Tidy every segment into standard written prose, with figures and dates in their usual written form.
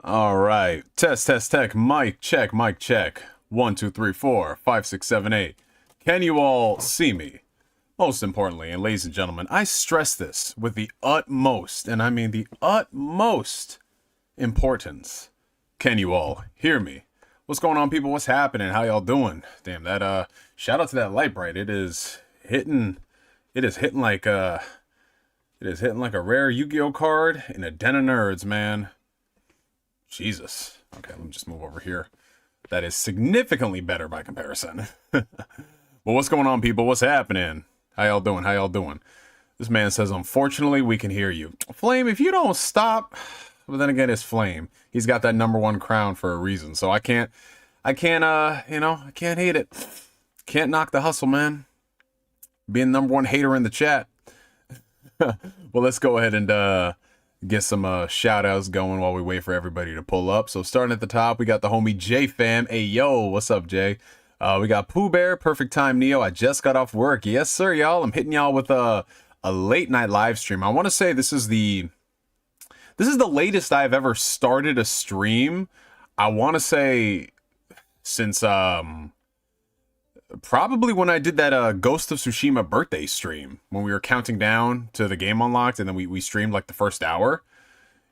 All right. Test, test, tech. Mic check, mic check. 1, 2, 3, 4, 5, 6, 7, 8. Can you all see me? Most importantly, and ladies and gentlemen, I stress this with the utmost, and I mean the utmost importance. Can you all hear me? What's going on, people? What's happening? How y'all doing? Damn, that shout out to that light bright. It is hitting like a rare Yu-Gi-Oh card in a den of nerds, man. Jesus. Okay, let me just move over here. That is significantly better by comparison. Well, what's going on, people? What's happening? How y'all doing? How y'all doing? This man says, unfortunately, we can hear you. Flame, if you don't stop... But then again, it's Flame. He's got that #1 crown for a reason. So I can't hate it. Can't knock the hustle, man. Being #1 hater in the chat. Well, let's go ahead and get some shout outs going while we wait for everybody to pull up. So starting at the top, we got the homie J Fam. Hey, yo, what's up, Jay? We got Pooh Bear, Perfect Time Neo. I just got off work. Yes, sir, y'all. I'm hitting y'all with a late night live stream. I want to say this is the latest I've ever started a stream. I want to say since probably when I did that Ghost of Tsushima birthday stream, when we were counting down to the game unlocked, and then we streamed like the first hour.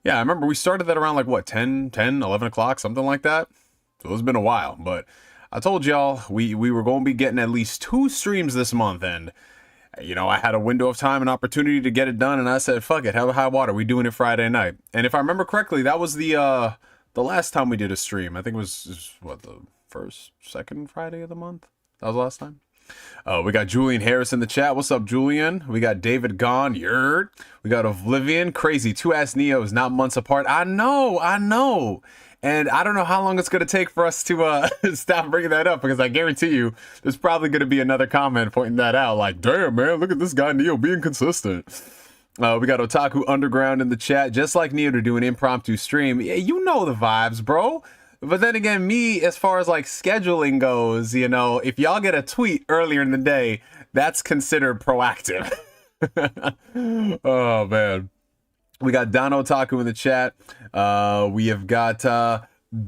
Yeah, I remember we started that around like what, 11 o'clock, something like that. So it's been a while, but I told y'all we were going to be getting at least 2 streams this month, and you know, I had a window of time and opportunity to get it done, and I said, fuck it, hell or high water, we doing it Friday night. And if I remember correctly, that was the last time we did a stream. I think it was what, the second Friday of the month? That was the last time. We got Julian Harris in the chat. What's up, Julian? We got David Gone. Yurt. We got Oblivion. Crazy. 2 ass Neos, not months apart. I know. And I don't know how long it's going to take for us to stop bringing that up, because I guarantee you there's probably going to be another comment pointing that out. Like, damn, man, look at this guy Neo being consistent. We got Otaku Underground in the chat. Just like Neo to do an impromptu stream. Yeah, you know the vibes, bro. But then again, me, as far as like scheduling goes, you know, if y'all get a tweet earlier in the day, that's considered proactive. Oh, man. We got Don Otaku in the chat. We have got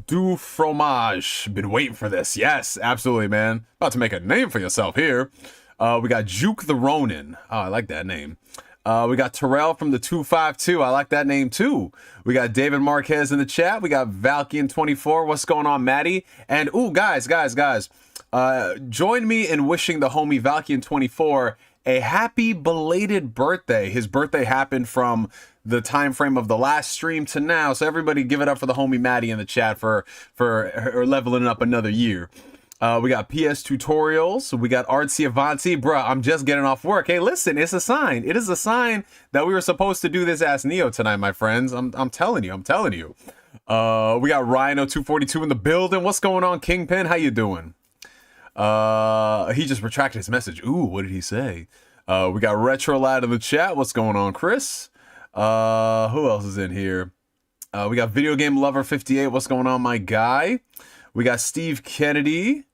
Du Fromage. Been waiting for this. Yes, absolutely, man. About to make a name for yourself here. We got Juke the Ronin. Oh, I like that name. We got Terrell from the 252. I like that name too. We got David Marquez in the chat. We got Valkian24. What's going on, Maddie? And ooh, guys. Join me in wishing the homie Valkian24 a happy belated birthday. His birthday happened from the time frame of the last stream to now, so everybody give it up for the homie Maddie in the chat for her leveling up another year. We got PS Tutorials. We got Artsy Avanti. Bruh, I'm just getting off work. Hey, listen, it's a sign. It is a sign that we were supposed to do this Ask Neo tonight, my friends. I'm telling you. We got Rhino242 in the building. What's going on, Kingpin? How you doing? He just retracted his message. Ooh, what did he say? We got Retro Lad in the chat. What's going on, Chris? Who else is in here? We got Video Game Lover 58. What's going on, my guy? We got Steve Kennedy.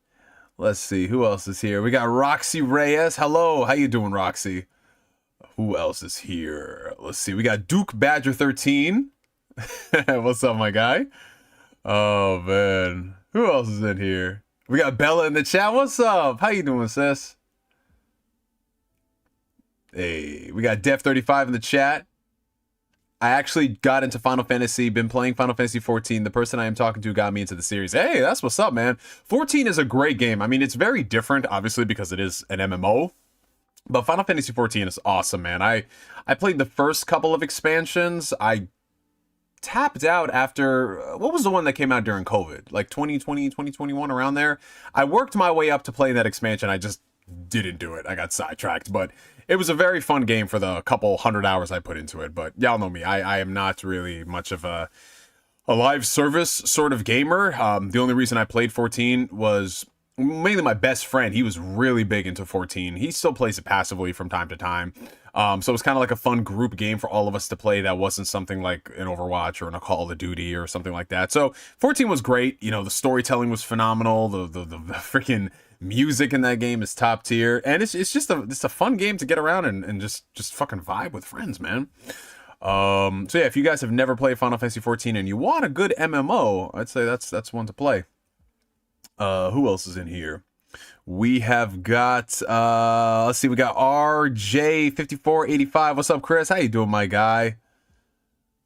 Let's see, who else is here? We got Roxy Reyes. Hello, how you doing, Roxy? Who else is here? Let's see, we got Duke Badger 13. What's up, my guy? Oh, man. Who else is in here? We got Bella in the chat. What's up? How you doing, sis? Hey, we got Def35 in the chat. I actually got into Final Fantasy, been playing Final Fantasy 14. The person I am talking to got me into the series. Hey, that's what's up, man. 14 is a great game. I mean, it's very different, obviously, because it is an MMO. But Final Fantasy 14 is awesome, man. I played the first couple of expansions. I tapped out after, what was the one that came out during COVID? Like 2020, 2021, around there. I worked my way up to playing that expansion. I just didn't do it. I got sidetracked, but it was a very fun game for the couple 100 hours I put into it. But y'all know me. I am not really much of a live service sort of gamer. The only reason I played 14 was mainly my best friend. He was really big into 14. He still plays it passively from time to time. So it was kind of like a fun group game for all of us to play that wasn't something like an Overwatch or a Call of Duty or something like that. So 14 was great. You know, the storytelling was phenomenal. The freaking music in that game is top tier. And it's just a fun game to get around and just fucking vibe with friends, man. So yeah, if you guys have never played Final Fantasy 14 and you want a good MMO, I'd say that's one to play. Who else is in here? We have got let's see, we got RJ5485. What's up, Chris? How you doing, my guy?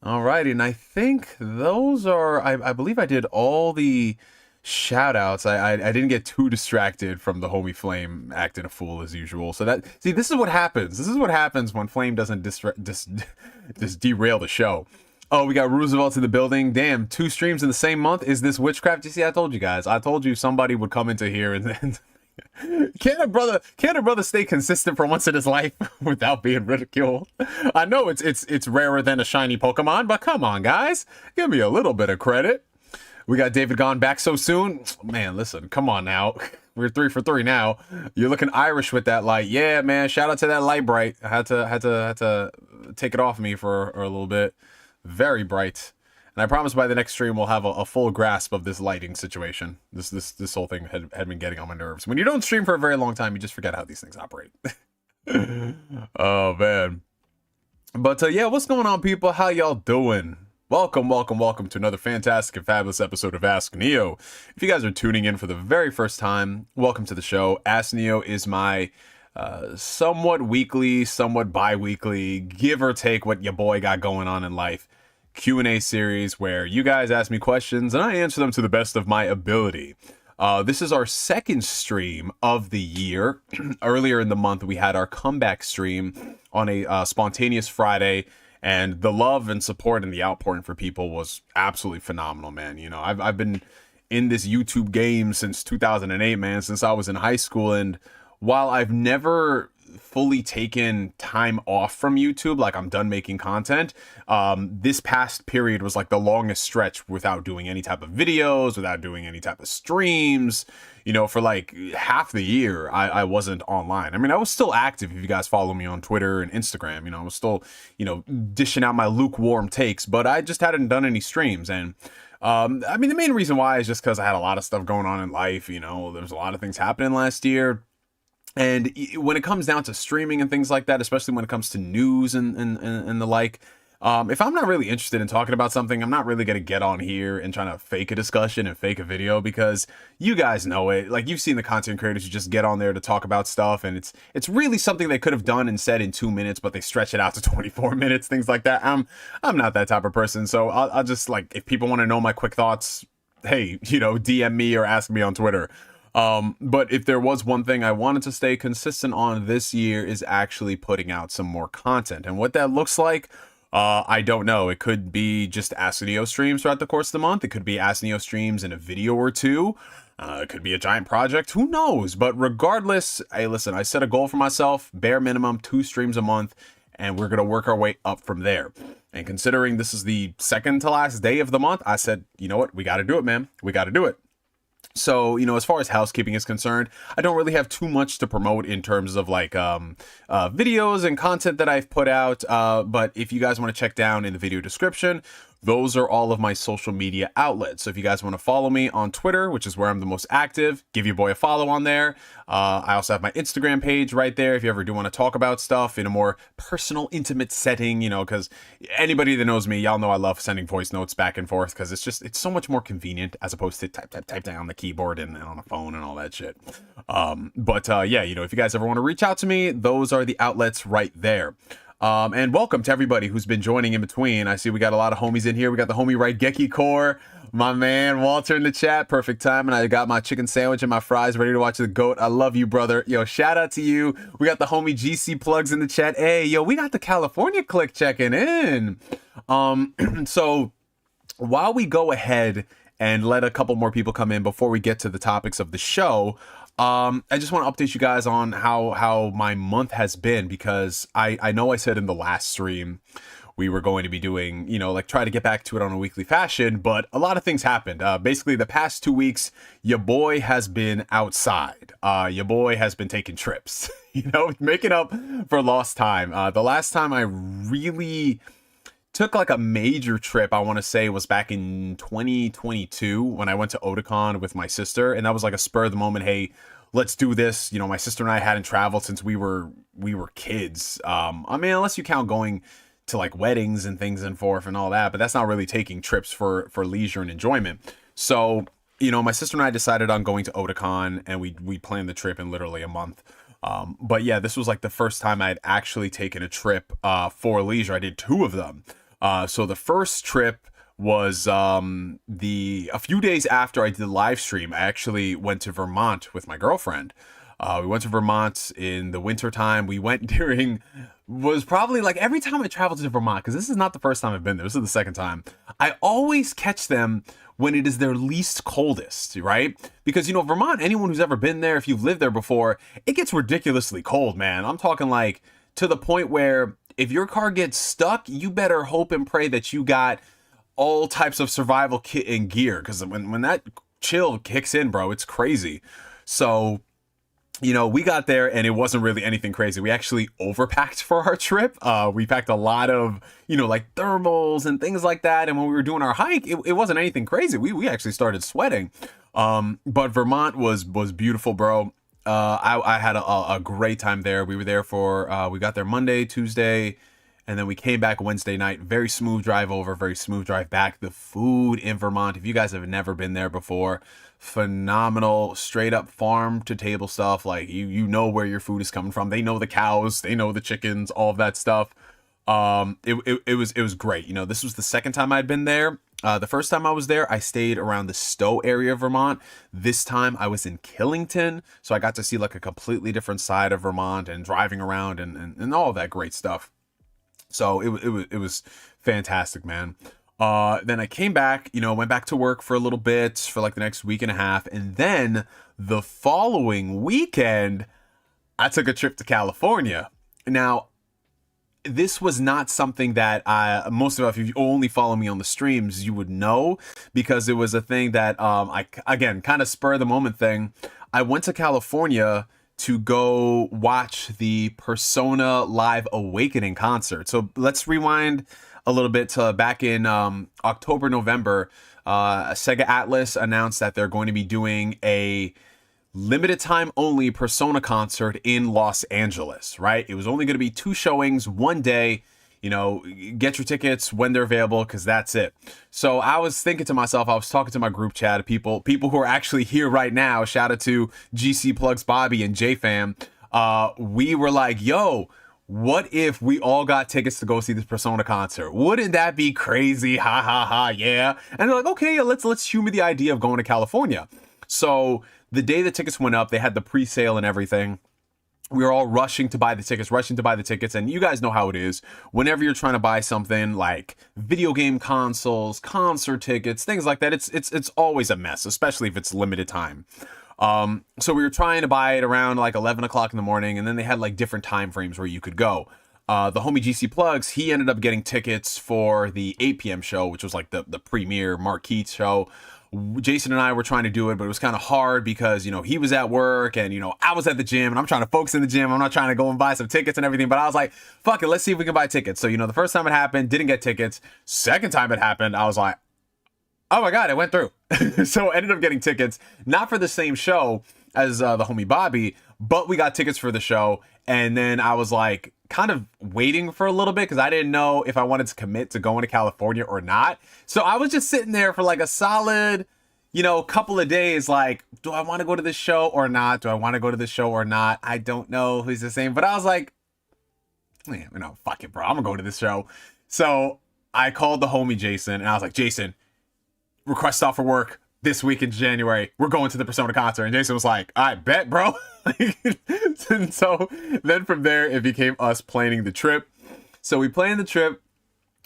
Alrighty, and I think those are I believe I did all the shout outs. I didn't get too distracted from the homie Flame acting a fool as usual. So that, see, this is what happens. This is what happens when Flame doesn't just derail the show. Oh, we got Roosevelt in the building. Damn, 2 streams in the same month. Is this witchcraft? You see, I told you guys. I told you somebody would come into here and then Can a brother stay consistent for once in his life without being ridiculed? I know it's rarer than a shiny Pokemon, but come on, guys, give me a little bit of credit. We got David gone back so soon. Man, listen, come on now. We're 3 for 3 now. You're looking Irish with that light. Yeah, man. Shout out to that light bright. I had to take it off me for a little bit. Very bright. And I promise by the next stream we'll have a full grasp of this lighting situation. This whole thing had been getting on my nerves. When you don't stream for a very long time, you just forget how these things operate. Oh man. But yeah, what's going on, people? How y'all doing? Welcome to another fantastic and fabulous episode of Ask Neo. If you guys are tuning in for the very first time, welcome to the show. Ask Neo is my somewhat weekly, somewhat bi-weekly, give or take what your boy got going on in life, Q&A series where you guys ask me questions and I answer them to the best of my ability. This is our second stream of the year. Earlier in the month, we had our comeback stream on a spontaneous Friday, and the love and support and the outpouring for people was absolutely phenomenal, man. You know, I've been in this YouTube game since 2008, man, since I was in high school, and while I've never fully taken time off from YouTube, like I'm done making content, this past period was like the longest stretch without doing any type of videos, without doing any type of streams. You know, for like half the year, I wasn't online. I mean, I was still active. If you guys follow me on Twitter and Instagram, you know, I was still, you know, dishing out my lukewarm takes, but I just hadn't done any streams. And I mean, the main reason why is just because I had a lot of stuff going on in life. You know, there's a lot of things happening last year. And when it comes down to streaming and things like that, especially when it comes to news and the like, if I'm not really interested in talking about something, I'm not really going to get on here and trying to fake a discussion and fake a video, because you guys know it. Like, you've seen the content creators who just get on there to talk about stuff, and it's really something they could have done and said in 2 minutes, but they stretch it out to 24 minutes, things like that. I'm not that type of person, so I'll just, like, if people want to know my quick thoughts, hey, you know, DM me or ask me on Twitter. But if there was one thing I wanted to stay consistent on this year, is actually putting out some more content. And what that looks like, I don't know. It could be just Ask Neo streams throughout the course of the month. It could be Ask Neo streams in a video or two. It could be a giant project. Who knows? But regardless, hey, listen, I set a goal for myself, bare minimum 2 streams a month, and we're going to work our way up from there. And considering this is the second to last day of the month, I said, you know what? We got to do it, man. We got to do it. So, you know, as far as housekeeping is concerned, I don't really have too much to promote in terms of like videos and content that I've put out. But if you guys want to check down in the video description, those are all of my social media outlets. So if you guys want to follow me on Twitter, which is where I'm the most active, give your boy a follow on there. I also have my Instagram page right there if you ever do want to talk about stuff in a more personal, intimate setting, you know, because anybody that knows me, y'all know I love sending voice notes back and forth, because it's so much more convenient as opposed to type down on the keyboard and on a phone and all that shit. But yeah, you know, if you guys ever want to reach out to me, those are the outlets right there. And welcome to everybody who's been joining in between. I see we got a lot of homies in here. We got the homie right Geki Core, my man Walter in the chat, perfect time, and I got my chicken sandwich and my fries ready to watch the GOAT. I love you, brother. Yo, shout out to you. We got the homie GC Plugs in the chat. Hey, yo, we got the California clique checking in. So while we go ahead and let a couple more people come in before we get to the topics of the show, I just want to update you guys on how my month has been, because I know I said in the last stream we were going to be doing, you know, like try to get back to it on a weekly fashion, but a lot of things happened. Basically the past 2 weeks, your boy has been outside. Your boy has been taking trips, you know, making up for lost time. The last time I really took like a major trip, I want to say, was back in 2022 when I went to Otakon with my sister, and that was like a spur of the moment, hey, let's do this. You know, my sister and I hadn't traveled since we were kids. I mean, unless you count going to like weddings and things and forth and all that, but that's not really taking trips for leisure and enjoyment. So, you know, my sister and I decided on going to Otakon, and we planned the trip in literally a month. But yeah, this was like the first time I had actually taken a trip for leisure. I did 2 of them. So the first trip was a few days after I did the live stream. I actually went to Vermont with my girlfriend. We went to Vermont in the winter time. We went during, was probably like every time I traveled to Vermont, because this is not the first time I've been there, this is the second time, I always catch them when it is their least coldest, right? Because, you know, Vermont, anyone who's ever been there, if you've lived there before, it gets ridiculously cold, man. I'm talking like to the point where if your car gets stuck, you better hope and pray that you got all types of survival kit and gear, because when that chill kicks in, bro, it's crazy. So, you know, we got there and it wasn't really anything crazy. We actually overpacked for our trip. We packed a lot of, you know, like thermals and things like that. And when we were doing our hike, it wasn't anything crazy. We actually started sweating. But Vermont was beautiful, bro. I had a great time there. We were there for, we got there Monday, Tuesday, and then we came back Wednesday night. Very smooth drive over, very smooth drive back. The food in Vermont, if you guys have never been there before, phenomenal, straight up farm to table stuff. Like you know where your food is coming from. They know the cows, they know the chickens, all of that stuff. It was great. You know, this was the second time I'd been there. The first time I was there, I stayed around the Stowe area of Vermont. This time I was in Killington, so I got to see like a completely different side of Vermont and driving around and all of that great stuff. So it was fantastic, man. Then I came back, you know, went back to work for a little bit for like the next week and a half. And then the following weekend, I took a trip to California. Now, this was not something that most of, if you only follow me on the streams, you would know, because it was a thing that, I, again, kind of spur of the moment thing. I went to California to go watch the Persona Live Awakening concert. So let's rewind a little bit to back in October, November. Sega Atlas announced that they're going to be doing a limited time only Persona concert in Los Angeles, right? It was only going to be 2 showings, 1 day. You know, get your tickets when they're available, because that's it. So I was thinking to myself, I was talking to my group chat of people who are actually here right now. Shout out to GC Plugs Bobby and JFam. We were like, yo, what if we all got tickets to go see this Persona concert? Wouldn't that be crazy? Ha ha ha, yeah. And they're like, okay, let's humor the idea of going to California. So the day the tickets went up, they had the pre-sale and everything. We were all rushing to buy the tickets, and you guys know how it is. Whenever you're trying to buy something like video game consoles, concert tickets, things like that, it's always a mess, especially if it's limited time. So we were trying to buy it around like 11 o'clock in the morning, and then they had like different time frames where you could go. The homie GC Plugs, he ended up getting tickets for the 8 p.m. show, which was like the premier marquee show. Jason and I were trying to do it, but it was kind of hard because, you know, he was at work and, you know, I was at the gym and I'm trying to focus in the gym. I'm not trying to go and buy some tickets and everything, but I was like, fuck it, let's see if we can buy tickets. So, you know, the first time it happened, didn't get tickets. Second time it happened, I was like, oh my God, it went through. So I ended up getting tickets, not for the same show as the homie Bobby, but we got tickets for the show. And then I was like, kind of waiting for a little bit because I didn't know if I wanted to commit to going to California or not. So I was just sitting there for like a solid, you know, couple of days, like, do I want to go to this show or not? Do I want to go to this show or not? I don't know who's the same, but I was like, man, you know, fuck it, bro. I'm gonna go to this show. So I called the homie Jason and I was like, Jason, request off for work this week in January. We're going to the Persona concert. And Jason was like, I bet, bro. And so then from there, it became us planning the trip. So we planned the trip.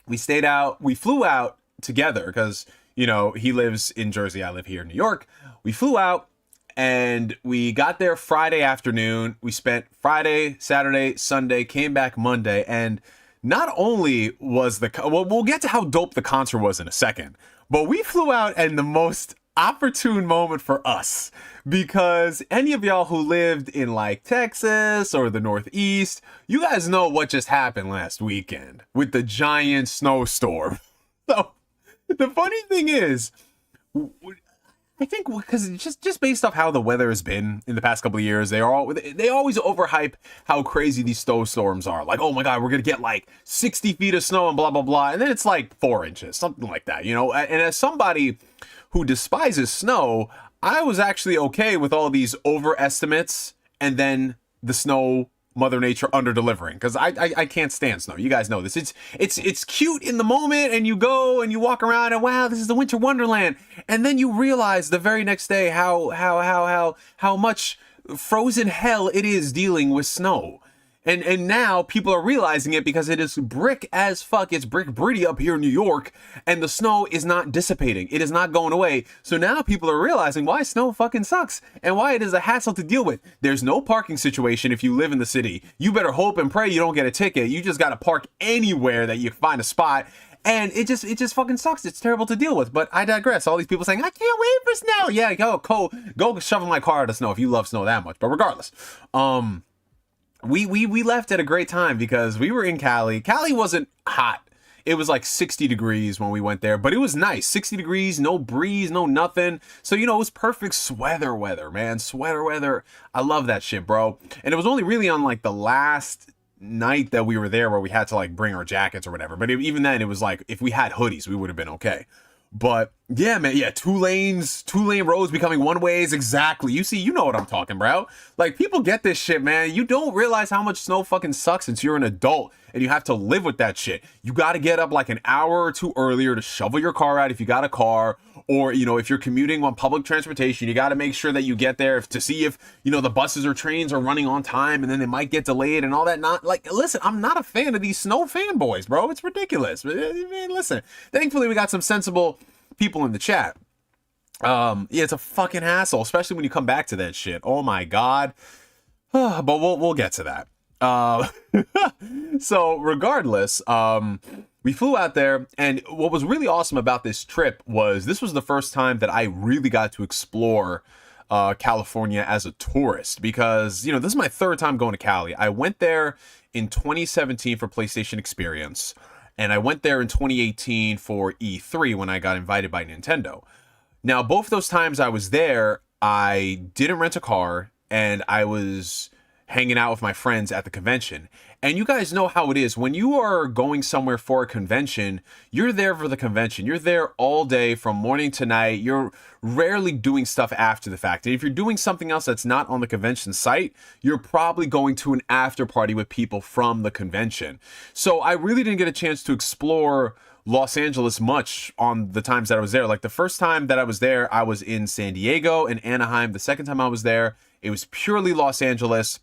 We stayed out. We flew out together because, you know, he lives in Jersey. I live here in New York. We flew out and we got there Friday afternoon. We spent Friday, Saturday, Sunday, came back Monday. And not only was well, we'll get to how dope the concert was in a second, but we flew out in the most opportune moment for us, because any of y'all who lived in like Texas or the Northeast, you guys know what just happened last weekend with the giant snowstorm. So the funny thing is, I think because just based off how the weather has been in the past couple of years, they always overhype how crazy these snowstorms are. Like, oh my god, we're gonna get like 60 feet of snow and blah blah blah, and then it's like 4 inches, something like that, you know. And as somebody who despises snow, I was actually okay with all these overestimates and then the snow, Mother Nature under delivering, because I can't stand snow. You guys know this. It's cute in the moment, and you go and you walk around and wow, this is the winter wonderland, and then you realize the very next day how much frozen hell it is dealing with snow. And now people are realizing it because it is brick as fuck. It's brick britty up here in New York, and the snow is not dissipating. It is not going away. So now people are realizing why snow fucking sucks and why it is a hassle to deal with. There's no parking situation if you live in the city. You better hope and pray you don't get a ticket. You just got to park anywhere that you find a spot. And it just fucking sucks. It's terrible to deal with. But I digress. All these people saying, I can't wait for snow. Yeah, go shovel my car out of snow if you love snow that much. But regardless, we left at a great time because we were in Cali. Cali wasn't hot. It was like 60 degrees when we went there, but it was nice. 60 degrees, no breeze, no nothing. So, you know, it was perfect sweater weather, man. Sweater weather. I love that shit, bro. And it was only really on like the last night that we were there where we had to like bring our jackets or whatever. But even then, it was like if we had hoodies, we would have been okay. But yeah, man, yeah, 2 lane roads becoming one ways. Exactly. You know what I'm talking about. Like, people get this shit, man. You don't realize how much snow fucking sucks until you're an adult and you have to live with that shit. You got to get up like an hour or two earlier to shovel your car out if you got a car. Or, you know, if you're commuting on public transportation, you got to make sure that you get there to see if, you know, the buses or trains are running on time, and then they might get delayed and all that. Not like, listen, I'm not a fan of these snow fanboys, bro. It's ridiculous. Man, listen, thankfully we got some sensible people in the chat. Yeah, it's a fucking hassle, especially when you come back to that shit. Oh my god. But we'll get to that. So regardless, we flew out there, and what was really awesome about this trip was this was the first time that I really got to explore California as a tourist, because, you know, this is my third time going to Cali. I went there in 2017 for PlayStation Experience, and I went there in 2018 for E3 when I got invited by Nintendo. Now, both those times I was there, I didn't rent a car, and I was hanging out with my friends at the convention. And you guys know how it is. When you are going somewhere for a convention, you're there for the convention. You're there all day from morning to night. You're rarely doing stuff after the fact. And if you're doing something else that's not on the convention site, you're probably going to an after party with people from the convention. So I really didn't get a chance to explore Los Angeles much on the times that I was there. Like, the first time that I was there, I was in San Diego and Anaheim. The second time I was there, it was purely Los Angeles.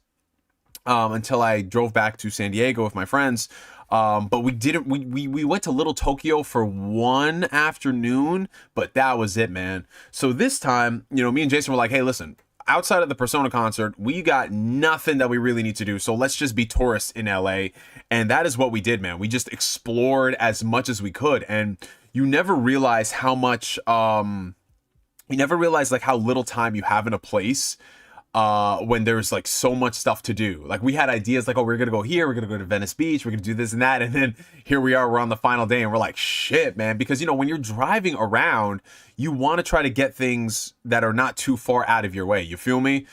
Until I drove back to San Diego with my friends. But we went to Little Tokyo for one afternoon, but that was it, man. So this time, you know, me and Jason were like, hey, listen, outside of the Persona concert, we got nothing that we really need to do. So let's just be tourists in LA. And that is what we did, man. We just explored as much as we could. And you never realize how much, you never realize like how little time you have in a place when there's like so much stuff to do. Like, we had ideas like, oh, we're gonna go here, we're gonna go to Venice Beach, we're gonna do this and that, and then here we are, we're on the final day, and we're like, shit, man. Because, you know, when you're driving around, you want to try to get things that are not too far out of your way. You feel me?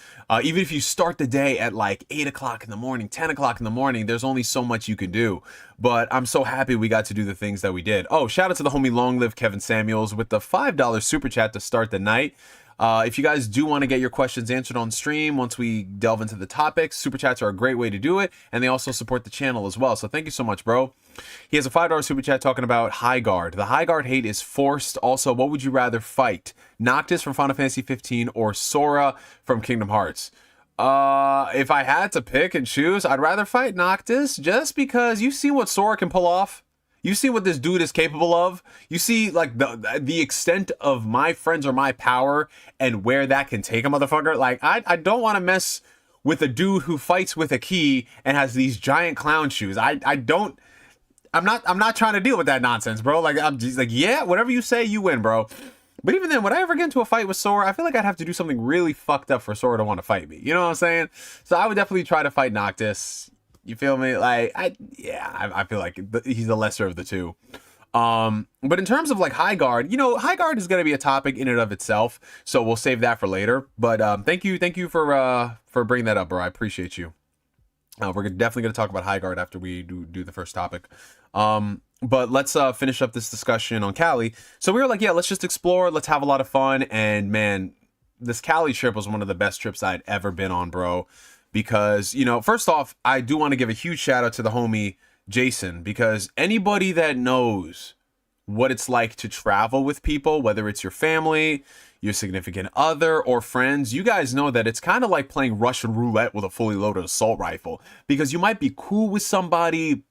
Even if you start the day at like 8 o'clock in the morning, 10 o'clock in the morning, there's only so much you can do. But I'm so happy we got to do the things that we did. Oh, shout out to the homie Long Live Kevin Samuels with the $5 super chat to start the night. If you guys do want to get your questions answered on stream once we delve into the topics, super chats are a great way to do it, and they also support the channel as well. So thank you so much, bro. He has a $5 super chat talking about High Guard. The High Guard hate is forced. Also, what would you rather fight? Noctis from Final Fantasy 15 or Sora from Kingdom Hearts? If I had to pick and choose, I'd rather fight Noctis, just because you see what Sora can pull off. You see what this dude is capable of. You see, like, the extent of my friends or my power and where that can take a motherfucker. Like, I don't want to mess with a dude who fights with a key and has these giant clown shoes. I'm not trying to deal with that nonsense, bro. Like, I'm just like, yeah, whatever you say, you win, bro. But even then, would I ever get into a fight with Sora? I feel like I'd have to do something really fucked up for Sora to want to fight me. You know what I'm saying? So I would definitely try to fight Noctis. You feel me? Like, I feel like he's the lesser of the two. But in terms of like high guard, you know, high guard is going to be a topic in and of itself, so we'll save that for later. But thank you for bringing that up, bro. I appreciate you. We're definitely going to talk about high guard after we do the first topic. But let's finish up this discussion on Cali. So we were like, yeah, let's just explore, let's have a lot of fun. And man, this Cali trip was one of the best trips I'd ever been on, bro. Because, you know, first off, I do want to give a huge shout out to the homie Jason, because anybody that knows what it's like to travel with people, whether it's your family, your significant other, or friends, you guys know that it's kind of like playing Russian roulette with a fully loaded assault rifle, because you might be cool with somebody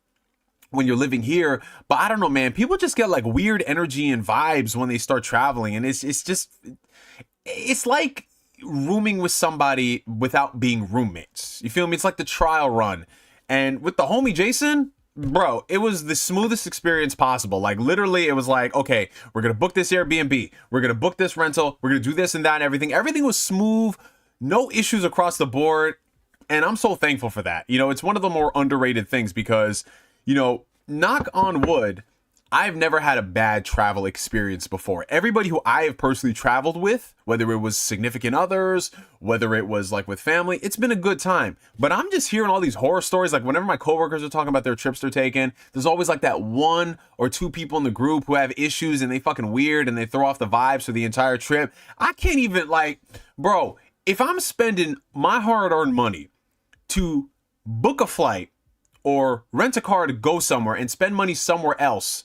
when you're living here, but I don't know, man, people just get like weird energy and vibes when they start traveling, and it's like rooming with somebody without being roommates. You feel me? It's like the trial run. And with the homie Jason, bro, it was the smoothest experience possible. Like literally it was like, okay, we're gonna book this Airbnb, we're gonna book this rental, we're gonna do this and that and everything was smooth, no issues across the board. And I'm so thankful for that. You know, it's one of the more underrated things, because, you know, knock on wood, I've never had a bad travel experience before. Everybody who I have personally traveled with, whether it was significant others, whether it was like with family, it's been a good time. But I'm just hearing all these horror stories. Like whenever my coworkers are talking about their trips they're taking, there's always like that one or two people in the group who have issues and they fucking weird and they throw off the vibes for the entire trip. I can't even, like, bro, if I'm spending my hard-earned money to book a flight or rent a car to go somewhere and spend money somewhere else,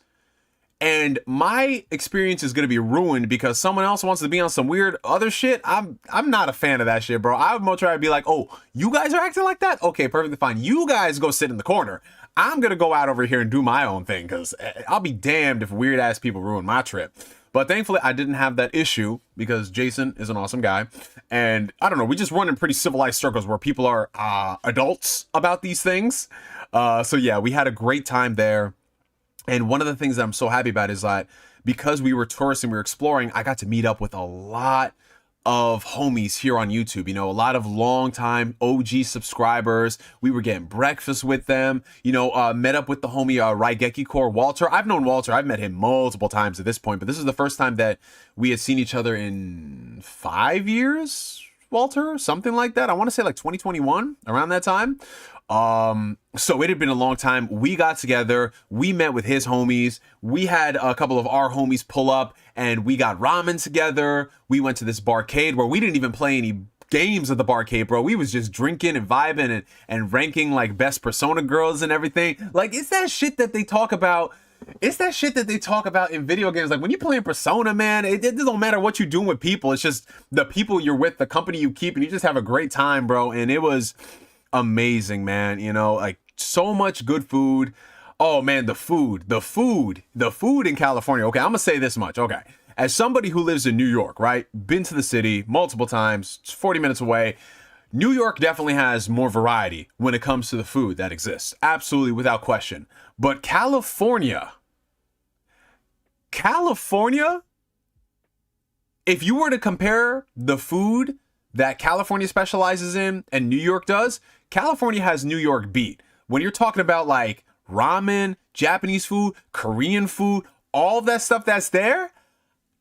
and my experience is gonna be ruined because someone else wants to be on some weird other shit, I'm not a fan of that shit, bro. I would much rather be like, oh, you guys are acting like that? Okay, perfectly fine. You guys go sit in the corner. I'm gonna go out over here and do my own thing, because I'll be damned if weird ass people ruin my trip. But thankfully, I didn't have that issue because Jason is an awesome guy. And I don't know, we just run in pretty civilized circles where people are adults about these things. So yeah, we had a great time there. And one of the things that I'm so happy about is that because we were tourists and we were exploring, I got to meet up with a lot of homies here on YouTube, you know, a lot of longtime OG subscribers. We were getting breakfast with them, you know, met up with the homie Raigeki Core Walter. I've known Walter, I've met him multiple times at this point, but this is the first time that we had seen each other in 5 years, Walter, something like that. I want to say like 2021, around that time. So it had been a long time. We got together, we met with his homies, we had a couple of our homies pull up and we got ramen together. We went to this barcade where we didn't even play any games at the barcade, bro. We was just drinking and vibing and ranking like best Persona girls and everything. Like, it's that shit that they talk about. It's that shit that they talk about in video games. Like when you play in Persona, man, it doesn't matter what you're doing with people. It's just the people you're with, the company you keep, and you just have a great time, bro. And it was amazing, man. You know, like so much good food. Oh man, the food in California. Okay, I'm gonna say this much. Okay, as somebody who lives in New York, right, been to the city multiple times, it's 40 minutes away. New York definitely has more variety when it comes to the food that exists, absolutely, without question. But California, if you were to compare the food that California specializes in and New York does, California has New York beat. When you're talking about like ramen, Japanese food, Korean food, all that stuff that's there,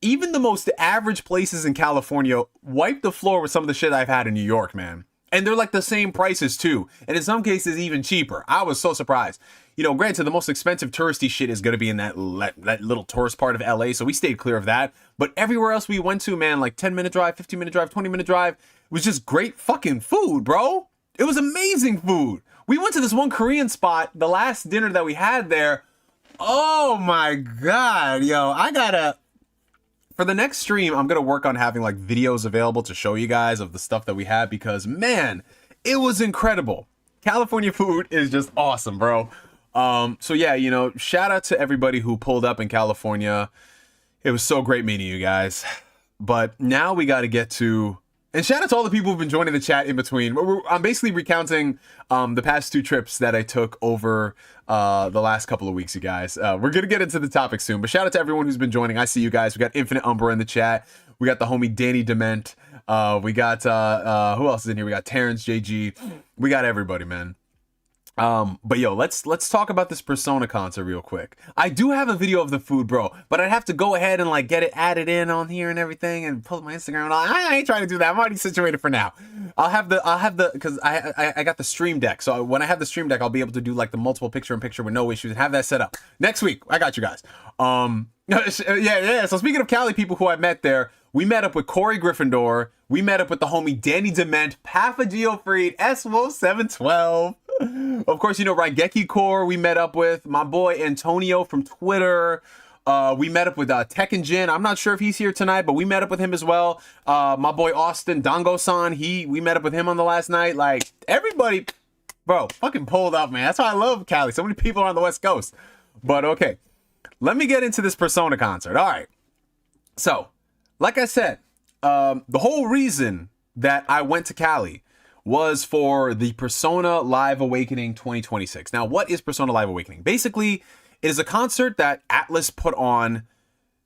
even the most average places in California wipe the floor with some of the shit I've had in New York, man. And they're like the same prices too. And in some cases even cheaper. I was so surprised. You know, granted, the most expensive touristy shit is going to be in that little tourist part of LA. So we stayed clear of that. But everywhere else we went to, man, like 10-minute drive, 15-minute drive, 20-minute drive, was just great fucking food, bro. It was amazing food. We went to this one Korean spot, the last dinner that we had there. Oh my God, yo, for the next stream, I'm going to work on having like videos available to show you guys of the stuff that we had, because man, it was incredible. California food is just awesome, bro. So yeah, you know, shout out to everybody who pulled up in California. It was so great meeting you guys. But now we got to get to, and shout out to all the people who've been joining the chat in between. I'm basically recounting the past 2 trips that I took over the last couple of weeks, you guys. We're going to get into the topic soon, but shout out to everyone who's been joining. I see you guys. We got Infinite Umbra in the chat. We got the homie Danny Dement. We got, who else is in here? We got Terrence JG. We got everybody, man. But yo, let's talk about this Persona concert real quick. I do have a video of the food, bro, but I'd have to go ahead and like get it added in on here and everything and post my Instagram and all. I ain't trying to do that. I'm already situated for now. I'll have the because I got the stream deck. So when I have the stream deck, I'll be able to do like the multiple picture in picture with no issues and have that set up. Next week, I got you guys. Yeah. So speaking of Cali people who I met there, we met up with Corey Gryffindor. We met up with the homie Danny Dement, Papagio Freed, Esmo712. Of course, you know, Raigeki Core we met up with. My boy Antonio from Twitter. We met up with Tekken Jin. I'm not sure if he's here tonight, but we met up with him as well. My boy Austin Dango-san, we met up with him on the last night. Like, everybody, bro, fucking pulled up, man. That's why I love Cali. So many people are on the West Coast. But okay, let me get into this Persona concert. All right. So, like I said, the whole reason that I went to Cali was for the Persona Live Awakening 2026. Now, what is Persona Live Awakening? Basically, it is a concert that Atlas put on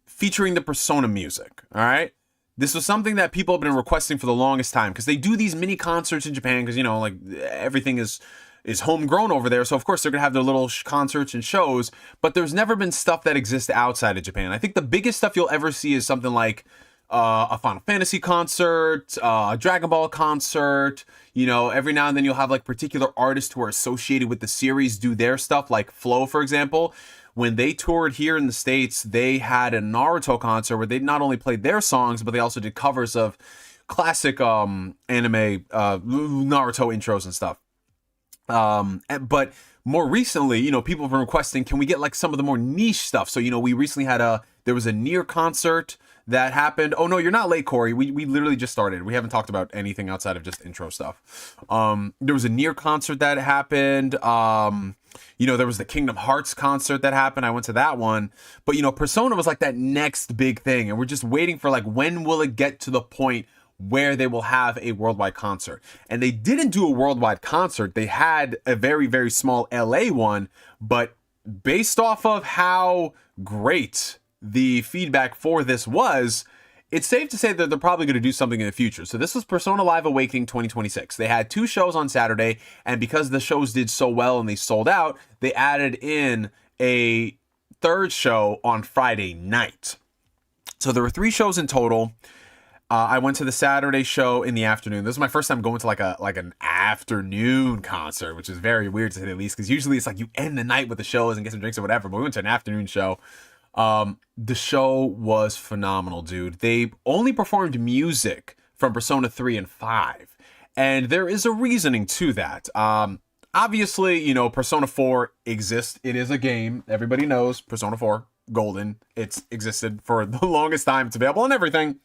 featuring the Persona music, all right? This was something that people have been requesting for the longest time because they do these mini concerts in Japan because, you know, like everything is homegrown over there. So, of course, they're going to have their little concerts and shows, but there's never been stuff that exists outside of Japan. I think the biggest stuff you'll ever see is something like a Final Fantasy concert, a Dragon Ball concert. You know, every now and then you'll have like particular artists who are associated with the series do their stuff, like Flow, for example. When they toured here in the States, they had a Naruto concert where they not only played their songs, but they also did covers of classic anime Naruto intros and stuff. But more recently, you know, people have been requesting, can we get like some of the more niche stuff? So, you know, we recently had there was a Nier concert that happened. Oh no, you're not late, Corey. We literally just started. We haven't talked about anything outside of just intro stuff. There was a Nier concert that happened. You know, there was the Kingdom Hearts concert that happened. I went to that one. But, you know, Persona was like that next big thing. And we're just waiting for like, when will it get to the point where they will have a worldwide concert? And they didn't do a worldwide concert. They had a very, very small LA one. But based off of how great the feedback for this was, it's safe to say that they're probably going to do something in the future. So this was Persona Live Awakening 2026. They had 2 shows on Saturday, and because the shows did so well and they sold out, they added in a 3rd show on Friday night. So there were 3 shows in total. I went to the Saturday show in the afternoon. This is my first time going to like an afternoon concert, which is very weird to say the least, because usually it's like you end the night with the shows and get some drinks or whatever, but we went to an afternoon show. The show was phenomenal, dude. They only performed music from Persona 3 and 5, and there is a reasoning to that. Obviously, you know, Persona 4 exists. It is a game. Everybody knows Persona 4 Golden. It's existed for the longest time. It's available on everything.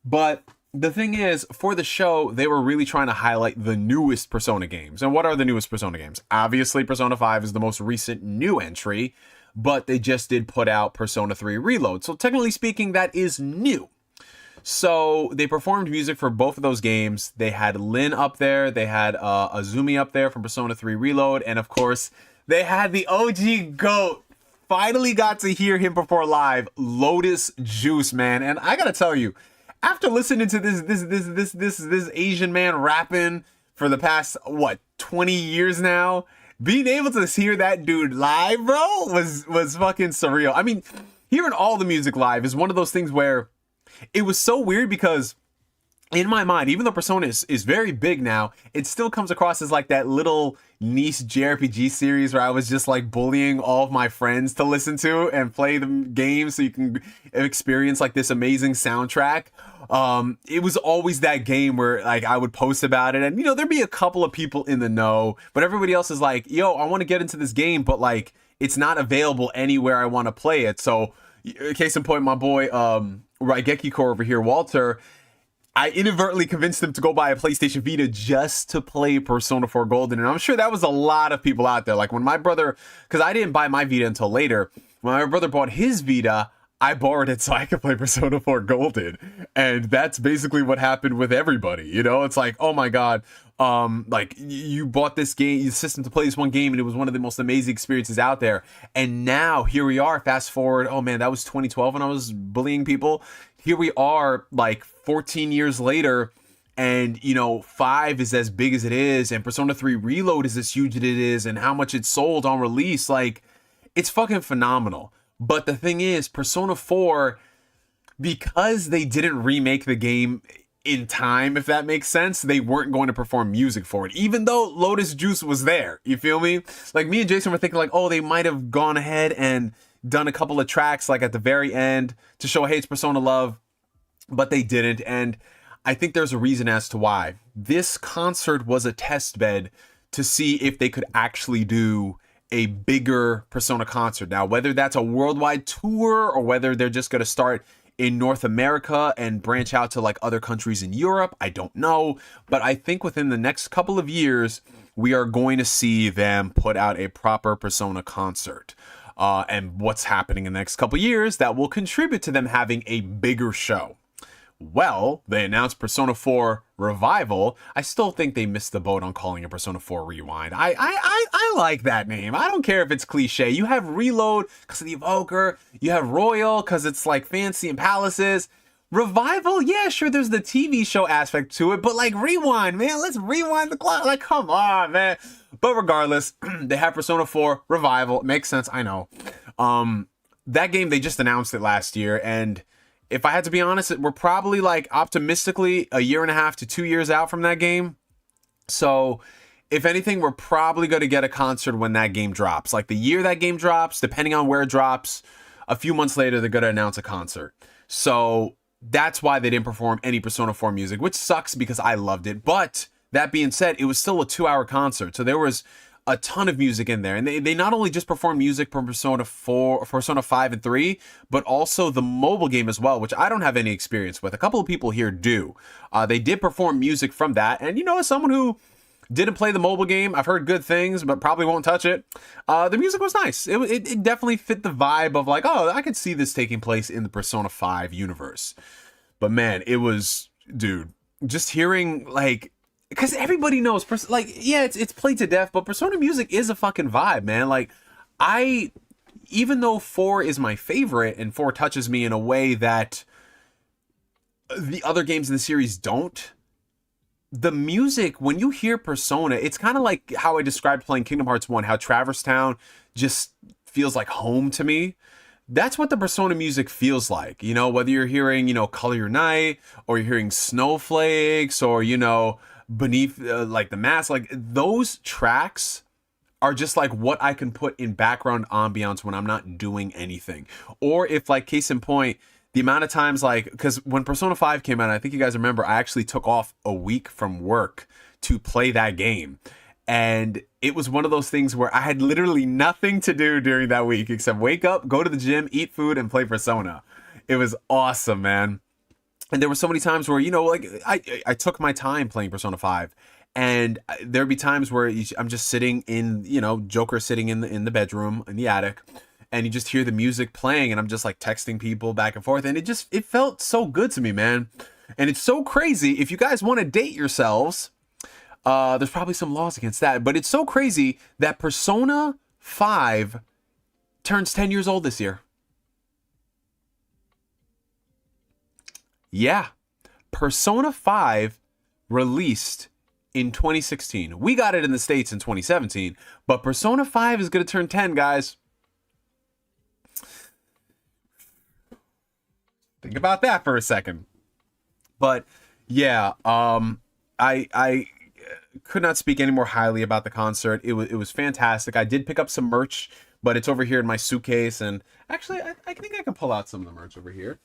But the thing is, for the show, they were really trying to highlight the newest Persona games. And what are the newest Persona games? Obviously, Persona 5 is the most recent new entry, but they just did put out Persona 3 Reload. So technically speaking, that is new. So they performed music for both of those games. They had Lin up there. They had Azumi up there from Persona 3 Reload. And of course, they had the OG GOAT. Finally got to hear him perform live, Lotus Juice, man. And I gotta tell you, after listening to this Asian man rapping for the past, 20 years now, being able to hear that dude live, bro, was fucking surreal. I mean, hearing all the music live is one of those things where it was so weird because in my mind, even though Persona is very big now, it still comes across as like that little niche JRPG series where I was just like bullying all of my friends to listen to and play the game so you can experience like this amazing soundtrack. It was always that game where like I would post about it and, you know, there'd be a couple of people in the know, but everybody else is like, yo, I want to get into this game, but like it's not available anywhere I want to play it. So case in point, my boy, Raigeki Core over here, Walter, I inadvertently convinced him to go buy a PlayStation Vita just to play Persona 4 Golden. And I'm sure that was a lot of people out there. Like when my brother, because I didn't buy my Vita until later, when my brother bought his Vita, I borrowed it so I could play Persona 4 Golden. And that's basically what happened with everybody. You know, it's like, oh my God, like you bought this game, system to play this one game, and it was one of the most amazing experiences out there. And now here we are, fast forward, oh man, that was 2012 when I was bullying people. Here we are like 14 years later, and you know 5 is as big as it is, and Persona 3 Reload is as huge as it is, and how much it sold on release, like it's fucking phenomenal. But the thing is, Persona 4, because they didn't remake the game in time, if that makes sense, they weren't going to perform music for it, even though Lotus Juice was there. You feel me? Like, me and Jason were thinking like, oh, they might have gone ahead and done a couple of tracks like at the very end to show, hey, it's Persona love, but they didn't. And I think there's a reason as to why. This concert was a test bed to see if they could actually do a bigger Persona concert. Now, whether that's a worldwide tour or whether they're just going to start in North America and branch out to like other countries in Europe, I don't know. But I think within the next couple of years, we are going to see them put out a proper Persona concert. And what's happening in the next couple of years that will contribute to them having a bigger show. Well, they announced Persona 4 Revival. I still think they missed the boat on calling it Persona 4 Rewind. I like that name. I don't care if it's cliche. You have Reload because of the Evoker. You have Royal because it's like fancy and palaces. Revival, yeah, sure, there's the TV show aspect to it, but like Rewind, man, let's rewind the clock. Like, come on, man. But regardless, they have Persona 4 Revival. It makes sense, I know. That game, they just announced it last year, and if I had to be honest, we're probably like optimistically a year and a half to 2 years out from that game. So if anything, we're probably going to get a concert when that game drops. Like the year that game drops, depending on where it drops, a few months later, they're going to announce a concert. So that's why they didn't perform any Persona 4 music, which sucks because I loved it. But that being said, it was still a 2-hour concert. So there was a ton of music in there, and they not only just perform music from Persona 5 and 3, but also the mobile game as well, which I don't have any experience with. A couple of people here do. They did perform music from that, and you know, as someone who didn't play the mobile game, I've heard good things, but probably won't touch it. The music was nice. It definitely fit the vibe of like, oh, I could see this taking place in the Persona 5 universe. But man, it was, dude, just hearing like, because everybody knows, like, yeah, it's played to death, but Persona music is a fucking vibe, man. Like, even though 4 is my favorite and 4 touches me in a way that the other games in the series don't, the music, when you hear Persona, it's kind of like how I described playing Kingdom Hearts 1, how Traverse Town just feels like home to me. That's what the Persona music feels like, you know, whether you're hearing, you know, Color Your Night, or you're hearing Snowflakes, or, you know, Beneath like the Mask, like those tracks are just like what I can put in background ambiance when I'm not doing anything. Or if, like, case in point, the amount of times, like, because when Persona 5 came out, I think you guys remember, I actually took off a week from work to play that game. And it was one of those things where I had literally nothing to do during that week except wake up, go to the gym, eat food, and play Persona. It was awesome, man. And there were so many times where, you know, like I took my time playing Persona 5, and there'd be times where I'm just sitting in, you know, Joker sitting in the bedroom, in the attic, and you just hear the music playing, and I'm just like texting people back and forth, and it felt so good to me, man. And it's so crazy. If you guys want to date yourselves, there's probably some laws against that, but it's so crazy that Persona 5 turns 10 years old this year. Yeah, Persona 5 released in 2016. We got it in the States in 2017, but Persona 5 is going to turn 10, guys. Think about that for a second. But yeah, I could not speak any more highly about the concert. It was fantastic. I did pick up some merch, but it's over here in my suitcase, and actually I think I can pull out some of the merch over here.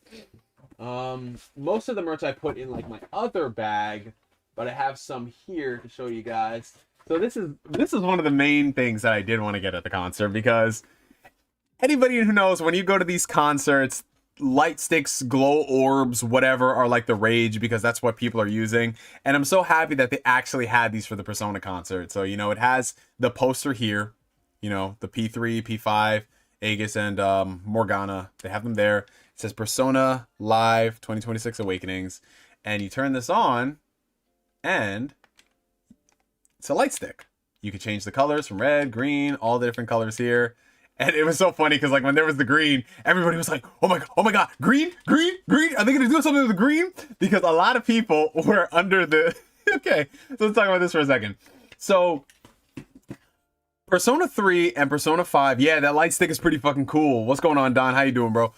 Most of the merch I put in like my other bag, but I have some here to show you guys. So this is one of the main things that I did want to get at the concert, because anybody who knows, when you go to these concerts, light sticks, glow orbs, whatever are like the rage, because that's what people are using. And I'm so happy that they actually had these for the Persona concert. So, you know, it has the poster here, you know, the P3, P5, Aegis, and Morgana. They have them there. It says Persona Live 2026 Awakenings. And you turn this on, and it's a light stick. You can change the colors from red, green, all the different colors here. And it was so funny because like when there was the green, everybody was like, oh my god, green, green, green. Are they gonna do something with the green? Because a lot of people were under the okay, so let's talk about this for a second. So Persona 3 and Persona 5, yeah, that light stick is pretty fucking cool. What's going on, Don? How you doing, bro?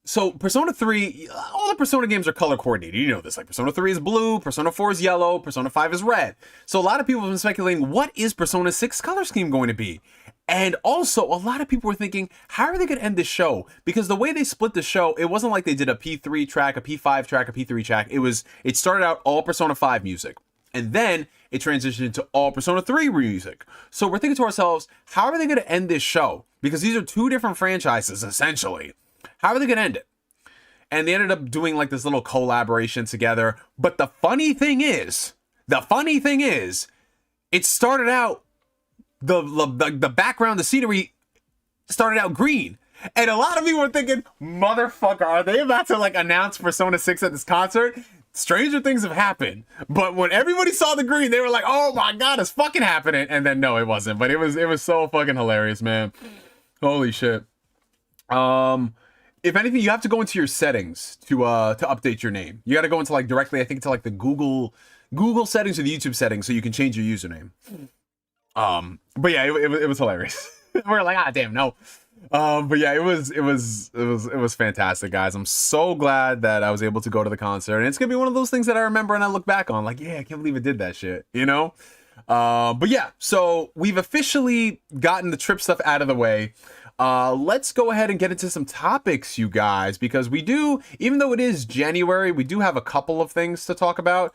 So Persona 3, all the Persona games are color coordinated. You know this. Like Persona 3 is blue, Persona 4 is yellow, Persona 5 is red. So a lot of people have been speculating, what is Persona 6 color scheme going to be? And also, a lot of people were thinking, how are they going to end this show? Because the way they split the show, it wasn't like they did a P3 track, a P5 track, a P3 track. It started out all Persona 5 music. And then it transitioned into all Persona 3 music. So we're thinking to ourselves, how are they going to end this show? Because these are two different franchises, essentially. How are they going to end it? And they ended up doing like this little collaboration together. But the funny thing is, it started out, the background, the scenery started out green. And a lot of people were thinking, motherfucker, are they about to like announce Persona 6 at this concert? Stranger things have happened. But when everybody saw the green, they were like, oh my god, it's fucking happening. And then no, it wasn't. But it was so fucking hilarious, man. Holy shit. If anything, you have to go into your settings to update your name. You got to go into like directly, I think, to like the Google settings or the YouTube settings, so you can change your username. But yeah, it was hilarious. We're like, ah, damn, no. But yeah, it was fantastic, guys. I'm so glad that I was able to go to the concert, and it's gonna be one of those things that I remember and I look back on, like, yeah, I can't believe it did that shit, you know. But yeah, so we've officially gotten the trip stuff out of the way. Let's go ahead and get into some topics, you guys, because we do, even though it is January, we do have a couple of things to talk about.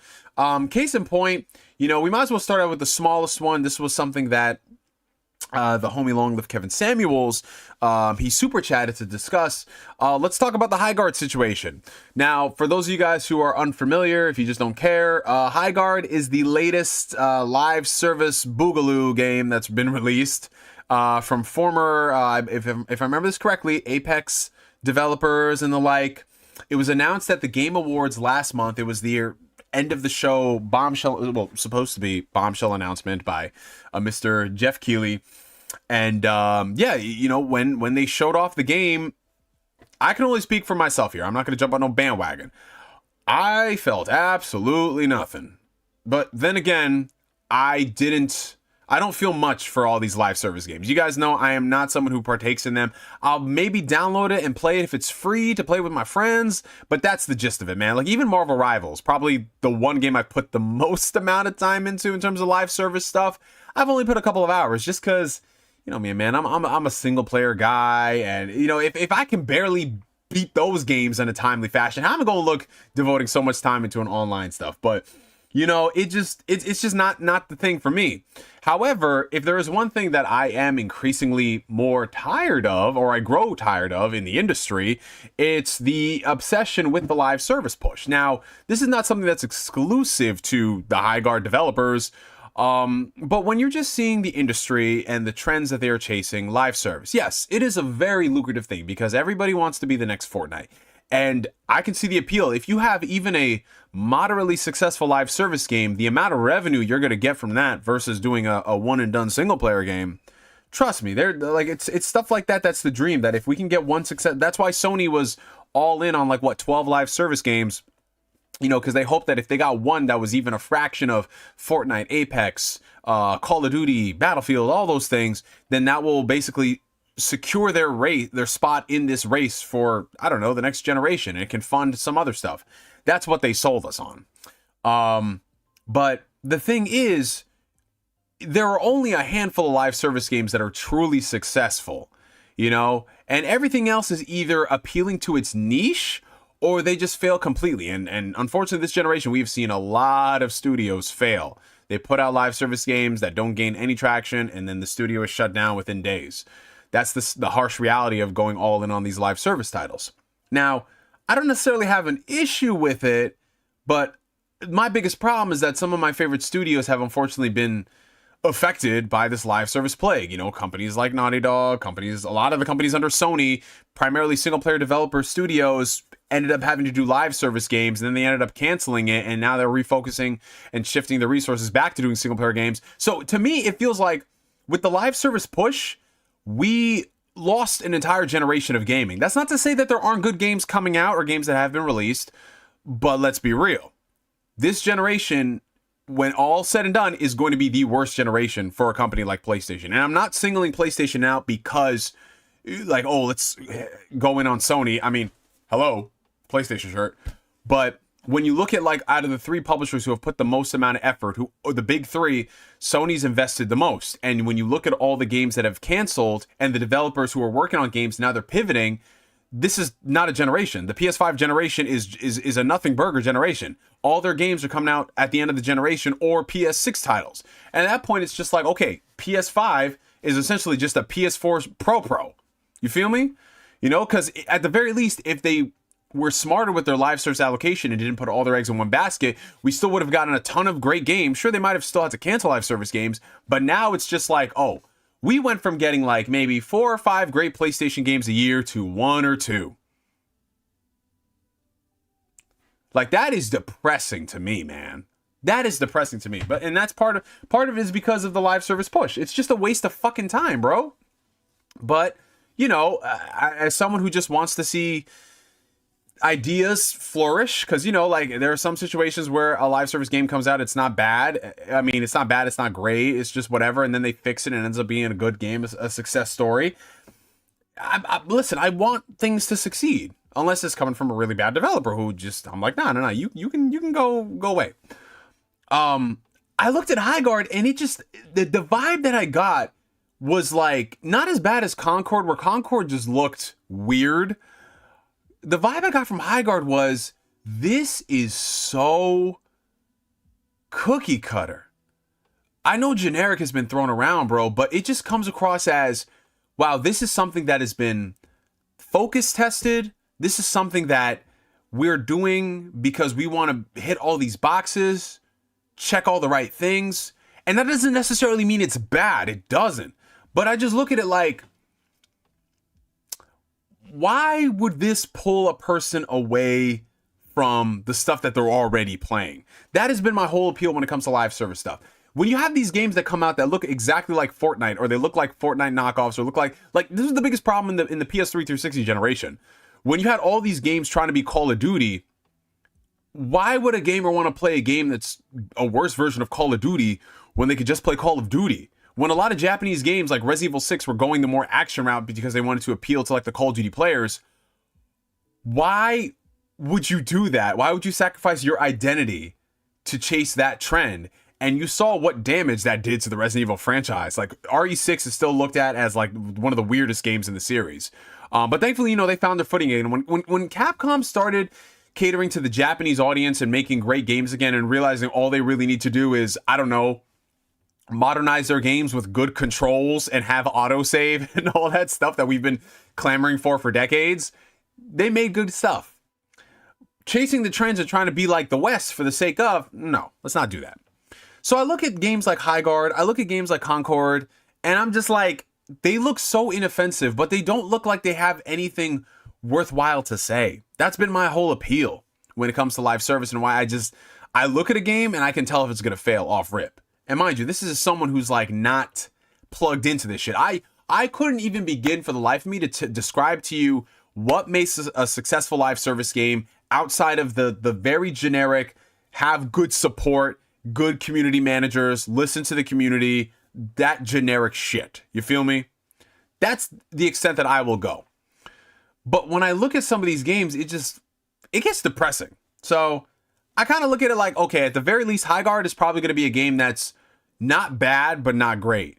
Case in point, you know, we might as well start out with the smallest one. This was something that the homie Long Live Kevin Samuels, he super chatted to discuss. Let's talk about the High Guard situation. Now, for those of you guys who are unfamiliar, if you just don't care, High Guard is the latest live service boogaloo game that's been released from former, if I remember this correctly, Apex developers and the like. It was announced at the Game Awards last month. It was the end of the show bombshell, well, supposed to be bombshell announcement by Mr. Jeff Keighley. And yeah, you know, when they showed off the game, I can only speak for myself here. I'm not going to jump on no bandwagon. I felt absolutely nothing. But then again, I don't feel much for all these live service games. You guys know I am not someone who partakes in them. I'll maybe download it and play it if it's free to play with my friends, but that's the gist of it, man. Like even Marvel Rivals, probably the one game I put the most amount of time into in terms of live service stuff. I've only put a couple of hours just because, you know me, man, I'm a single player guy, and you know, if I can barely beat those games in a timely fashion, how am I going to look devoting so much time into an online stuff? But you know, it's just not the thing for me. However, if there is one thing that I am increasingly more tired of, or I grow tired of in the industry, it's the obsession with the live service push. Now, this is not something that's exclusive to the High Guard developers, but when you're just seeing the industry and the trends that they are chasing, live service, yes, it is a very lucrative thing because everybody wants to be the next Fortnite. And I can see the appeal. If you have even a moderately successful live service game, the amount of revenue you're going to get from that versus doing a one and done single player game, trust me, they're like, it's stuff like that. That's the dream, that if we can get one success, that's why Sony was all in on like what, 12 live service games, you know, because they hoped that if they got one that was even a fraction of Fortnite, Apex, Call of Duty, Battlefield, all those things, then that will basically secure their spot in this race for, I don't know, the next generation. It can fund some other stuff. That's what they sold us on. But the thing is, there are only a handful of live service games that are truly successful, you know, and everything else is either appealing to its niche or they just fail completely. And unfortunately, this generation, we've seen a lot of studios fail. They put out live service games that don't gain any traction, and then the studio is shut down within days. That's the harsh reality of going all in on these live service titles. Now, I don't necessarily have an issue with it, but my biggest problem is that some of my favorite studios have unfortunately been affected by this live service plague. You know, companies like Naughty Dog, a lot of the companies under Sony, primarily single player developer studios, ended up having to do live service games, and then they ended up canceling it, and now they're refocusing and shifting the resources back to doing single player games. So to me, it feels like with the live service push, we lost an entire generation of gaming. That's not to say that there aren't good games coming out or games that have been released, but let's be real. This generation, when all said and done, is going to be the worst generation for a company like PlayStation. And I'm not singling PlayStation out because, like, oh, let's go in on Sony. I mean, hello, PlayStation shirt. But when you look at, like, out of the three publishers who have put the most amount of effort, the big three, Sony's invested the most. And when you look at all the games that have canceled and the developers who are working on games, now they're pivoting, this is not a generation. The PS5 generation is a nothing burger generation. All their games are coming out at the end of the generation or PS6 titles. And at that point, it's just like, okay, PS5 is essentially just a PS4 Pro. You feel me? You know, because at the very least, if they were smarter with their live service allocation and didn't put all their eggs in one basket, we still would have gotten a ton of great games. Sure, they might have still had to cancel live service games, but now it's just like, oh, we went from getting like maybe 4 or 5 great PlayStation games a year to 1 or 2. Like, that is depressing to me, man. That is depressing to me. And that's part of it is because of the live service push. It's just a waste of fucking time, bro. But, you know, as someone who just wants to see ideas flourish, because, you know, like, there are some situations where a live service game comes out, it's not bad. I mean, it's not bad, it's not great, it's just whatever, and then they fix it and it ends up being a good game, a success story. Listen, I want things to succeed, unless it's coming from a really bad developer who just, I'm like, no, you can go away. I looked at Highguard and it just, the vibe that I got was like not as bad as Concord, where Concord just looked weird. The vibe I got from Highguard was, this is so cookie cutter. I know generic has been thrown around, bro, but it just comes across as, wow, this is something that has been focus tested. This is something that we're doing because we want to hit all these boxes, check all the right things. And that doesn't necessarily mean it's bad. It doesn't. But I just look at it like, why would this pull a person away from the stuff that they're already playing? That has been my whole appeal when it comes to live service stuff. When you have these games that come out that look exactly like Fortnite, or they look like Fortnite knockoffs, or look like this is the biggest problem in the PS3 360 generation. When you had all these games trying to be Call of Duty, why would a gamer want to play a game that's a worse version of Call of Duty when they could just play Call of Duty? When a lot of Japanese games like Resident Evil 6 were going the more action route because they wanted to appeal to like the Call of Duty players, why would you do that? Why would you sacrifice your identity to chase that trend? And you saw what damage that did to the Resident Evil franchise. Like, RE6 is still looked at as like one of the weirdest games in the series. But thankfully, you know, they found their footing again. When Capcom started catering to the Japanese audience and making great games again, and realizing all they really need to do is, I don't know, modernize their games with good controls and have autosave and all that stuff that we've been clamoring for decades, they made good stuff. Chasing the trends and trying to be like the West for the sake of, no, let's not do that. So I look at games like Highguard, I look at games like Concord, and I'm just like, they look so inoffensive, but they don't look like they have anything worthwhile to say. That's been my whole appeal when it comes to live service, and why I look at a game and I can tell if it's going to fail off rip. And mind you, this is someone who's like not plugged into this shit. I couldn't even begin for the life of me to describe to you what makes a successful live service game outside of the very generic, have good support, good community managers, listen to the community, that generic shit. You feel me? That's the extent that I will go. But when I look at some of these games, it gets depressing. So I kind of look at it like, okay, at the very least, Highguard is probably going to be a game that's not bad, but not great.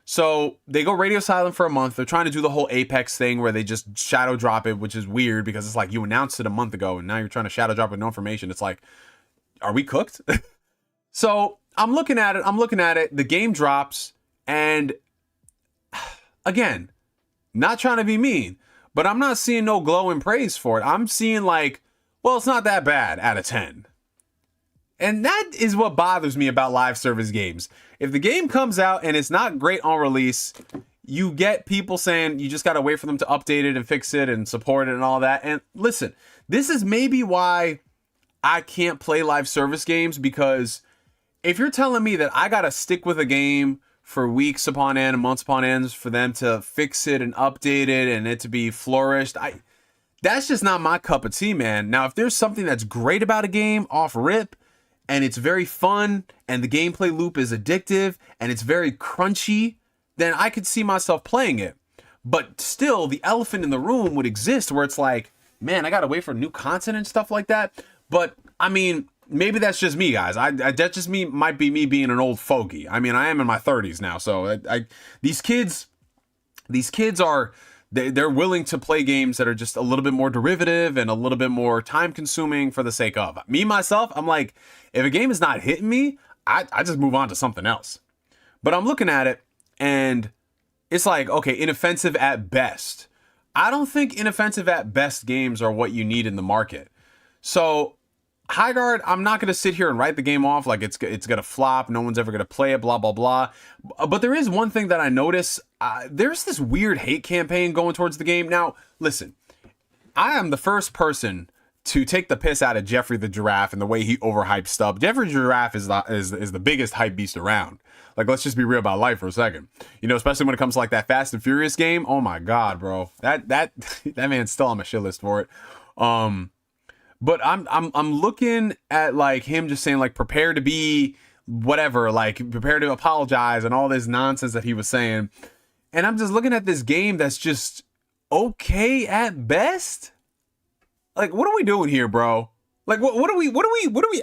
So they go radio silent for a month. They're trying to do the whole Apex thing where they just shadow drop it, which is weird because it's like you announced it a month ago and now you're trying to shadow drop with no information. It's like, are we cooked? So I'm looking at it. The game drops, and again, not trying to be mean, but I'm not seeing no glowing praise for it. I'm seeing like, well, it's not that bad out of 10. And that is what bothers me about live service games. If the game comes out and it's not great on release, you get people saying you just got to wait for them to update it and fix it and support it and all that. And listen, this is maybe why I can't play live service games, because if you're telling me that I got to stick with a game for weeks upon end, months upon ends for them to fix it and update it and it to be flourished. That's just not my cup of tea, man. Now, if there's something that's great about a game off rip and it's very fun and the gameplay loop is addictive and it's very crunchy, then I could see myself playing it. But still, the elephant in the room would exist where it's like, man, I gotta wait for new content and stuff like that. But I mean, maybe that's just me, guys. That just might be me being an old fogey. I mean, I am in my 30s now, so these kids are they're willing to play games that are just a little bit more derivative and a little bit more time consuming for the sake of. Me myself, I'm like, if a game is not hitting me, I just move on to something else. But I'm looking at it and it's like, okay, inoffensive at best. I don't think inoffensive at best games are what you need in the market. So Highguard, I'm not going to sit here and write the game off like it's going to flop. No one's ever going to play it, blah, blah, blah. But there is one thing that I notice. There's this weird hate campaign going towards the game. Now, listen, I am the first person to take the piss out of Jeffrey the Giraffe and the way he overhyped stuff. Jeffrey the Giraffe is the biggest hype beast around. Like, let's just be real about life for a second. You know, especially when it comes to like that Fast and Furious game. Oh my God, bro. That man's still on my shit list for it. But I'm looking at like him just saying like prepare to be whatever, like prepare to apologize and all this nonsense that he was saying. And I'm just looking at this game that's just okay at best. Like, what are we doing here, bro? Like, what are we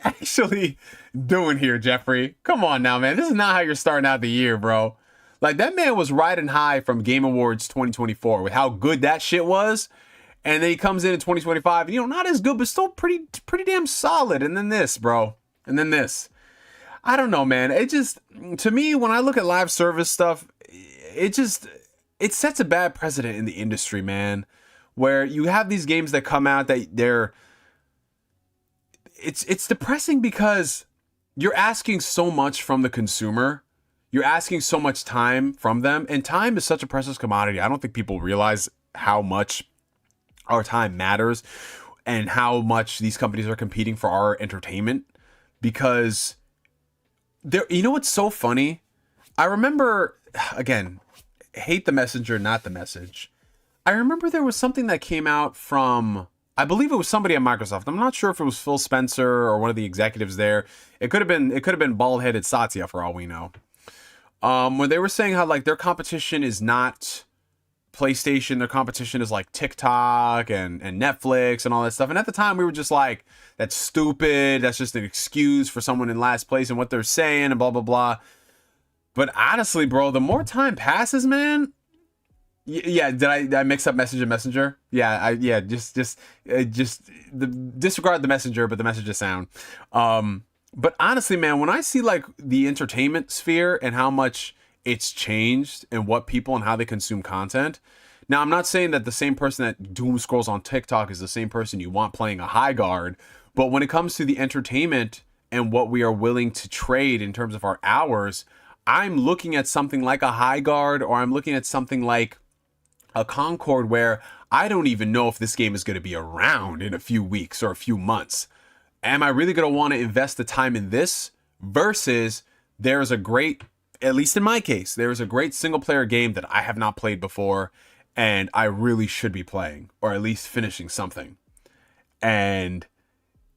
actually doing here, Jeffrey? Come on now, man. This is not how you're starting out the year, bro. Like, that man was riding high from Game Awards 2024 with how good that shit was. And then he comes in 2025, and, you know, not as good, but still pretty damn solid. And then this, bro. And then this. I don't know, man. It just, to me, when I look at live service stuff, it sets a bad precedent in the industry, man. Where you have these games that come out that it's depressing because you're asking so much from the consumer. You're asking so much time from them. And time is such a precious commodity. I don't think people realize how much our time matters and how much these companies are competing for our entertainment. Because you know what's so funny? I remember, again, hate the messenger, not the message. I remember there was something that came out from, I believe it was somebody at Microsoft. I'm not sure if it was Phil Spencer or one of the executives there. It could have been bald-headed Satya for all we know. When they were saying how like their competition is not PlayStation, their competition is like TikTok and Netflix and all that stuff. And at the time we were just like, that's stupid. That's just an excuse for someone in last place and what they're saying and blah, blah, blah. But honestly, bro, the more time passes, man. Yeah, did I mix up Messenger and Messenger? Yeah, just disregard the Messenger, but the message is sound. But honestly, man, when I see like the entertainment sphere and how much it's changed and what people and how they consume content. Now, I'm not saying that the same person that doom scrolls on TikTok is the same person you want playing a Highguard, but when it comes to the entertainment and what we are willing to trade in terms of our hours, I'm looking at something like a Highguard or I'm looking at something like a Concord where I don't even know if this game is going to be around in a few weeks or a few months. Am I really going to want to invest the time in this versus there's a great, at least in my case, there's a great single player game that I have not played before and I really should be playing or at least finishing something. And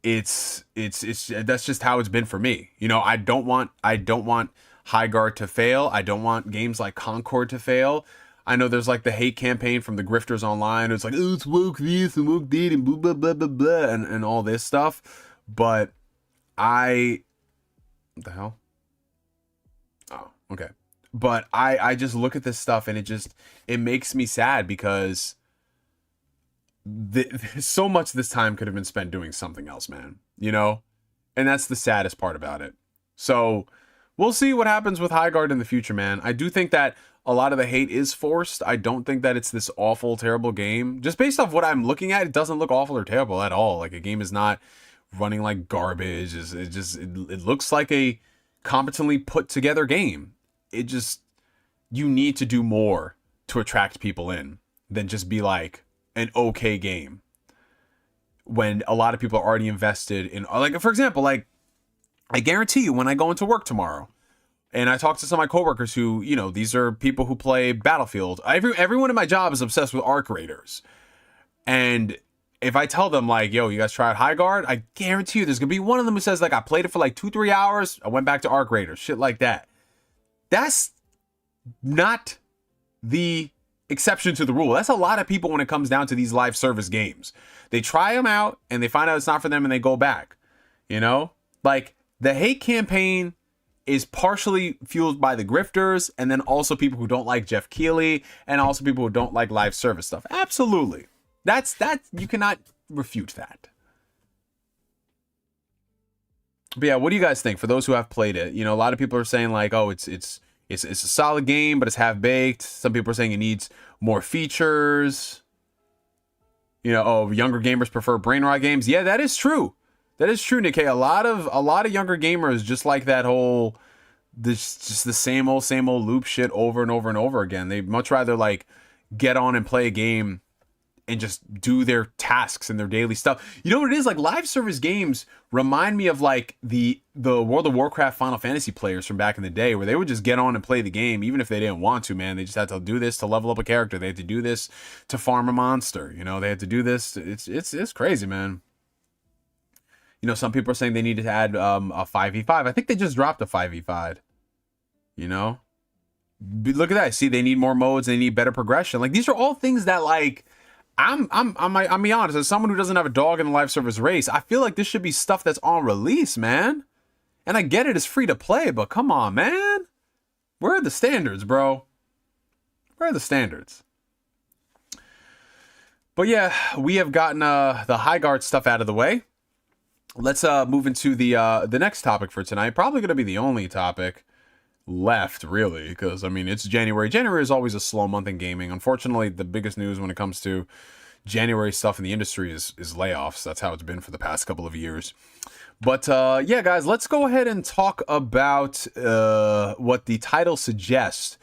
it's that's just how it's been for me. You know, I don't want Highguard to fail. I don't want games like Concord to fail. I know there's like the hate campaign from the grifters online. It's like, oh, it's woke this and woke that and blah, blah, blah, blah, blah, and all this stuff. But what the hell? Oh, okay. But I just look at this stuff and it makes me sad because so much of this time could have been spent doing something else, man. You know? And that's the saddest part about it. So we'll see what happens with Highguard in the future, man. I do think that a lot of the hate is forced. I don't think that it's this awful, terrible game. Just based off what I'm looking at, it doesn't look awful or terrible at all. Like, a game is not running like garbage. It looks like a competently put together game. You need to do more to attract people in than just be like an okay game. When a lot of people are already invested in, like, for example, like, I guarantee you when I go into work tomorrow, And I talked to some of my coworkers who, you know, these are people who play Battlefield. Everyone in my job is obsessed with arc raiders. And if I tell them, like, yo, you guys tried High Guard, I guarantee you there's going to be one of them who says, like, I played it for like 2-3 hours. I went back to arc raiders, shit like that. That's not the exception to the rule. That's a lot of people when it comes down to these live service games. They try them out and they find out it's not for them and they go back. You know? Like, the hate campaign is partially fueled by the grifters and then also people who don't like Jeff Keighley and also people who don't like live service stuff. Absolutely. That you cannot refute that. But yeah, what do you guys think? For those who have played it, you know, a lot of people are saying like, oh, it's a solid game, but it's half baked. Some people are saying it needs more features. You know, oh, younger gamers prefer brain rot games. Yeah, that is true. That is true, Nikkei. A lot of younger gamers just like that whole just the same old loop shit over and over and over again. They much rather like get on and play a game and just do their tasks and their daily stuff. You know what it is? Like, live service games remind me of like the World of Warcraft Final Fantasy players from back in the day, where they would just get on and play the game even if they didn't want to, man. They just had to do this to level up a character. They had to do this to farm a monster. You know, they had to do this. It's crazy, man. You know, some people are saying they needed to add a 5v5. I think they just dropped a 5v5. You know? Look at that. See, they need more modes. They need better progression. Like, these are all things that, like, I'm be honest, as someone who doesn't have a dog in the live service race, I feel like this should be stuff that's on release, man. And I get it, it's free to play, but come on, man. Where are the standards, bro? Where are the standards? But yeah, we have gotten the High Guard stuff out of the way. Let's move into the next topic for tonight. Probably going to be the only topic left, really, because I mean, it's January. January is always a slow month in gaming. Unfortunately, the biggest news when it comes to January stuff in the industry is layoffs. That's how it's been for the past couple of years. But yeah, guys, let's go ahead and talk about what the title suggests.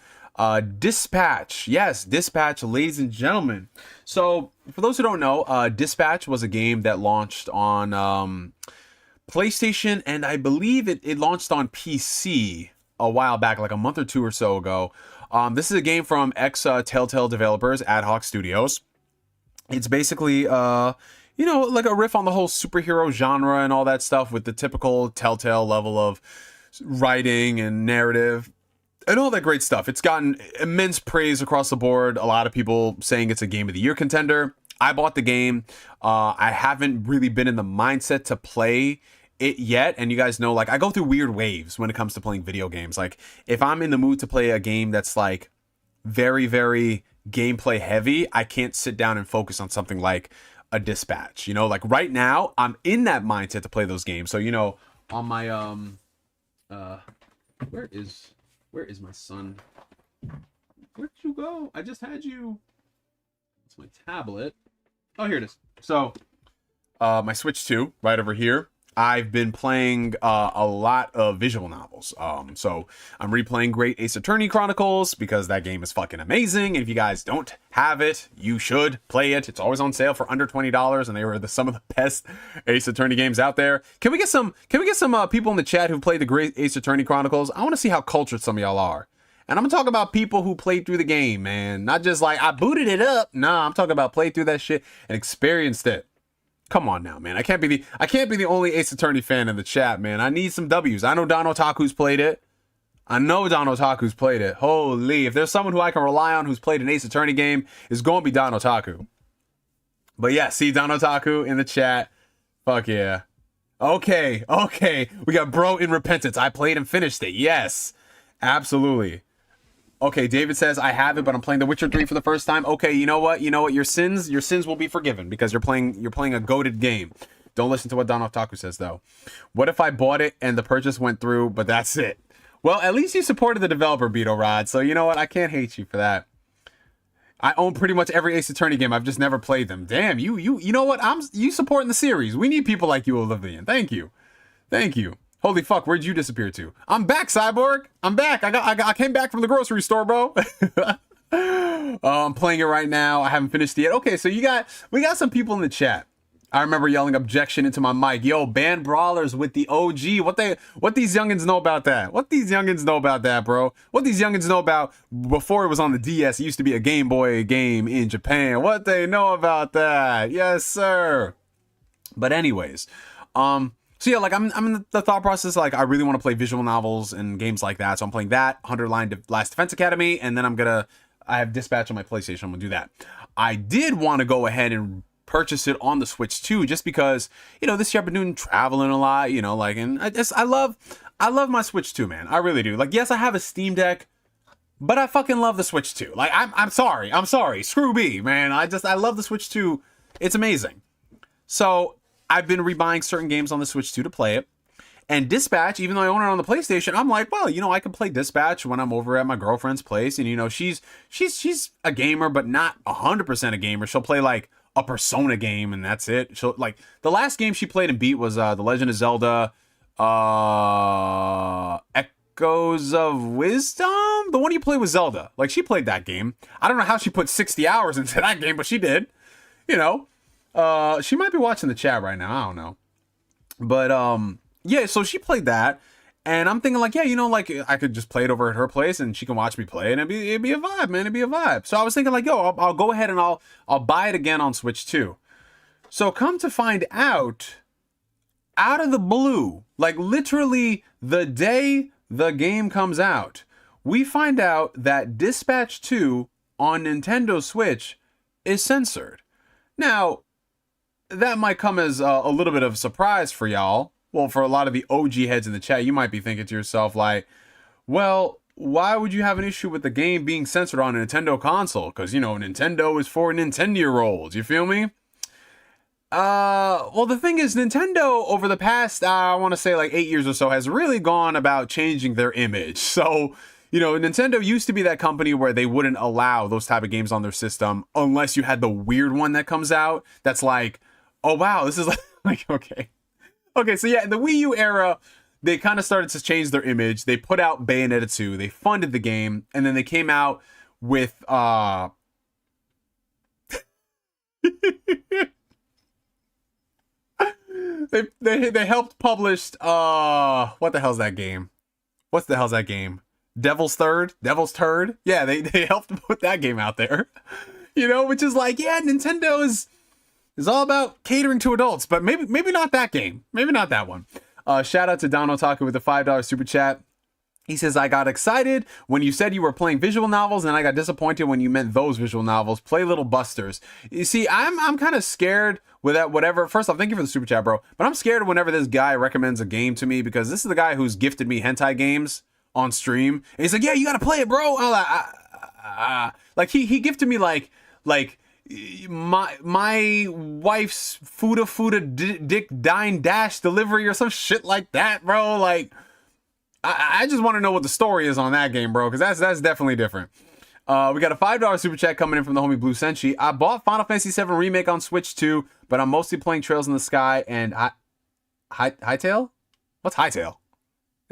Dispatch. Yes, Dispatch, ladies and gentlemen. So for those who don't know, Dispatch was a game that launched on PlayStation, and I believe it launched on PC a while back, like a month or two or so ago. This is a game from ex-Telltale developers, Ad Hoc Studios. It's basically, you know, like a riff on the whole superhero genre and all that stuff with the typical Telltale level of writing and narrative and all that great stuff. It's gotten immense praise across the board. A lot of people saying it's a Game of the Year contender. I bought the game. I haven't really been in the mindset to play it yet, and you guys know, like, I go through weird waves when it comes to playing video games. Like, if I'm in the mood to play a game that's like very, very gameplay heavy, I can't sit down and focus on something like a Dispatch. You know, like right now I'm in that mindset to play those games. So, you know, on my where is my son? Where'd you go? I just had you. It's my tablet. Oh, here it is. So my Switch 2 right over here. I've been playing a lot of visual novels. So I'm replaying Great Ace Attorney Chronicles because that game is fucking amazing. And if you guys don't have it, you should play it. It's always on sale for under $20, and they were some of the best Ace Attorney games out there. Can we get some people in the chat who played the Great Ace Attorney Chronicles? I want to see how cultured some of y'all are. And I'm gonna talk about people who played through the game, man. Not just like I booted it up. Nah, I'm talking about played through that shit and experienced it. Come on now, man. I can't be the only Ace Attorney fan in the chat, man. I need some W's. I know Don Otaku's played it. Holy, if there's someone who I can rely on who's played an Ace Attorney game, it's going to be Don Otaku. But yeah, see Don Otaku in the chat. Fuck yeah. Okay. We got Bro in Repentance. I played and finished it. Yes, absolutely. Okay, David says, I have it, but I'm playing The Witcher 3 for the first time. Okay, you know what? Your sins will be forgiven because you're playing a goated game. Don't listen to what Don Otaku says, though. What if I bought it and the purchase went through, but that's it? Well, at least you supported the developer, Beto Rod, so you know what? I can't hate you for that. I own pretty much every Ace Attorney game. I've just never played them. Damn, you know what? You supporting the series. We need people like you, Oblivion. Thank you. Holy fuck, where'd you disappear to? I'm back, Cyborg. I'm back. I came back from the grocery store, bro. I'm playing it right now. I haven't finished it yet. Okay, so we got some people in the chat I remember yelling objection into my mic. Yo, ban brawlers with the OG. What these youngins know about that? What these youngins know about that, bro? What these youngins know about before it was on the DS? It used to be a Game Boy game in Japan. What they know about that? Yes, sir. But anyways, so yeah, like I'm in the thought process, like I really want to play visual novels and games like that. So I'm playing that, 100 Line Last Defense Academy, and then I have Dispatch on my PlayStation. I'm gonna do that. I did want to go ahead and purchase it on the Switch too, just because, this year I've been doing traveling a lot, like, and I love my Switch too, man. I really do. Like, yes, I have a Steam Deck, but I fucking love the Switch too. Like, I'm sorry. Screw me, man. I love the Switch too. It's amazing. So I've been rebuying certain games on the Switch 2 to play it. And Dispatch, even though I own it on the PlayStation, I'm like, well, I can play Dispatch when I'm over at my girlfriend's place. And, she's a gamer, but not 100% a gamer. She'll play like a Persona game and that's it. She'll like the last game she played and beat was The Legend of Zelda Echoes of Wisdom. The one you played with Zelda. Like, she played that game. I don't know how she put 60 hours into that game, but she did. She might be watching the chat right now. I don't know. But, yeah, so she played that. And I'm thinking like, yeah, like I could just play it over at her place and she can watch me play and it'd be a vibe, man. It'd be a vibe. So I was thinking like, yo, I'll go ahead and I'll buy it again on Switch 2. So come to find out of the blue, like literally the day the game comes out, we find out that Dispatch 2 on Nintendo Switch is censored. Now, that might come as a little bit of a surprise for y'all. Well, for a lot of the OG heads in the chat, you might be thinking to yourself like, well, why would you have an issue with the game being censored on a Nintendo console? Because, Nintendo is for Nintendo-year-olds. You feel me? Well, the thing is, Nintendo, over the past, I want to say like 8 years or so, has really gone about changing their image. So, Nintendo used to be that company where they wouldn't allow those type of games on their system unless you had the weird one that comes out that's like, oh, wow, this is like okay. Okay, so yeah, in the Wii U era, they kind of started to change their image. They put out Bayonetta 2, they funded the game, and then they came out with they helped publish what the hell's that game? What the hell's that game? Devil's Third? Devil's Turd? Yeah, they helped put that game out there. Which is like, yeah, Nintendo is all about catering to adults, but maybe not that game. Maybe not that one. Shout out to Don Otaku with a $5 super chat. He says, I got excited when you said you were playing visual novels, and I got disappointed when you meant those visual novels. Play Little Busters. You see, I'm kind of scared with that, whatever. First off, thank you for the super chat, bro. But I'm scared whenever this guy recommends a game to me, because this is the guy who's gifted me hentai games on stream. And he's like, yeah, you got to play it, bro. Like, he gifted me like my wife's Fuda Dick Dine Dash delivery or some shit like that, bro. Like, I just want to know what the story is on that game, bro, because that's definitely different. We got a $5 super chat coming in from the homie Blue Senshi. I bought Final Fantasy VII Remake on Switch 2, but I'm mostly playing Trails in the Sky and Hytale? What's Hytale?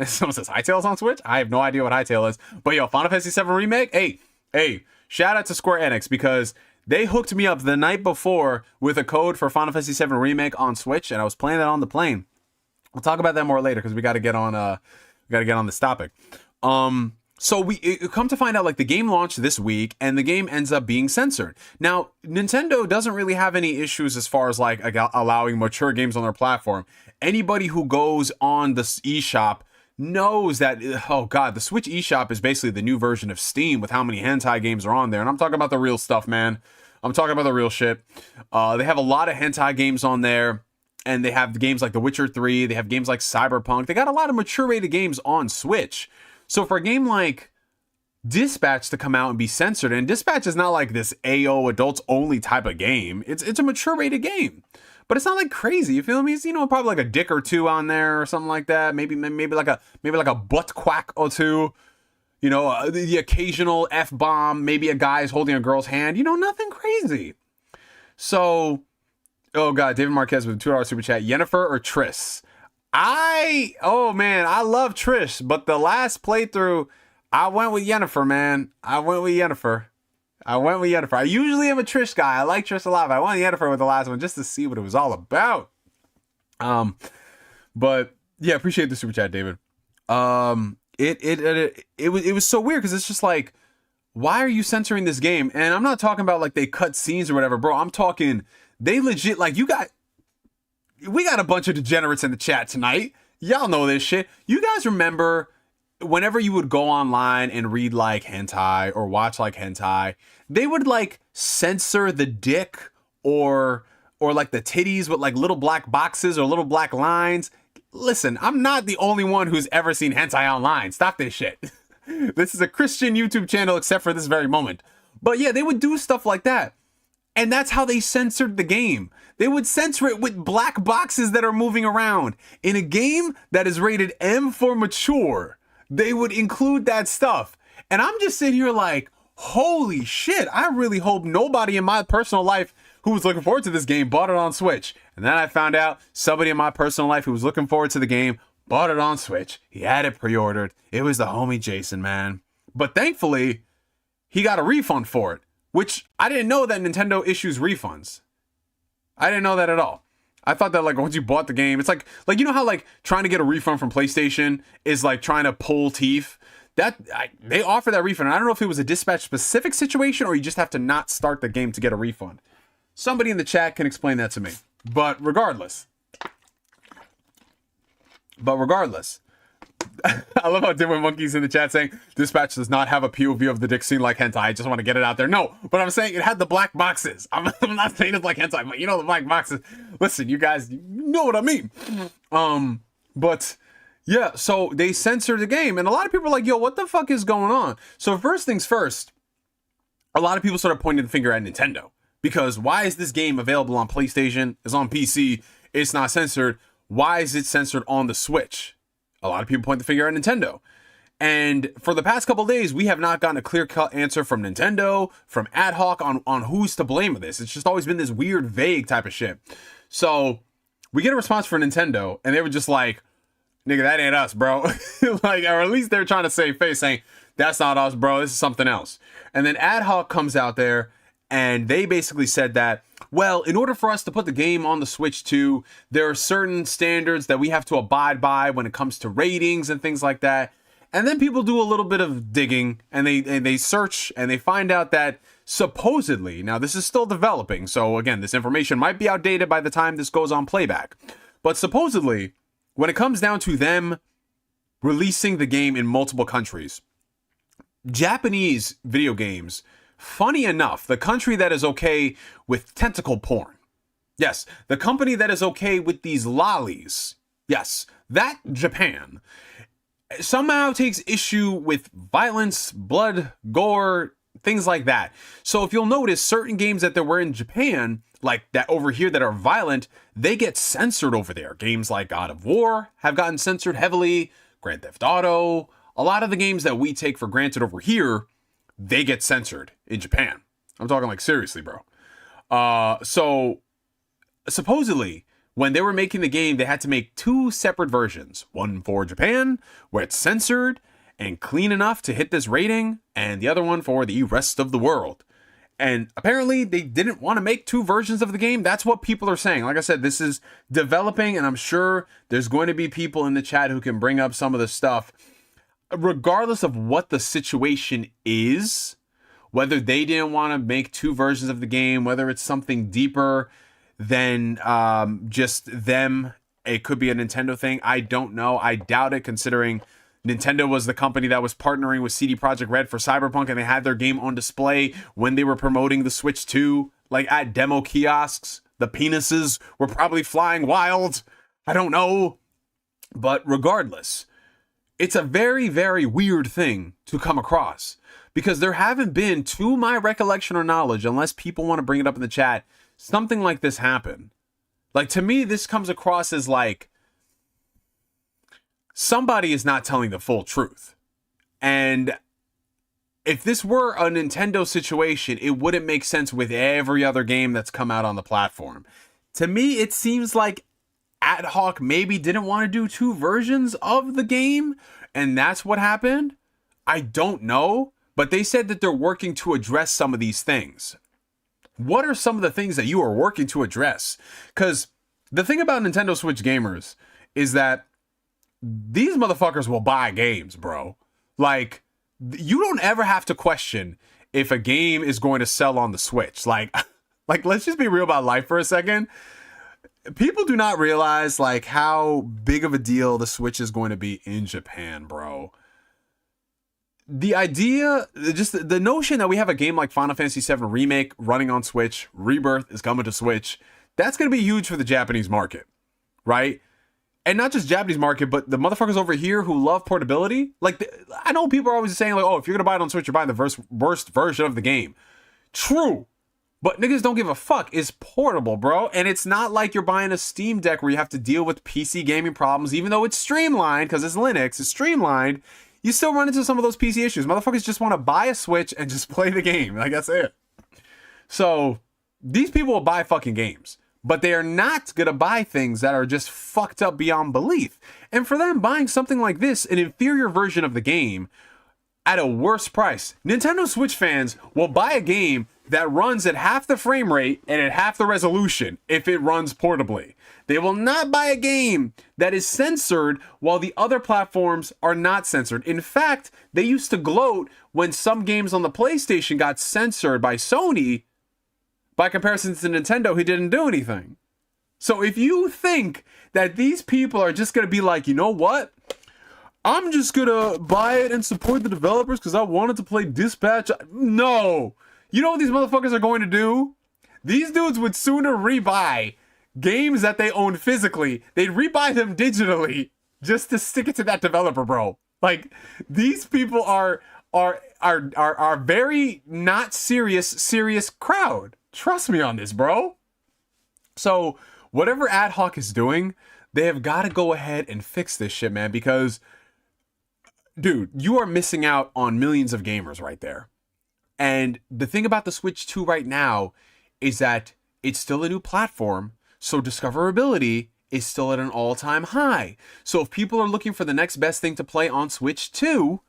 Someone says Hytale's on Switch? I have no idea what Hytale is. But yo, Final Fantasy VII Remake? Hey, shout out to Square Enix, because they hooked me up the night before with a code for Final Fantasy VII Remake on Switch, and I was playing that on the plane. We'll talk about that more later, because we got to get on this topic. So we come to find out, like, the game launched this week, and the game ends up being censored. Now, Nintendo doesn't really have any issues as far as like allowing mature games on their platform. Anybody who goes on the eShop knows that, oh god, the Switch eShop is basically the new version of Steam with how many hentai games are on there. And I'm talking about the real stuff, man. I'm talking about the real shit. They have a lot of hentai games on there, and they have games like The Witcher 3. They have games like Cyberpunk. They got a lot of mature rated games on Switch. So for a game like Dispatch to come out and be censored, and Dispatch is not like this AO adults only type of game. It's a mature rated game. But it's not like crazy, you feel me? It's, probably like a dick or two on there or something like that. Maybe like a butt quack or two. The occasional F-bomb. Maybe a guy's holding a girl's hand. Nothing crazy. So, oh god, David Marquez with a $2 super chat. Yennefer or Triss? Oh man, I love Trish, but the last playthrough, I went with Yennefer, man. I went with Yennefer. I went with Yennefer. I usually am a Trish guy. I like Trish a lot, but I went Yennefer with the last one just to see what it was all about. But yeah, appreciate the super chat, David. It was so weird because it's just like, why are you censoring this game? And I'm not talking about like they cut scenes or whatever, bro. I'm talking they legit like we got a bunch of degenerates in the chat tonight. Y'all know this shit. You guys remember whenever you would go online and read like hentai or watch like hentai, they would like censor the dick or like the titties with like little black boxes or little black lines. Listen, I'm not the only one who's ever seen hentai online. Stop this shit. This is a Christian YouTube channel except for this very moment. But yeah, they would do stuff like that. And that's how they censored the game. They would censor it with black boxes that are moving around. In a game that is rated M for mature, they would include that stuff. And I'm just sitting here like, holy shit, I really hope nobody in my personal life who was looking forward to this game bought it on Switch. And then I found out somebody in my personal life who was looking forward to the game bought it on Switch. He had it pre-ordered. It was the homie Jason, man. But thankfully, he got a refund for it, which I didn't know that Nintendo issues refunds. I didn't know that at all. I thought that like once you bought the game, it's like you know how like trying to get a refund from PlayStation is like trying to pull teeth. They offer that refund. And I don't know if it was a dispatch specific situation or you just have to not start the game to get a refund. Somebody in the chat can explain that to me. But regardless, I love how Dimwit Monkey's in the chat saying dispatch does not have a POV of the dick scene like hentai. I just want to get it out there. No, but I'm saying it had the black boxes. I'm not saying it's like hentai, but you know the black boxes. Listen, you guys, you know what I mean. But yeah, so they censored the game, and a lot of people are like, yo, what the fuck is going on? So first things first, a lot of people started pointing the finger at Nintendo. Because why is this game available on PlayStation? It's on PC. It's not censored. Why is it censored on the Switch? A lot of people point the finger at Nintendo. And for the past couple days, we have not gotten a clear-cut answer from Nintendo, from Ad Hoc on who's to blame of this. It's just always been this weird, vague type of shit. So we get a response from Nintendo, and they were just like, nigga, that ain't us, bro. Like, or at least they're trying to save face, saying, that's not us, bro. This is something else. And then Ad Hoc comes out there, and they basically said that, well, in order for us to put the game on the Switch 2, there are certain standards that we have to abide by when it comes to ratings and things like that. And then people do a little bit of digging and they search and they find out that supposedly, now this is still developing, so again, this information might be outdated by the time this goes on playback. But supposedly, when it comes down to them releasing the game in multiple countries, Japanese video games, funny enough, the country that is okay with tentacle porn. Yes, the company that is okay with these lollies. Yes, that Japan somehow takes issue with violence, blood, gore, things like that. So if you'll notice, certain games that there were in Japan, like that over here that are violent, they get censored over there. Games like God of War have gotten censored heavily, Grand Theft Auto, a lot of the games that we take for granted over here, they get censored in Japan. I'm talking like seriously, bro. So supposedly when they were making the game, they had to make two separate versions. One for Japan, where it's censored and clean enough to hit this rating, and the other one for the rest of the world. And apparently they didn't want to make two versions of the game. That's what people are saying. Like I said, this is developing, and I'm sure there's going to be people in the chat who can bring up some of the stuff. Regardless of what the situation is, whether they didn't want to make two versions of the game, whether it's something deeper than just them, it could be a Nintendo thing. I don't know. I doubt it, considering Nintendo was the company that was partnering with CD Projekt Red for Cyberpunk, and they had their game on display when they were promoting the Switch 2, like at demo kiosks. The penises were probably flying wild. I don't know. But regardless, it's a very, very weird thing to come across, because there haven't been, to my recollection or knowledge, unless people want to bring it up in the chat, something like this happen. Like, to me, this comes across as like somebody is not telling the full truth. And if this were a Nintendo situation, it wouldn't make sense with every other game that's come out on the platform. To me, it seems like Ad Hoc maybe didn't want to do two versions of the game, and that's what happened. I don't know, But they said that they're working to address some of these things. What are some of the things that you are working to address? Because the thing about Nintendo Switch gamers is that these motherfuckers will buy games, bro. Like, you don't ever have to question if a game is going to sell on the Switch. Like let's just be real about life for a second. People do not realize like how big of a deal the Switch is going to be in Japan, bro. The idea, just the notion that we have a game like Final Fantasy VII Remake running on Switch, Rebirth is coming to Switch, that's going to be huge for the Japanese market, right? And not just Japanese market, but the motherfuckers over here who love portability. Like, I know people are always saying like, oh, if you're going to buy it on Switch, you're buying the worst version of the game. True. But niggas don't give a fuck. It's portable, bro. And it's not like you're buying a Steam Deck where you have to deal with PC gaming problems, even though it's streamlined, because it's Linux, it's streamlined. You still run into some of those PC issues. Motherfuckers just want to buy a Switch and just play the game. Like, that's it. So, these people will buy fucking games. But they are not going to buy things that are just fucked up beyond belief. And for them, buying something like this, an inferior version of the game, at a worse price. Nintendo Switch fans will buy a game that runs at half the frame rate and at half the resolution if it runs portably. They will not buy a game that is censored while the other platforms are not censored. In fact, they used to gloat when some games on the PlayStation got censored by Sony by comparison to Nintendo, who didn't do anything. So if you think that these people are just going to be like, you know what? I'm just going to buy it and support the developers because I wanted to play Dispatch. No. You know what these motherfuckers are going to do? These dudes would sooner rebuy games that they own physically. They'd rebuy them digitally just to stick it to that developer, bro. Like, these people are very not serious crowd. Trust me on this, bro. So, whatever Ad Hoc is doing, they have got to go ahead and fix this shit, man, because, dude, you are missing out on millions of gamers right there. And the thing about the Switch 2 right now is that it's still a new platform, so discoverability is still at an all-time high. So if people are looking for the next best thing to play on Switch 2,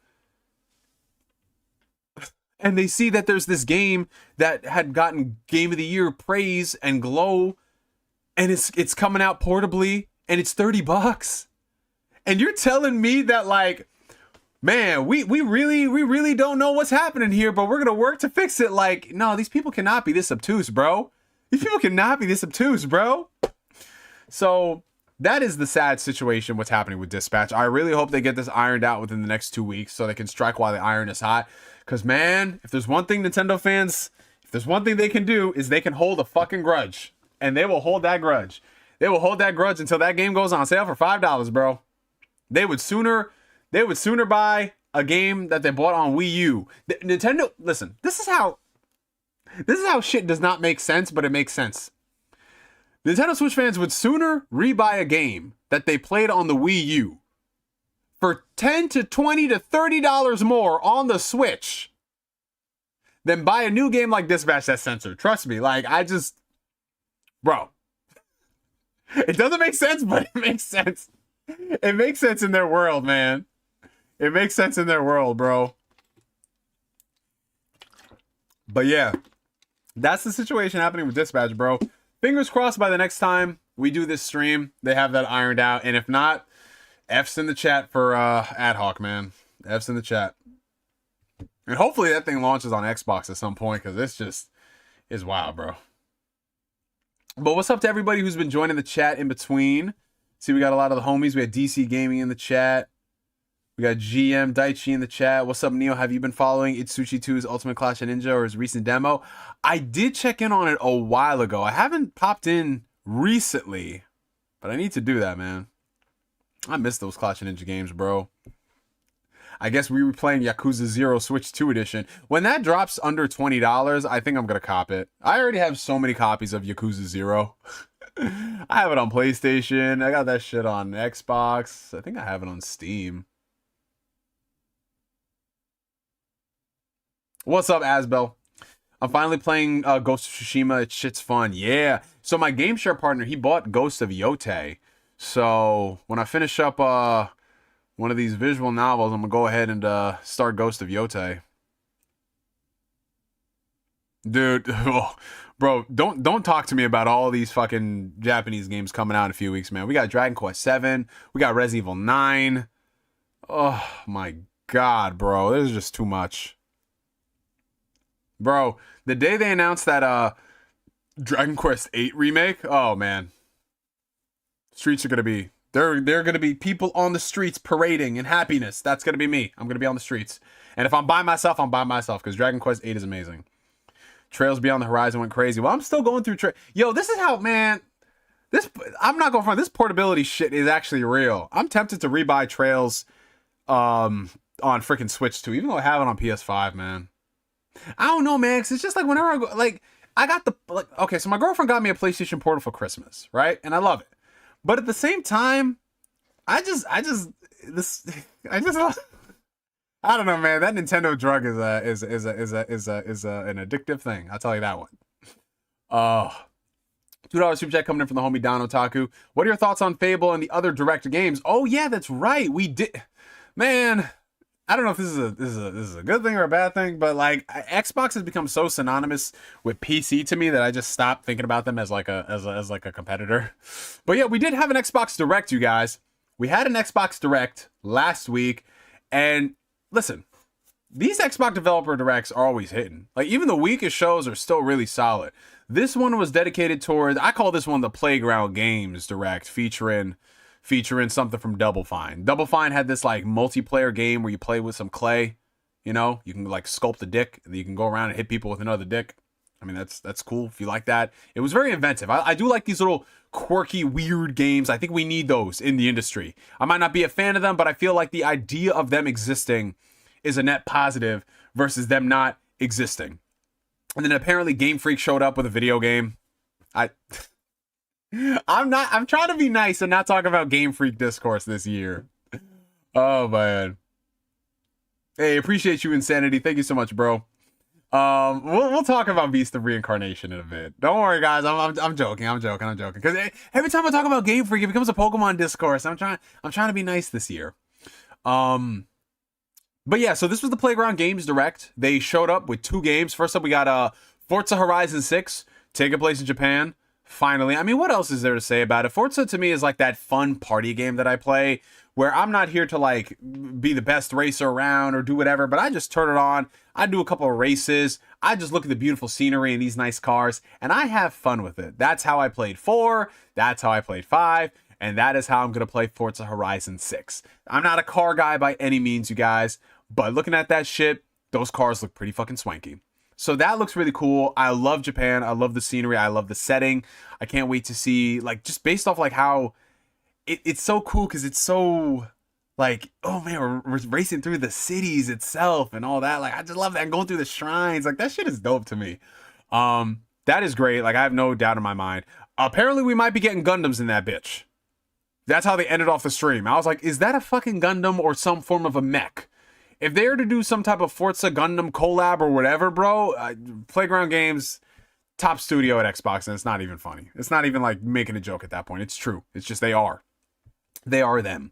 and they see that there's this game that had gotten Game of the Year praise and glow, and it's coming out portably, and it's $30, and you're telling me that, like, man, we really don't know what's happening here, but we're gonna work to fix it. Like, no, these people cannot be this obtuse, bro. These people cannot be this obtuse, bro. So that is the sad situation, what's happening with Dispatch. I really hope they get this ironed out within the next 2 weeks so they can strike while the iron is hot. Because, man, if there's one thing Nintendo fans, if there's one thing they can do, is they can hold a fucking grudge. And they will hold that grudge. They will hold that grudge until that game goes on sale for $5, bro. They would sooner buy a game that they bought on Wii U. Nintendo, listen, this is how shit does not make sense, but it makes sense. Nintendo Switch fans would sooner rebuy a game that they played on the Wii U for $10 to $20 to $30 more on the Switch than buy a new game like Dispatch that's censored. Trust me, like, bro. It doesn't make sense, but it makes sense. It makes sense in their world, man. It makes sense in their world, bro. But yeah, that's the situation happening with Dispatch, bro. Fingers crossed by the next time we do this stream, they have that ironed out. And if not, F's in the chat for Ad Hoc, man. F's in the chat. And hopefully that thing launches on Xbox at some point, because this just is wild, bro. But what's up to everybody who's been joining the chat in between? See, we got a lot of the homies. We had DC Gaming in the chat. We got GM Daichi in the chat. What's up, Neo? Have you been following Itsushi 2's Ultimate Clash of Ninja or his recent demo? I did check in on it a while ago. I haven't popped in recently, but I need to do that, man. I miss those Clash of Ninja games, bro. I guess we were playing Yakuza 0 Switch 2 Edition. When that drops under $20, I think I'm going to cop it. I already have so many copies of Yakuza 0. I have it on PlayStation. I got that shit on Xbox. I think I have it on Steam. What's up, Asbel? I'm finally playing Ghost of Tsushima. It's shit's fun. Yeah. So my game share partner, he bought Ghost of Yotei. So when I finish up one of these visual novels, I'm going to go ahead and start Ghost of Yotei. Dude, oh, bro, don't talk to me about all these fucking Japanese games coming out in a few weeks, man. We got Dragon Quest 7, we got Resident Evil 9. Oh my god, bro. This is just too much. Bro, the day they announced that Dragon Quest 8 remake, oh man. Streets are gonna be they're gonna be people on the streets parading in happiness. That's gonna be me. I'm gonna be on the streets. And if I'm by myself, I'm by myself, because Dragon Quest 8 is amazing. Trails Beyond the Horizon went crazy. Well, I'm still going through Yo, this is how, man. I'm not going for this portability shit is actually real. I'm tempted to rebuy Trails on freaking Switch too, even though I have it on PS5, man. I don't know, man, 'cause it's just like whenever I go, like, I got the, like, okay, so my girlfriend got me a PlayStation Portal for Christmas, right? And I love it. But at the same time, I just I don't know, man. That Nintendo drug is an addictive thing. I'll tell you that one. Oh, $2 super chat coming in from the homie Don Otaku. What are your thoughts on Fable and the other direct games? Oh yeah, that's right. We did, man. I don't know if this is a good thing or a bad thing, but like Xbox has become so synonymous with PC to me that I just stopped thinking about them as like a competitor. But yeah, we did have an Xbox Direct, you guys. We had an Xbox Direct last week, and listen, these Xbox developer directs are always hitting. Like, even the weakest shows are still really solid. This one was dedicated towards, I call this one the Playground Games Direct, featuring something from Double Fine. Double Fine had this like multiplayer game where you play with some clay. You know, you can like sculpt a dick, and you can go around and hit people with another dick. I mean, that's cool if you like that. It was very inventive. I do like these little quirky, weird games. I think we need those in the industry. I might not be a fan of them, but I feel like the idea of them existing is a net positive versus them not existing. And then apparently Game Freak showed up with a video game. I'm trying to be nice and not talk about Game Freak discourse this year. Oh man. Hey, appreciate you, Insanity. Thank you so much, bro. We'll talk about Beast of Reincarnation in a bit. Don't worry, guys. I'm joking. Because every time I talk about Game Freak, it becomes a Pokemon discourse. I'm trying to be nice this year. But yeah, so this was the Playground Games Direct. They showed up with 2 games. First up, we got Forza Horizon 6, taking place in Japan. Finally, I mean, what else is there to say about it? Forza to me is like that fun party game that I play, where I'm not here to like be the best racer around or do whatever, but I just turn it on. I do a couple of races. I just look at the beautiful scenery and these nice cars, and I have fun with it. That's how I played 4. That's how I played 5. And that is how I'm going to play Forza Horizon 6. I'm not a car guy by any means, you guys, but looking at that shit, those cars look pretty fucking swanky. So that looks really cool. I love Japan. I love the scenery. I love the setting. I can't wait to see, like, just based off like how it's so cool, because it's so like, oh man, we're racing through the cities itself and all that. Like, I just love that. And going through the shrines. Like, that shit is dope to me. That is great. Like, I have no doubt in my mind. Apparently we might be getting Gundams in that bitch. That's how they ended off the stream. I was like, is that a fucking Gundam or some form of a mech? If they were to do some type of Forza Gundam collab or whatever, bro, Playground Games, top studio at Xbox, and it's not even funny. It's not even like making a joke at that point. It's true. It's just they are. They are them.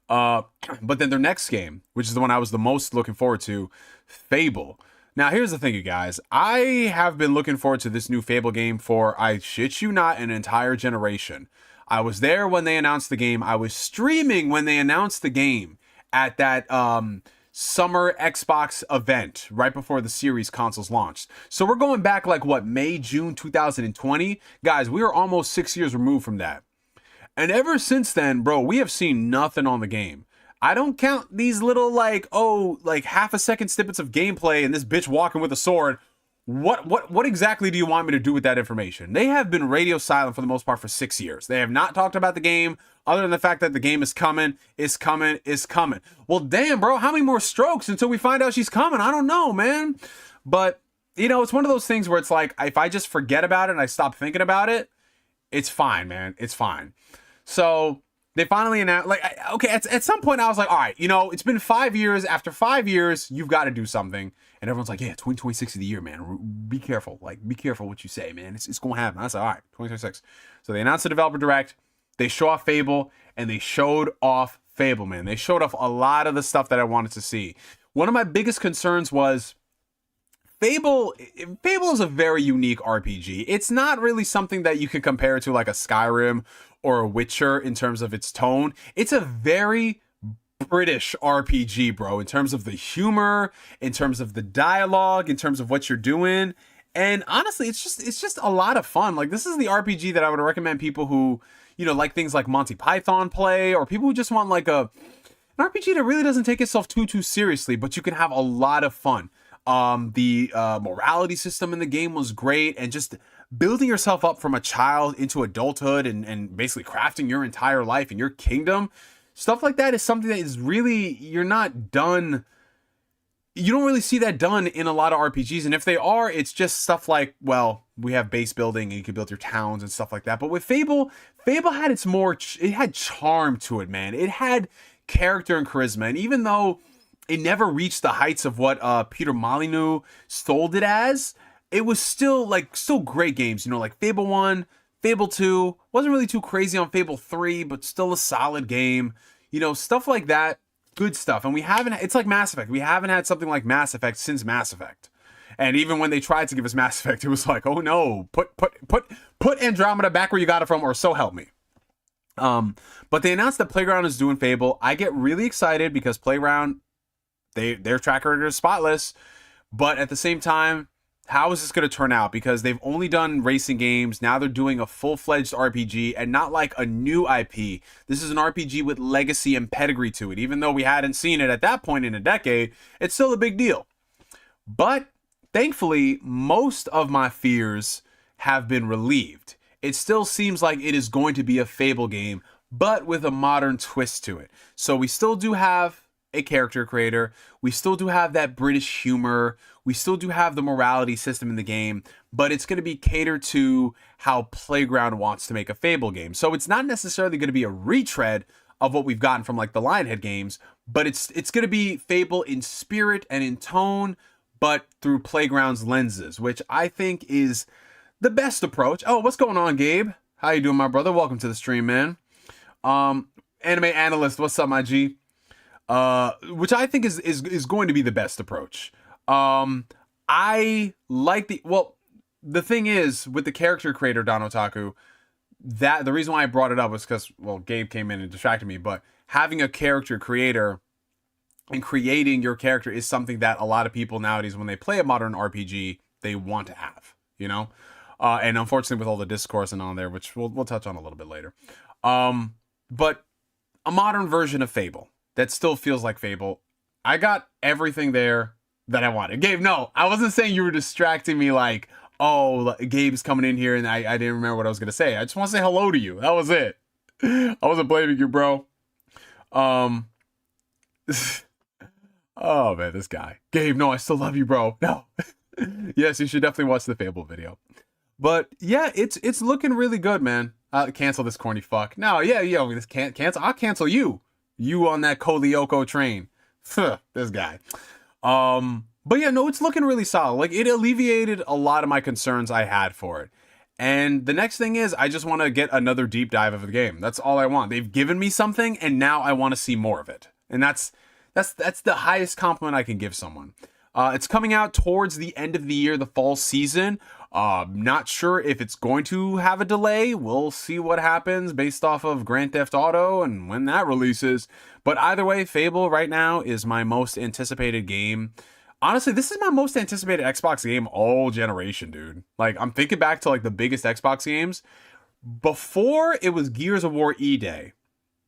But then their next game, which is the one I was the most looking forward to, Fable. Now, here's the thing, you guys. I have been looking forward to this new Fable game for, I shit you not, an entire generation. I was there when they announced the game. I was streaming when they announced the game at that summer Xbox event right before the series consoles launched. So we're going back like what, May, June 2020? Guys, we are almost 6 years removed from that. And ever since then, bro, we have seen nothing on the game. I don't count these little like half a second snippets of gameplay and this bitch walking with a sword. What exactly do you want me to do with that information? They have been radio silent for the most part for 6 years. They have not talked about the game other than the fact that the game is coming. Well, damn, bro, how many more strokes until we find out she's coming? I don't know, man. But, you know, it's one of those things where it's like, if I just forget about it and I stop thinking about it, it's fine, man. It's fine. So they finally announced, like, okay, at some point I was like, all right, you know, it's been 5 years. After 5 years, you've got to do something. And everyone's like, yeah, 2026 is the year, man. Be careful. Like, be careful what you say, man. It's going to happen. I said, all right, 2026. So they announced the developer direct. They show off Fable, and they showed off Fable, man. They showed off a lot of the stuff that I wanted to see. One of my biggest concerns was Fable is a very unique RPG. It's not really something that you can compare to like a Skyrim or a Witcher in terms of its tone. It's a very British RPG, bro, in terms of the humor, in terms of the dialogue, in terms of what you're doing. And honestly, it's just a lot of fun. Like, this is the RPG that I would recommend people who, like things like Monty Python play, or people who just want like an RPG that really doesn't take itself too seriously, but you can have a lot of fun. The morality system in the game was great, and just building yourself up from a child into adulthood, and basically crafting your entire life and your kingdom. Stuff like that is something that is really, you're not done. You don't really see that done in a lot of RPGs. And if they are, it's just stuff like, well, we have base building and you can build your towns and stuff like that. But with Fable had it had charm to it, man. It had character and charisma. And even though it never reached the heights of what Peter Molyneux sold it as, it was still great games. Like Fable 1, Fable 2, wasn't really too crazy on Fable 3, but still a solid game. Stuff like that, good stuff. And it's like Mass Effect. We haven't had something like Mass Effect since Mass Effect. And even when they tried to give us Mass Effect, it was like, oh no, put Andromeda back where you got it from, or so help me. But they announced that Playground is doing Fable. I get really excited because Playground, their track record is spotless. But at the same time, how is this going to turn out? Because they've only done racing games. Now they're doing a full-fledged RPG, and not like a new IP. This is an RPG with legacy and pedigree to it. Even though we hadn't seen it at that point in a decade, it's still a big deal. But thankfully, most of my fears have been relieved. It still seems like it is going to be a Fable game, but with a modern twist to it. So we still do have a character creator. We still do have that British humor. We still do have the morality system in the game, but it's going to be catered to how Playground wants to make a Fable game. So it's not necessarily going to be a retread of what we've gotten from like the Lionhead games, but it's going to be Fable in spirit and in tone, but through Playground's lenses, which I think is the best approach. Oh, what's going on, Gabe? How you doing, my brother? Welcome to the stream, man. Anime analyst, what's up, my G? Which I think is going to be the best approach. I like the thing is with the character creator Don Otaku, that the reason why I brought it up was because, well, Gabe came in and distracted me, but having a character creator and creating your character is something that a lot of people nowadays, when they play a modern RPG, they want to have, and unfortunately with all the discourse and on there, which we'll touch on a little bit later. But a modern version of Fable that still feels like Fable. I got everything there that I wanted. Gabe, no, I wasn't saying you were distracting me like, oh, Gabe's coming in here and I didn't remember what I was going to say. I just want to say hello to you. That was it. I wasn't blaming you, bro. Oh, man, this guy. Gabe, no, I still love you, bro. No. Yes, you should definitely watch the Fable video. But yeah, it's looking really good, man. Cancel this corny fuck. No, yeah, this can't cancel. I'll cancel you. You on that Kolyoko train. This guy. But yeah, no, it's looking really solid. Like, it alleviated a lot of my concerns I had for it. And the next thing is, I just want to get another deep dive of the game. That's all I want. They've given me something, and now I want to see more of it. And that's the highest compliment I can give someone. It's coming out towards the end of the year, the fall season. Not sure if it's going to have a delay. We'll see what happens based off of Grand Theft Auto and when that releases. But either way, Fable right now is my most anticipated game. Honestly, this is my most anticipated Xbox game all generation, dude. Like, I'm thinking back to like the biggest Xbox games. Before, it was Gears of War E-Day.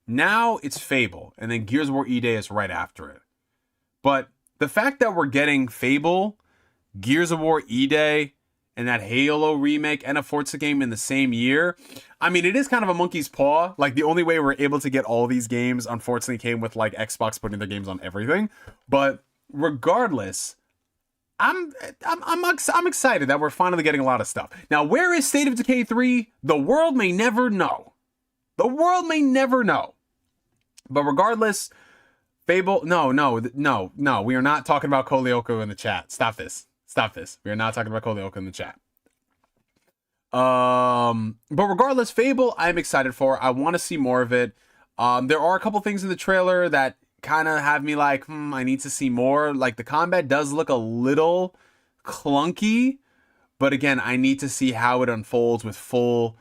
Now it's Fable, and then Gears of War E-Day is right after it. But the fact that we're getting Fable, Gears of War E-Day, and that Halo remake and a Forza game in the same year, I mean, it is kind of a monkey's paw. Like, the only way we're able to get all these games, unfortunately, came with like Xbox putting their games on everything. But regardless, I'm excited that we're finally getting a lot of stuff. Now, where is State of Decay 3? The world may never know. The world may never know. But regardless, Fable, no, we are not talking about Kolyoko in the chat. Stop this. We are not talking about Kolyoko in the chat. But regardless, Fable, I'm excited for. I want to see more of it. There are a couple things in the trailer that kind of have me like, I need to see more. Like, the combat does look a little clunky, but again, I need to see how it unfolds with full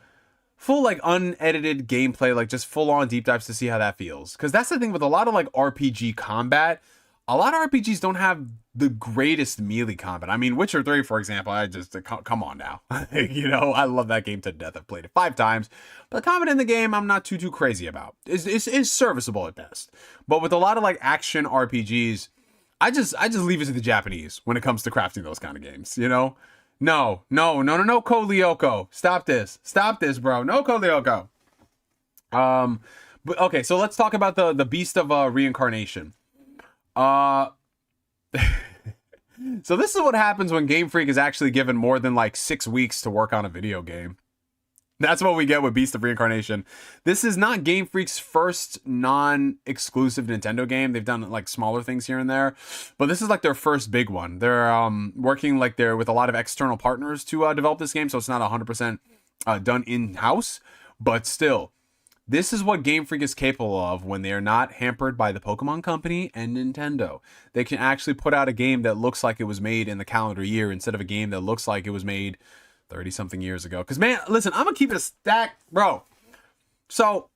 like unedited gameplay, like just full on deep dives to see how that feels. Because that's the thing with a lot of like RPG combat. A lot of RPGs don't have the greatest melee combat. I mean, Witcher 3, for example, I just, come on now. You know, I love that game to death. I've played it 5 times. But the combat in the game, I'm not too crazy about. It's serviceable at best. But with a lot of like action RPGs, I just leave it to the Japanese when it comes to crafting those kind of games, you know? No, Ko Lyoko. Stop this, bro. No Ko Lyoko. But okay, so let's talk about the Beast of Reincarnation. So this is what happens when Game Freak is actually given more than like 6 weeks to work on a video game. That's what we get with Beast of Reincarnation. This is not Game Freak's first non-exclusive Nintendo game. They've done like smaller things here and there, but this is like their first big one. They're working like they're with a lot of external partners to develop this game, so it's not 100% done in-house, but still. This is what Game Freak is capable of when they are not hampered by the Pokemon Company and Nintendo. They can actually put out a game that looks like it was made in the calendar year instead of a game that looks like it was made 30-something years ago. Because, man, listen, I'm going to keep it a stack, bro. So,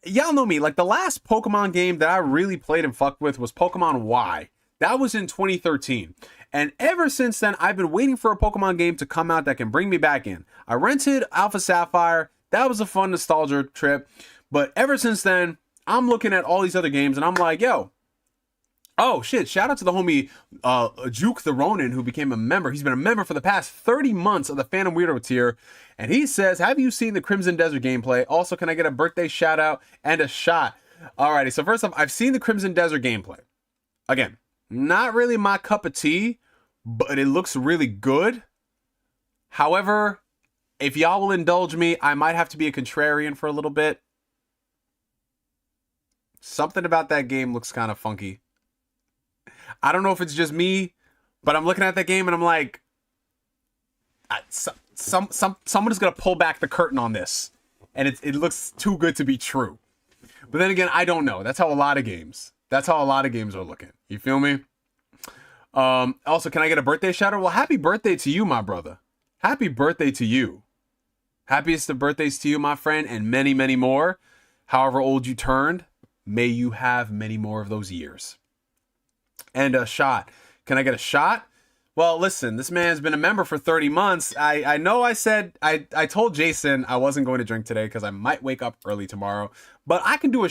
y'all know me. Like, the last Pokemon game that I really played and fucked with was Pokemon Y. That was in 2013. And ever since then, I've been waiting for a Pokemon game to come out that can bring me back in. I rented Alpha Sapphire. That was a fun nostalgia trip. But ever since then, I'm looking at all these other games and I'm like, yo, oh shit, shout out to the homie Juke the Ronin, who became a member. He's been a member for the past 30 months of the Phantom Weirdo tier. And he says, have you seen the Crimson Desert gameplay? Also, can I get a birthday shout out and a shot? Alrighty, so first off, I've seen the Crimson Desert gameplay. Again, not really my cup of tea, but it looks really good. However, if y'all will indulge me, I might have to be a contrarian for a little bit. Something about that game looks kind of funky. I don't know if it's just me, but I'm looking at that game and I'm like, someone is going to pull back the curtain on this. And it looks too good to be true. But then again, I don't know. That's how a lot of games are looking. You feel me? Also, can I get a birthday shout out? Well, happy birthday to you, my brother. Happy birthday to you. Happiest of birthdays to you, my friend, and many, many more. However old you turned, may you have many more of those years. And a shot. Can I get a shot? Well, listen, this man's been a member for 30 months. I know I said, I told Jason I wasn't going to drink today because I might wake up early tomorrow. But I can do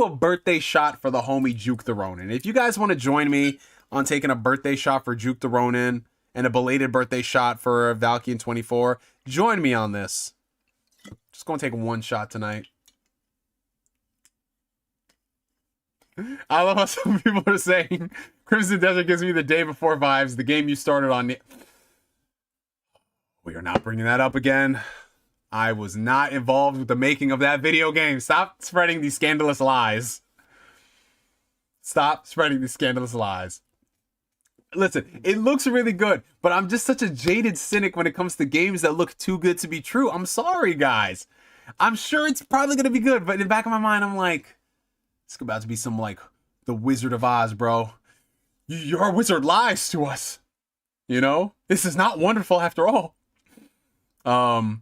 a birthday shot for the homie Juke the Ronin. If you guys want to join me on taking a birthday shot for Juke the Ronin and a belated birthday shot for Valkyne24, join me on this. Just gonna take one shot tonight. I love how some people are saying Crimson Desert gives me the day before vibes, the game you started on. We are not bringing that up again. I was not involved with the making of that video game. Stop spreading these scandalous lies. Stop spreading these scandalous lies. Listen, it looks really good, but I'm just such a jaded cynic when it comes to games that look too good to be true. I'm sorry, guys. I'm sure it's probably going to be good, but in the back of my mind, I'm like, it's about to be some, like, the Wizard of Oz, bro. Your wizard lies to us. You know? This is not wonderful after all. Yeah,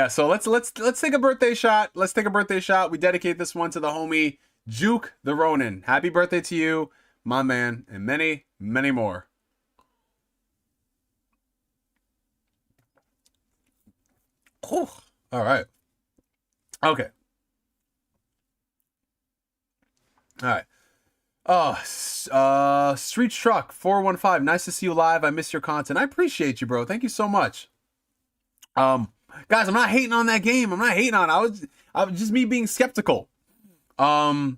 so let's take a birthday shot. Let's take a birthday shot. We dedicate this one to the homie Juke the Ronin. Happy birthday to you, my man, and many, many more. Whew. All right. Okay. All right. Street Truck 415. Nice to see you live. I miss your content. I appreciate you, bro. Thank you so much. Guys, I'm not hating on that game. I'm not hating on it. I was just me being skeptical. But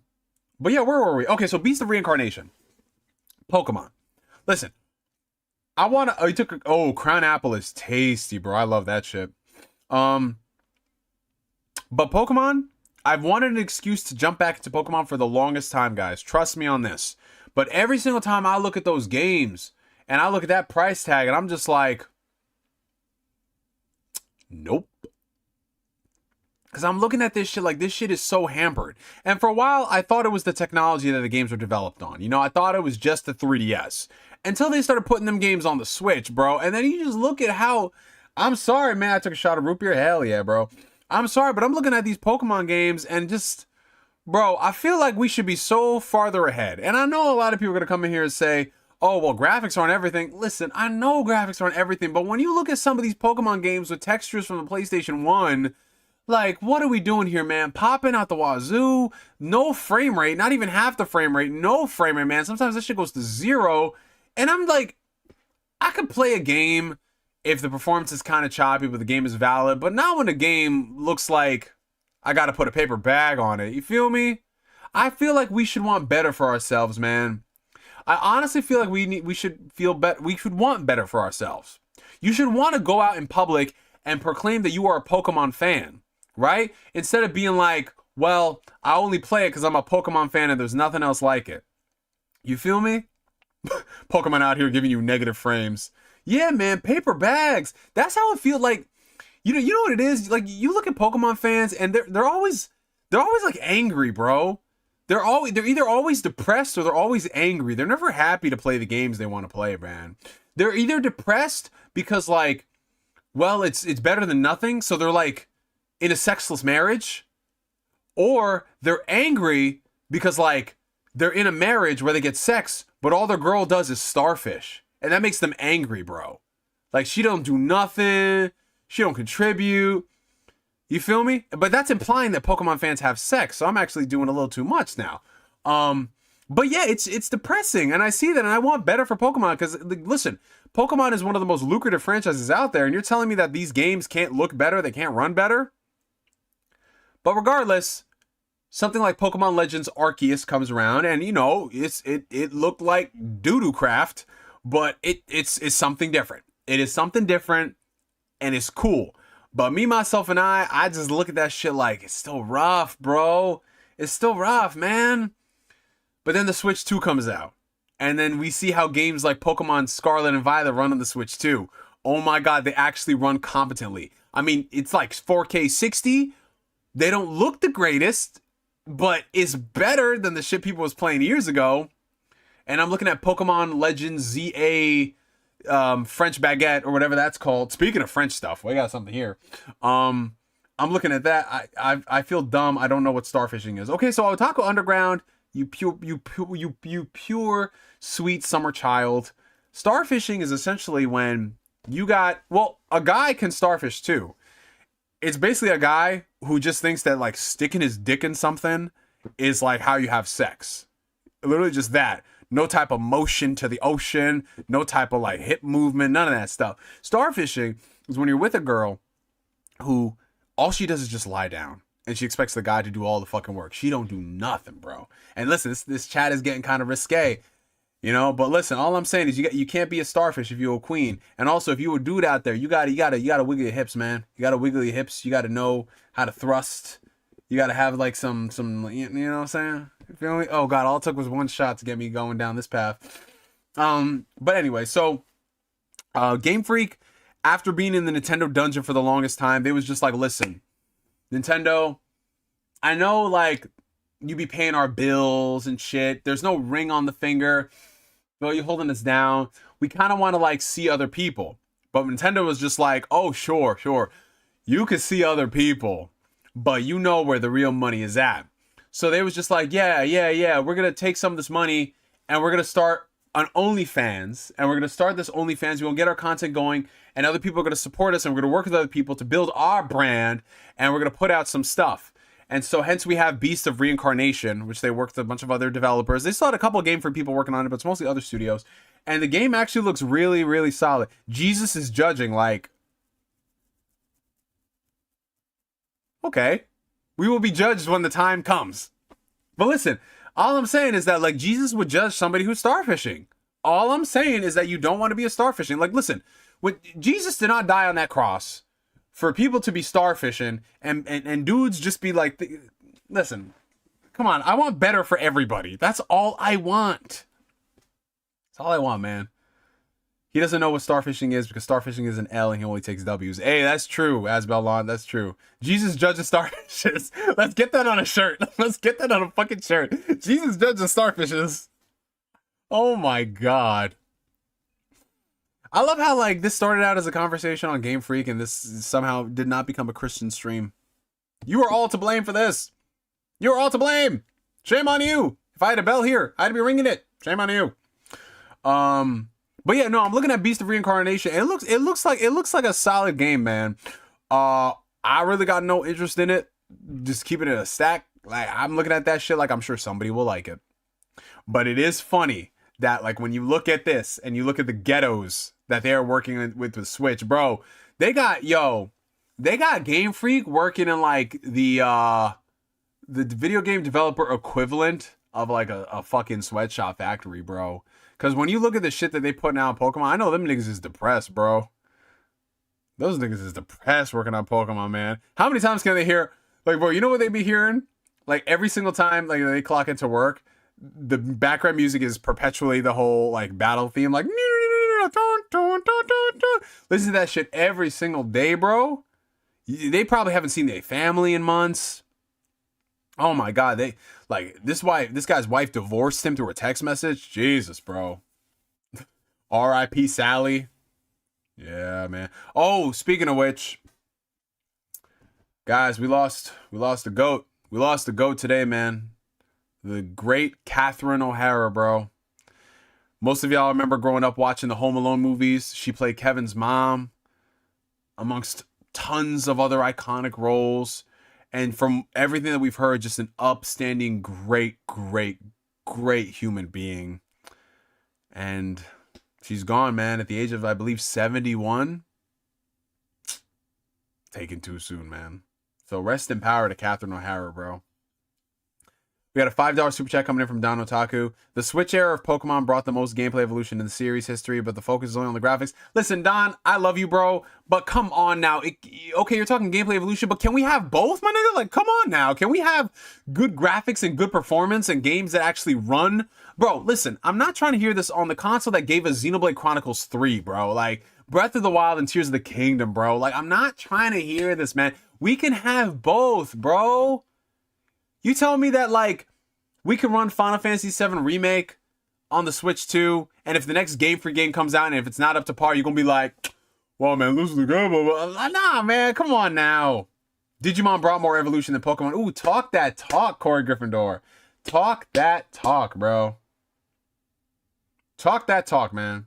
yeah, where were we? Okay, so Beast of Reincarnation. Pokemon. Listen. Crown Apple is tasty, bro. I love that shit. But Pokemon, I've wanted an excuse to jump back into Pokemon for the longest time, guys. Trust me on this. But every single time I look at those games and I look at that price tag and I'm just like, nope. Because I'm looking at this shit like this shit is so hampered. And for a while, I thought it was the technology that the games were developed on. You know, I thought it was just the 3DS. until they started putting them games on the Switch, bro. And then you just look at how, I'm sorry, man, I took a shot of root beer. Hell yeah, bro. I'm sorry, but I'm looking at these Pokemon games and just, bro, I feel like we should be so farther ahead. And I know a lot of people are going to come in here and say, oh, well, graphics aren't everything. Listen, I know graphics aren't everything, but when you look at some of these Pokemon games with textures from the PlayStation 1, like, what are we doing here, man? Popping out the wazoo, no frame rate, not even half the frame rate, no frame rate, man. Sometimes this shit goes to 0, and I'm like, I could play a game if the performance is kind of choppy, but the game is valid, but not when the game looks like I gotta put a paper bag on it. You feel me? I feel like we should want better for ourselves, man. I honestly feel like we should want better for ourselves. You should want to go out in public and proclaim that you are a Pokemon fan, right? Instead of being like, well, I only play it because I'm a Pokemon fan and there's nothing else like it. You feel me? Pokemon out here giving you negative frames. Yeah, man, paper bags. That's how it feels like. You know what it is? Like, you look at Pokemon fans and they're always like angry, bro. They're either always depressed or they're always angry. They're never happy to play the games they want to play, man. They're either depressed because, like, well, it's better than nothing, so they're like in a sexless marriage, or they're angry because, like, they're in a marriage where they get sex, but all their girl does is starfish, and that makes them angry, bro. Like, she don't do nothing, she don't contribute. You feel me? But that's implying that Pokemon fans have sex, so I'm actually doing a little too much now. But yeah, it's depressing, and I see that, and I want better for Pokemon, because, listen, Pokemon is one of the most lucrative franchises out there, and you're telling me that these games can't look better, they can't run better? But regardless, something like Pokemon Legends Arceus comes around, and, you know, it looked like doo-doo craft, but it's something different. It is something different, and it's cool. But me, myself, and I just look at that shit like, it's still rough, bro. It's still rough, man. But then the Switch 2 comes out. And then we see how games like Pokemon Scarlet and Violet run on the Switch 2. Oh my god, they actually run competently. I mean, it's like 4K 60. They don't look the greatest, but it's better than the shit people was playing years ago. And I'm looking at Pokemon Legends ZA... French baguette or whatever that's called. Speaking of French stuff, we got something here. I'm looking at that. I feel dumb. I don't know what starfishing is. Okay, so Otaku Underground, you pure sweet summer child. Starfishing is essentially when you got, well, a guy can starfish too. It's basically a guy who just thinks that, like, sticking his dick in something is like how you have sex. Literally just that. No type of motion to the ocean, no type of, like, hip movement, none of that stuff. Starfishing is when you're with a girl who all she does is just lie down, and she expects the guy to do all the fucking work. She don't do nothing, bro. And listen, this chat is getting kind of risque, you know. But listen, all I'm saying is you can't be a starfish if you're a queen. And also, if you're a dude out there, you gotta wiggle your hips, man. You gotta wiggle your hips. You gotta know how to thrust. You gotta have, like, some you know what I'm saying? You feel me? Oh god, all it took was one shot to get me going down this path. But anyway, so Game Freak, after being in the Nintendo dungeon for the longest time, they was just like, listen, Nintendo, I know, like, you be paying our bills and shit. There's no ring on the finger. Well, you holding us down. We kind of want to, like, see other people. But Nintendo was just like, oh, sure. You can see other people, but you know where the real money is at. So they was just like, yeah. We're going to take some of this money and we're going to start an OnlyFans. And we're going to start this OnlyFans. We're going to get our content going. And other people are going to support us. And we're going to work with other people to build our brand. And we're going to put out some stuff. And so hence we have Beast of Reincarnation, which they worked with a bunch of other developers. They still had a couple of Game Freak people working on it, but it's mostly other studios. And the game actually looks really, really solid. Jesus is judging like, okay, we will be judged when the time comes. But listen, all I'm saying is that, like, Jesus would judge somebody who's starfishing. All I'm saying is that you don't want to be a starfishing. Like, listen, when Jesus did not die on that cross for people to be starfishing and dudes just be like, listen, come on, I want better for everybody. That's all I want. That's all I want, man. He doesn't know what starfishing is because starfishing is an L and he only takes W's. Hey, that's true, Asbelon. That's true. Jesus judges starfishes. Let's get that on a shirt. Let's get that on a fucking shirt. Jesus judges starfishes. Oh my god. I love how like this started out as a conversation on Game Freak and this somehow did not become a Christian stream. You are all to blame for this. You are all to blame. Shame on you. If I had a bell here, I'd be ringing it. Shame on you. But yeah, no, I'm looking at Beast of Reincarnation. It looks like a solid game, man. I really got no interest in it. Just keeping it a stack. Like I'm looking at that shit like I'm sure somebody will like it. But it is funny that like when you look at this and you look at the ghettos that they are working with the Switch, bro, they got Game Freak working in like the video game developer equivalent of like a fucking sweatshop factory, bro. Because when you look at the shit that they put out on Pokemon, I know them niggas is depressed, bro. Those niggas is depressed working on Pokemon, man. How many times can they hear, like, bro, you know what they be hearing? Like, every single time, like, they clock into work, the background music is perpetually the whole, like, battle theme, like, listen to that shit every single day, bro. They probably haven't seen their family in months. Oh my god, this guy's wife divorced him through a text message. Jesus, bro. R.I.P. Sally. Yeah, man. Oh, speaking of which, guys, we lost the GOAT. We lost the GOAT today, man. The great Catherine O'Hara, bro. Most of y'all remember growing up watching the Home Alone movies. She played Kevin's mom, amongst tons of other iconic roles. And from everything that we've heard, just an upstanding, great human being. And she's gone, man, at the age of, I believe, 71. Taken too soon, man. So rest in power to Catherine O'Hara, bro. We got a $5 super chat coming in from Don Otaku. The Switch era of Pokemon brought the most gameplay evolution in the series history, but the focus is only on the graphics. Listen, Don, I love you, bro, but come on now. Okay, you're talking gameplay evolution, but can we have both, my nigga? Like, come on now. Can we have good graphics and good performance and games that actually run? Bro, listen, I'm not trying to hear this on the console that gave us Xenoblade Chronicles 3, bro. Like, Breath of the Wild and Tears of the Kingdom, bro. Like, I'm not trying to hear this, man. We can have both, bro. You tell me that, like, we can run Final Fantasy VII Remake on the Switch too, and if the next Game Freak game comes out and if it's not up to par, you're gonna be like, well, man, this is the game. Nah, man, come on now. Digimon brought more evolution than Pokemon. Ooh, talk that talk, Corey Gryffindor. Talk that talk, bro. Talk that talk, man.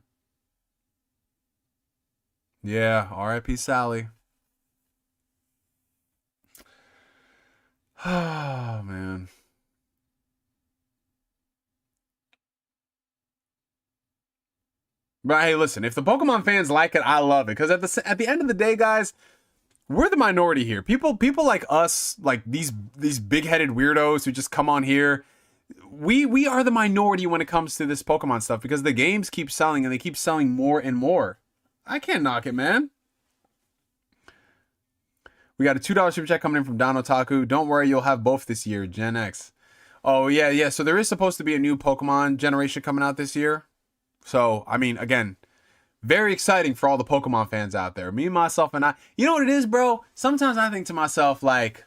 Yeah, R.I.P. Sally. Oh, man. But hey, listen, if the Pokemon fans like it, I love it. Because at the end of the day, guys, we're the minority here. People like us, like these big-headed weirdos who just come on here, we are the minority when it comes to this Pokemon stuff because the games keep selling and they keep selling more and more. I can't knock it, man. We got a $2 super chat coming in from Don Otaku. Don't worry, you'll have both this year, Gen X. Oh, yeah. So there is supposed to be a new Pokemon generation coming out this year. So, I mean, again, very exciting for all the Pokemon fans out there. Me, myself, and I. You know what it is, bro? Sometimes I think to myself, like,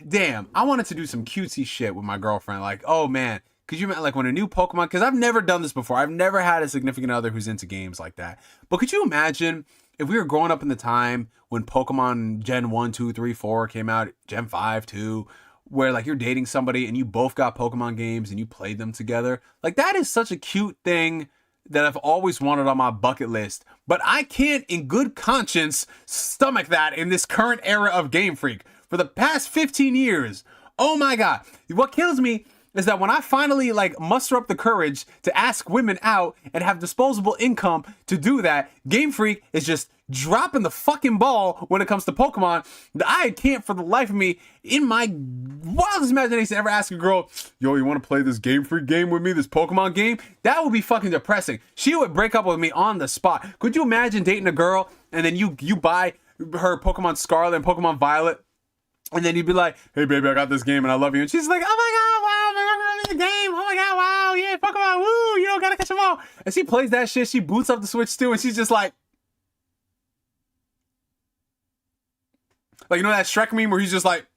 damn, I wanted to do some cutesy shit with my girlfriend. Like, oh, man, could you, like, when a new Pokemon, because I've never done this before. I've never had a significant other who's into games like that. But could you imagine if we were growing up in the time when Pokemon Gen 1, 2, 3, 4 came out, Gen 5, 2, where like you're dating somebody and you both got Pokemon games and you played them together. Like that is such a cute thing that I've always wanted on my bucket list. But I can't in good conscience stomach that in this current era of Game Freak. For the past 15 years, oh my god. What kills me is that when I finally like muster up the courage to ask women out and have disposable income to do that, Game Freak is just dropping the fucking ball when it comes to Pokemon. I can't for the life of me in my wildest imagination ever ask a girl, yo, you want to play this Game Freak game with me, this Pokemon game? That would be fucking depressing. She would break up with me on the spot. Could you imagine dating a girl and then you buy her Pokemon Scarlet and Pokemon Violet and then you'd be like, hey baby, I got this game and I love you, and she's like, oh my god, wow, the game, oh my god, wow, yeah, Pokemon, woo, you know, gotta catch them all. And she plays that shit, she boots up the Switch too, and she's just like, you know that Shrek meme where he's just like,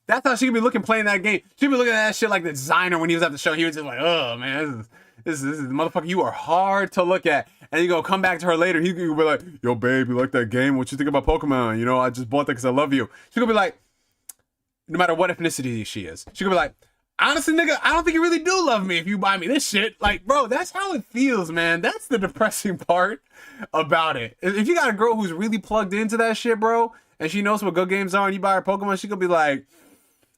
That's how she could be looking playing that game. She'd be looking at that shit like the designer when he was at the show. He was just like, oh man, this is motherfucker. You are hard to look at. And you go come back to her later. He could be like, yo, babe, you like that game? What you think about Pokemon? You know, I just bought that because I love you. She could be like, no matter what ethnicity she is, she could be like, honestly, nigga, I don't think you really do love me if you buy me this shit. Like, bro, that's how it feels, man. That's the depressing part about it. If you got a girl who's really plugged into that shit, bro, and she knows what good games are and you buy her Pokemon, she could be like,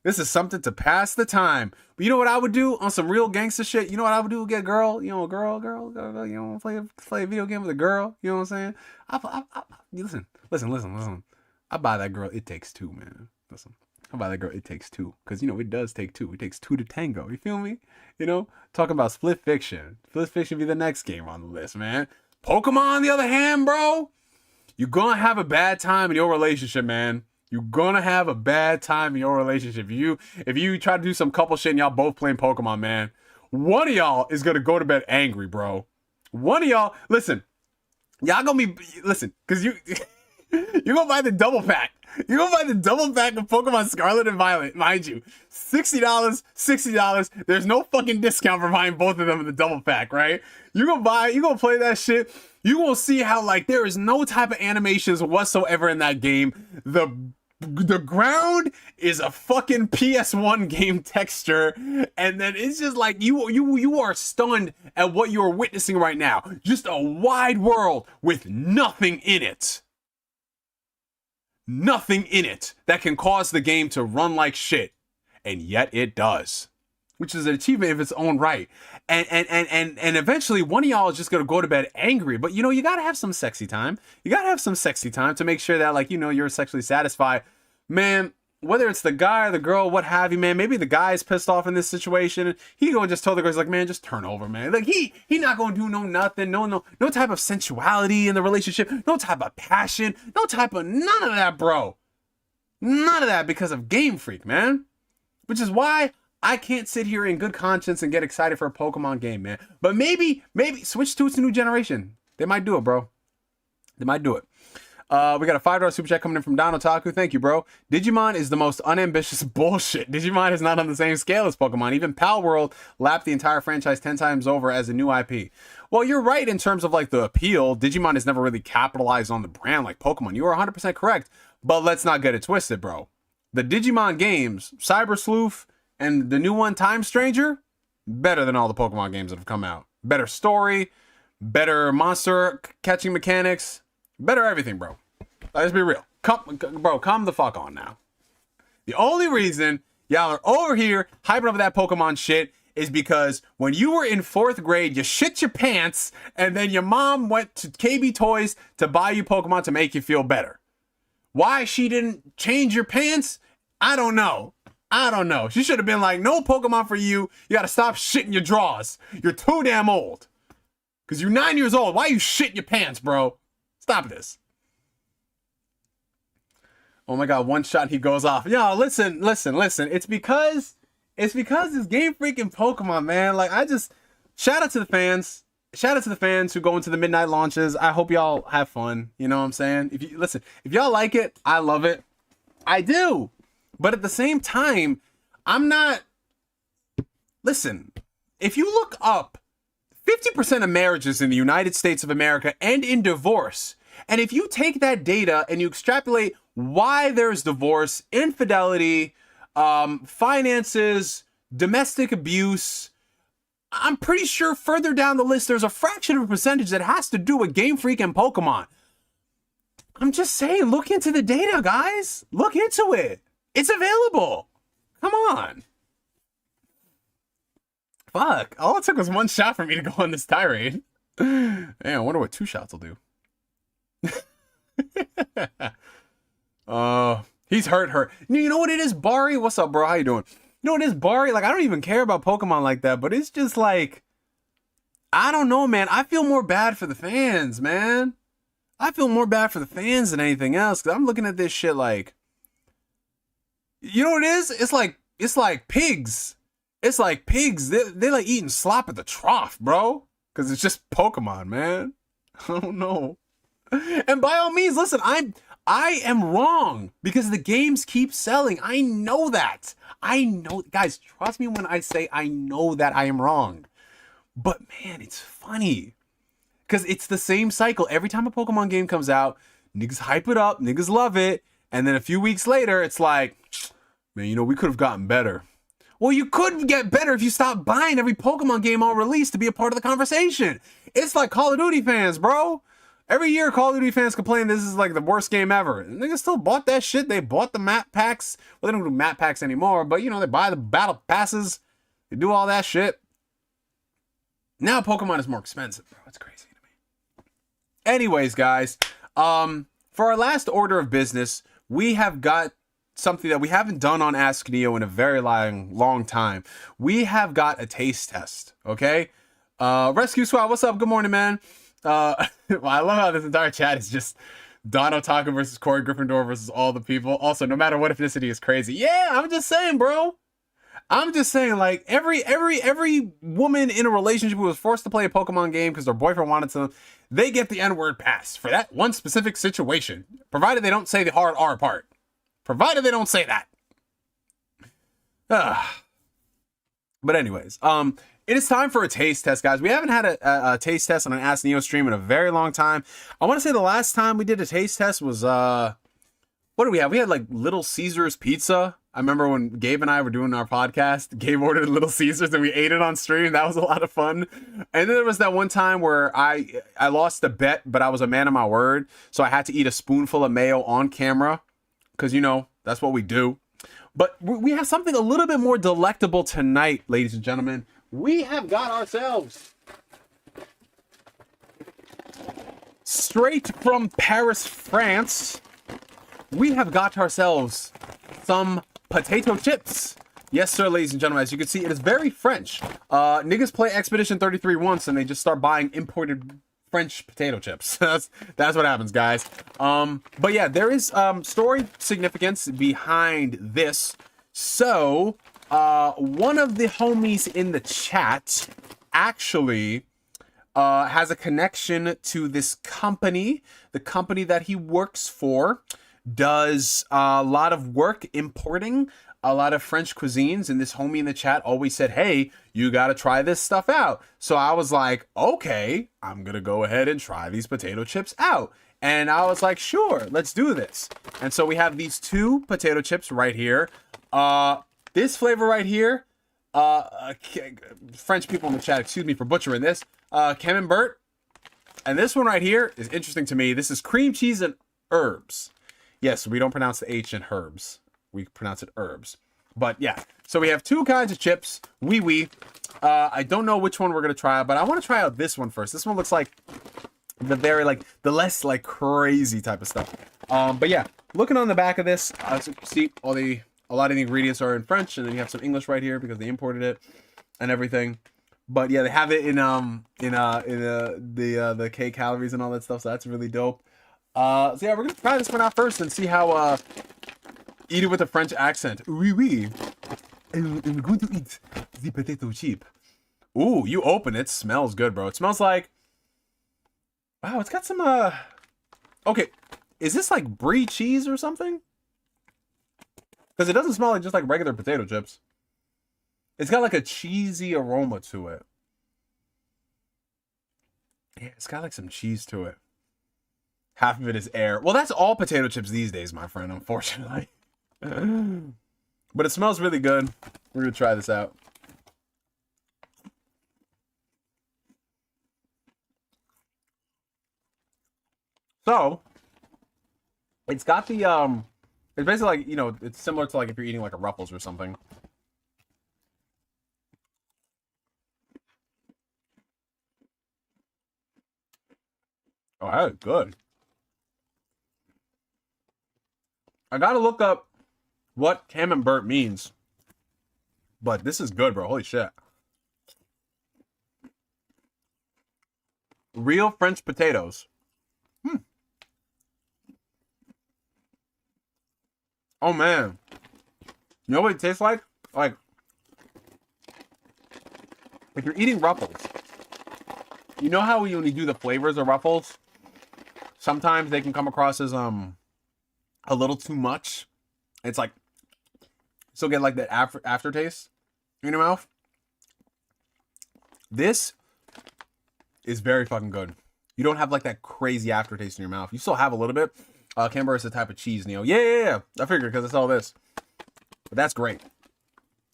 this is something to pass the time. But you know what I would do on some real gangster shit? You know what I would do? Get a girl, you know, a girl, you know, play a video game with a girl. You know what I'm saying? Listen. I buy that girl It Takes Two, man. Listen. I buy that girl It Takes Two. Because, you know, it does take two. It takes two to tango. You feel me? You know? Talking about split fiction. Split fiction be the next game on the list, man. Pokemon, on the other hand, bro, you're gonna have a bad time in your relationship, man. You're gonna have a bad time in your relationship. If you try to do some couple shit and y'all both playing Pokemon, man, one of y'all is gonna go to bed angry, bro. One of y'all, listen, y'all gonna be, listen, because you're gonna buy the double pack. You're gonna buy the double pack of Pokemon Scarlet and Violet, mind you. $60. There's no fucking discount for buying both of them in the double pack, right? You're gonna play that shit. You will see how, like, there is no type of animations whatsoever in that game. The ground is a fucking PS1 game texture, and then it's just like you are stunned at what you are witnessing right now. Just a wide world with nothing in it. Nothing in it that can cause the game to run like shit, and yet it does, which is an achievement of its own right. And eventually one of y'all is just gonna go to bed angry. But you know, you gotta have some sexy time. You gotta have some sexy time to make sure that, like, you know, you're sexually satisfied, man. Whether it's the guy or the girl, what have you, man. Maybe the guy's pissed off in this situation. He gonna just tell the girl, he's like, man, just turn over, man. Like he not gonna do nothing, no type of sensuality in the relationship, no type of passion, no type of none of that, bro. None of that, because of Game Freak, man. Which is why I can't sit here in good conscience and get excited for a Pokemon game, man. But maybe switch to its new generation. They might do it, bro. They might do it. We got a $5 super chat coming in from Don Otaku. Thank you, bro. Digimon is the most unambitious bullshit. Digimon is not on the same scale as Pokemon. Even Pal World lapped the entire franchise 10 times over as a new IP. Well, you're right in terms of, like, the appeal. Digimon has never really capitalized on the brand like Pokemon. You are 100% correct. But let's not get it twisted, bro. The Digimon games, Cyber Sleuth, and the new one, Time Stranger, better than all the Pokemon games that have come out. Better story, better monster catching mechanics, better everything, bro. Let's be real. Come the fuck on now. The only reason y'all are over here hyping up that Pokemon shit is because when you were in 4th grade, you shit your pants, and then your mom went to KB Toys to buy you Pokemon to make you feel better. Why she didn't change your pants? I don't know. She should have been like, no Pokemon for you. You gotta stop shitting your drawers. You're too damn old. Because you're 9 years old. Why are you shitting your pants, bro? Stop this. Oh my god, one shot he goes off. Yo, listen. It's because it's Game Freak and Pokemon, man. Like, shout out to the fans. Shout out to the fans who go into the midnight launches. I hope y'all have fun. You know what I'm saying? If y'all like it, I love it. I do. But at the same time, I'm not... Listen, if you look up 50% of marriages in the United States of America end in divorce, and if you take that data and you extrapolate why there's divorce, infidelity, finances, domestic abuse, I'm pretty sure further down the list, there's a fraction of a percentage that has to do with Game Freak and Pokemon. I'm just saying, look into the data, guys. Look into it. It's available. Come on. Fuck. All it took was one shot for me to go on this tirade. Man, I wonder what 2 shots will do. He's hurt. You know what it is, Bari? What's up, bro? How you doing? You know what it is, Bari? Like, I don't even care about Pokemon like that, but it's just like, I don't know, man. I feel more bad for the fans, man. I feel more bad for the fans than anything else, because I'm looking at this shit like, you know what it is? It's like pigs. It's like pigs. They're like eating slop at the trough, bro. Because it's just Pokemon, man. I don't know. And by all means, listen, I am wrong because the games keep selling. I know that. I know, guys, trust me when I say I know that I am wrong. But man, it's funny because it's the same cycle. Every time a Pokemon game comes out, niggas hype it up, niggas love it. And then a few weeks later, it's like, man, you know, we could have gotten better. Well, you couldn't get better if you stopped buying every Pokemon game on release to be a part of the conversation. It's like Call of Duty fans, bro. Every year, Call of Duty fans complain this is like the worst game ever. And niggas still bought that shit. They bought the map packs. Well, they don't do map packs anymore, but you know, they buy the battle passes. They do all that shit. Now Pokemon is more expensive, bro. It's crazy to me. Anyways, guys, for our last order of business, we have got something that we haven't done on Ask Neo in a very long time. We have got a taste test, okay? Rescue Squad, what's up? Good morning, man. Well, I love how this entire chat is just Don Otaku versus Corey Gryffindor versus all the people. Also, no matter what ethnicity is crazy. Yeah, I'm just saying, bro. I'm just saying, like, every woman in a relationship who was forced to play a Pokemon game because their boyfriend wanted to, they get the N-word pass for that one specific situation, provided they don't say the hard R part. Provided they don't say that. But anyways, it is time for a taste test, guys. We haven't had a taste test on an Ask Neo stream in a very long time. I want to say the last time we did a taste test was, what did we have? We had like Little Caesars pizza. I remember when Gabe and I were doing our podcast, Gabe ordered Little Caesars and we ate it on stream. That was a lot of fun. And then there was that one time where I lost the bet, but I was a man of my word. So I had to eat a spoonful of mayo on camera because, you know, that's what we do. But we have something a little bit more delectable tonight, ladies and gentlemen. We have got ourselves, straight from Paris, France, we have got ourselves some potato chips. Yes, sir, ladies and gentlemen. As you can see, it is very French. Niggas play Expedition 33 once and they just start buying imported French potato chips. that's what happens, guys. But yeah, there is story significance behind this. So, one of the homies in the chat actually has a connection to this company. The company that he works for does a lot of work importing a lot of French cuisines, and this homie in the chat always said, hey, you got to try this stuff out. So I was like, okay, I'm going to go ahead and try these potato chips out. And I was like, sure, let's do this. And so we have these two potato chips right here. This flavor right here, French people in the chat, excuse me for butchering this, Camembert. And this one right here is interesting to me. This is cream cheese and herbs. Yes, we don't pronounce the H in herbs. We pronounce it herbs. But yeah, so we have two kinds of chips. I don't know which one we're going to try out, but I want to try out this one first. This one looks like the very, like, the less, like, crazy type of stuff. But yeah, looking on the back of this, as you can see, a lot of the ingredients are in French, and then you have some English right here because they imported it and everything. But yeah, they have it in the K calories and all that stuff, so that's really dope. So yeah, we're gonna try this one out first and see how eat it with a French accent. Oui, oui. I'm going to eat the potato chip. Ooh, you open it. Smells good, bro. It smells like, wow, it's got some okay, is this like brie cheese or something? Because it doesn't smell like just like regular potato chips. It's got like a cheesy aroma to it. Yeah, it's got like some cheese to it. Half of it is air. Well, that's all potato chips these days, my friend, unfortunately. But it smells really good. We're going to try this out. So, it's got the, it's basically like, you know, it's similar to like if you're eating like a Ruffles or something. Oh, that is good. I gotta look up what Camembert means. But this is good, bro. Holy shit. Real French potatoes. Oh, man. You know what it tastes like? Like, if you're eating Ruffles, you know how when you do the flavors of Ruffles, sometimes they can come across as, a little too much. It's like, still get like that aftertaste in your mouth. This is very fucking good. You don't have like that crazy aftertaste in your mouth. You still have a little bit. Camembert is the type of cheese, Neo. Yeah. I figured because it's all this. But that's great.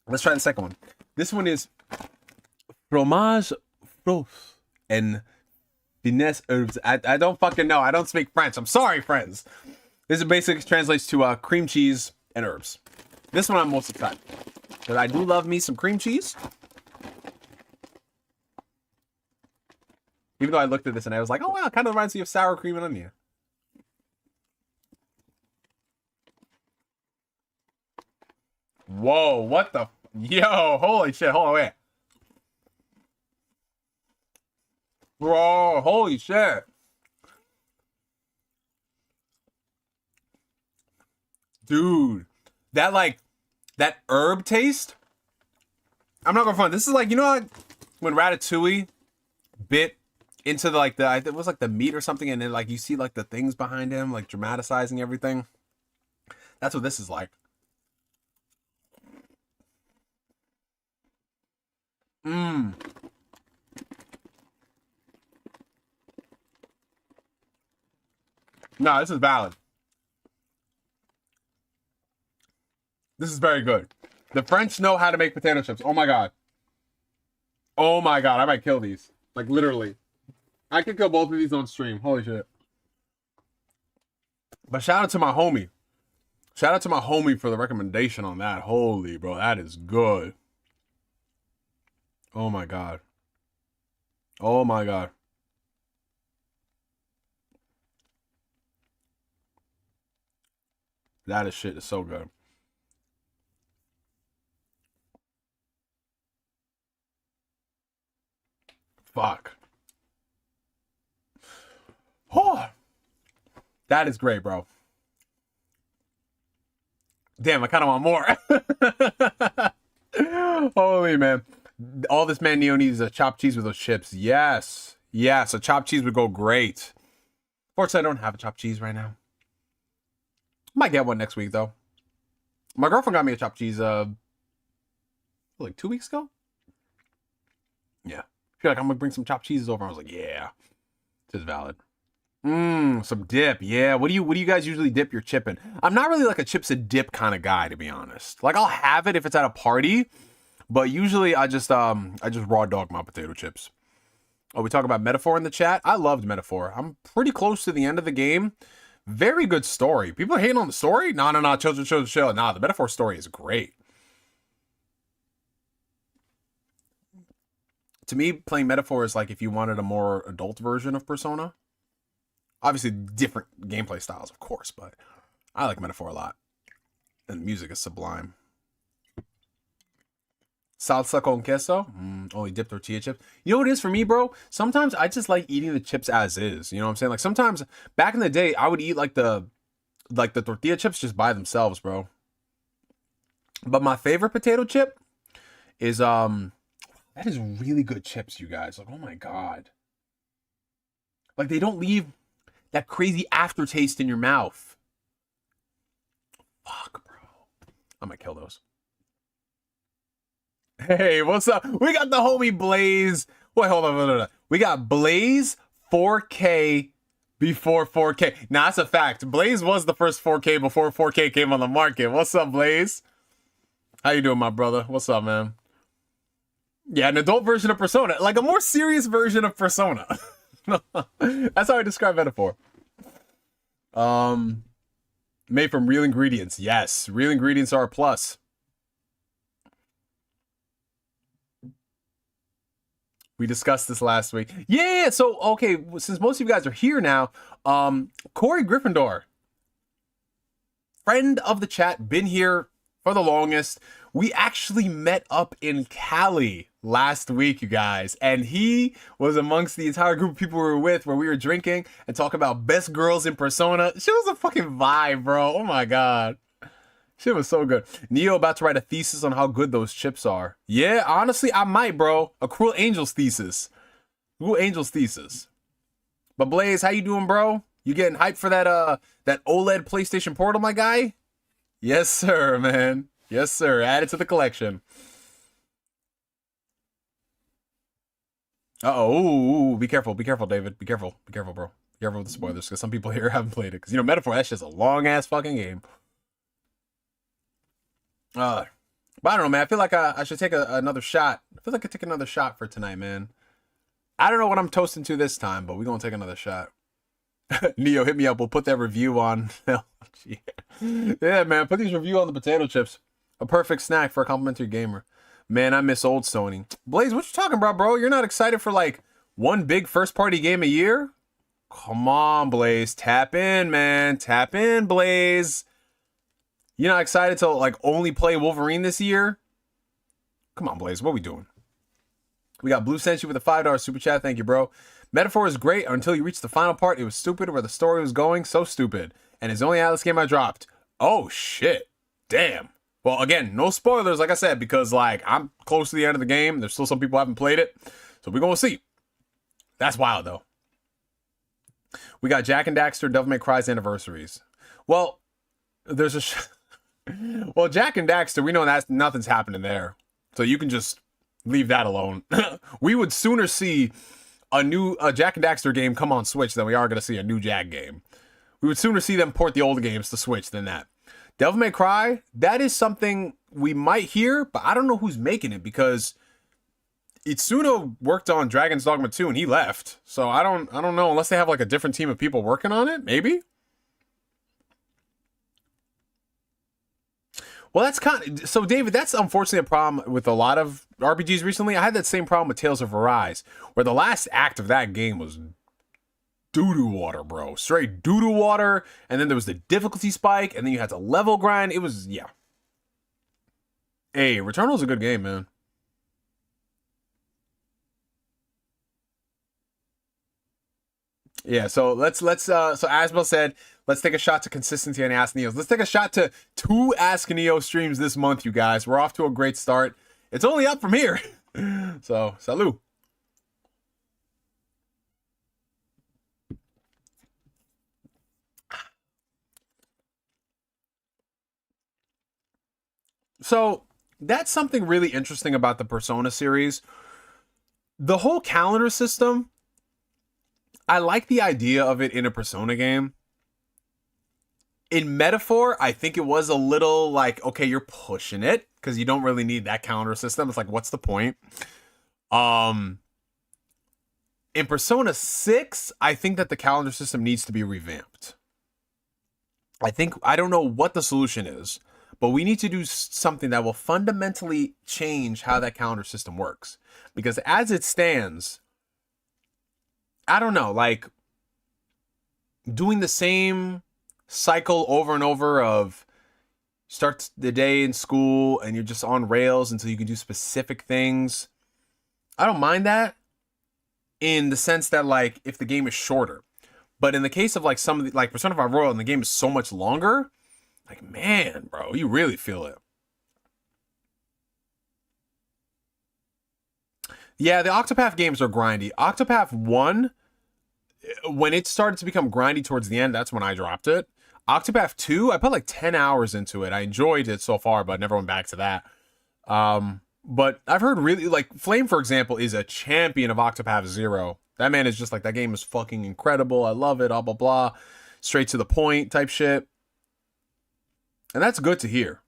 Let's try the second one. This one is fromage fros and finesse herbs. I don't fucking know. I don't speak French. I'm sorry, friends. This is basically translates to cream cheese and herbs. This one I'm most excited because I do love me some cream cheese. Even though I looked at this and I was like, oh wow, it kind of reminds me of sour cream and onion. Whoa, what the? Yo, holy shit. Hold on, wait. Bro, holy shit. Dude, that herb taste. I'm not gonna front. This is like, you know, like when Ratatouille bit into it was like the meat or something, and then like you see like the things behind him, like dramatizing everything. That's what this is like. No, this is valid. This is very good. The French know how to make potato chips. Oh my god. Oh my god, I might kill these. Like literally. I could kill both of these on stream. Holy shit. But shout out to my homie. Shout out to my homie for the recommendation on that. Holy bro, that is good. Oh my god. Oh my god. That is shit is so good. Fuck. Oh, that is great, bro. Damn, I kind of want more. Holy man. All this man Neo needs is a chopped cheese with those chips. Yes. Yes, a chopped cheese would go great. Fortunately, I don't have a chopped cheese right now. Might get one next week, though. My girlfriend got me a chopped cheese, like 2 weeks ago? Yeah. She's like, I'm gonna bring some chopped cheeses over. I was like, yeah. This is valid. Some dip. Yeah. What do you guys usually dip your chip in? I'm not really like a chips and dip kind of guy, to be honest. Like I'll have it if it's at a party, but usually I just raw dog my potato chips. Oh, we talk about Metaphor in the chat. I loved Metaphor. I'm pretty close to the end of the game. Very good story. People are hating on the story? No. Chill. Nah, the Metaphor story is great. To me, playing Metaphor is like if you wanted a more adult version of Persona. Obviously, different gameplay styles, of course, but I like Metaphor a lot. And the music is sublime. Salsa con queso. Only dip tortilla chips. You know what it is for me, bro? Sometimes I just like eating the chips as is. You know what I'm saying? Like sometimes, back in the day, I would eat like the tortilla chips just by themselves, bro. But my favorite potato chip is, that is really good chips, you guys. Like, oh my god. Like, they don't leave that crazy aftertaste in your mouth. Fuck, bro. I'm gonna kill those. Hey, what's up? We got the homie Blaze. Wait, hold on. We got Blaze 4K before 4K. Now, that's a fact. Blaze was the first 4K before 4K came on the market. What's up, Blaze? How you doing, my brother? What's up, man? Yeah, an adult version of Persona. Like a more serious version of Persona. That's how I describe Metaphor. Made from real ingredients. Yes, real ingredients are a plus. We discussed this last week. Yeah, so okay, since most of you guys are here now, Corey Gryffindor, friend of the chat, been here for the longest. We actually met up in Cali last week, you guys, and he was amongst the entire group of people we were with, where we were drinking and talking about best girls in Persona. She was a fucking vibe, bro. Oh my god, shit was so good. Neo about to write a thesis on how good those chips are. Yeah, honestly, I might, bro. A Cruel Angels thesis. Cruel Angels thesis. But Blaze, how you doing, bro? You getting hyped for that OLED PlayStation Portal, my guy? Yes, sir, man. Yes, sir. Add it to the collection. Uh-oh. Ooh, be careful. Be careful, David. Be careful. Be careful, bro. Be careful with the spoilers, because some people here haven't played it. Because, Metaphor, that's just a long-ass fucking game. But I don't know, man. I feel like I should take another shot. I feel like I take another shot for tonight, man. I don't know what I'm toasting to this time, but we're going to take another shot. Neo, hit me up. We'll put that review on. Yeah, man. Put these review on the potato chips. A perfect snack for a complimentary gamer. Man, I miss old Sony. Blaze, what you talking about, bro? You're not excited for like one big first-party game a year? Come on, Blaze. Tap in, man. Tap in, Blaze. You're not excited to like only play Wolverine this year? Come on, Blaze. What are we doing? We got Blue sent you with a $5 super chat. Thank you, bro. Metaphor is great until you reach the final part. It was stupid where the story was going. So stupid. And it's the only Atlas game I dropped. Oh, shit. Damn. Well, again, no spoilers, like I said, because like I'm close to the end of the game. There's still some people who haven't played it. So we're going to see. That's wild, though. We got Jack and Daxter Devil May Cry's anniversaries. Well, there's a... Well, Jack and Daxter, we know that nothing's happening there. So you can just leave that alone. We would sooner see a new Jack and Daxter game come on Switch than we are going to see a new Jack game. We would sooner see them port the old games to Switch than that. Devil May Cry, that is something we might hear, but I don't know who's making it because Itsuno worked on Dragon's Dogma 2 and he left. So I don't know unless they have like a different team of people working on it, maybe. Well, that's kind of... So, David, that's unfortunately a problem with a lot of RPGs recently. I had that same problem with Tales of Arise, where the last act of that game was doo-doo water, bro. Straight doo-doo water, and then there was the difficulty spike, and then you had to level grind. It was... Yeah. Hey, Returnal's a good game, man. Yeah, so so Asbel said, let's take a shot to consistency on Ask Neos. Let's take a shot to 2 Ask Neo streams this month, you guys. We're off to a great start. It's only up from here. So, salut. So, that's something really interesting about the Persona series. The whole calendar system, I like the idea of it in a Persona game. In Metaphor, I think it was a little like, okay, you're pushing it because you don't really need that calendar system. It's like, what's the point? In Persona 6, I think that the calendar system needs to be revamped. I don't know what the solution is, but we need to do something that will fundamentally change how that calendar system works. Because as it stands, I don't know, like doing the same cycle over and over of start the day in school and you're just on rails until you can do specific things. I don't mind that in the sense that like if the game is shorter. But in the case of like some of the, like Persona 5 Royal and the game is so much longer, like man, bro, you really feel it. Yeah, the Octopath games are grindy. Octopath 1, when it started to become grindy towards the end, that's when I dropped it. Octopath 2, I put like 10 hours into it. I enjoyed it so far, but never went back to that. But I've heard really, like, Flame, for example, is a champion of Octopath 0. That man is just like, that game is fucking incredible. I love it, blah, blah, blah. Straight to the point type shit. And that's good to hear.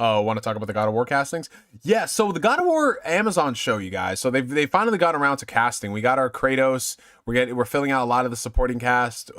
Oh, want to talk about the God of War castings? Yeah, so the God of War Amazon show, you guys. So they finally got around to casting. We got our Kratos. We're filling out a lot of the supporting cast.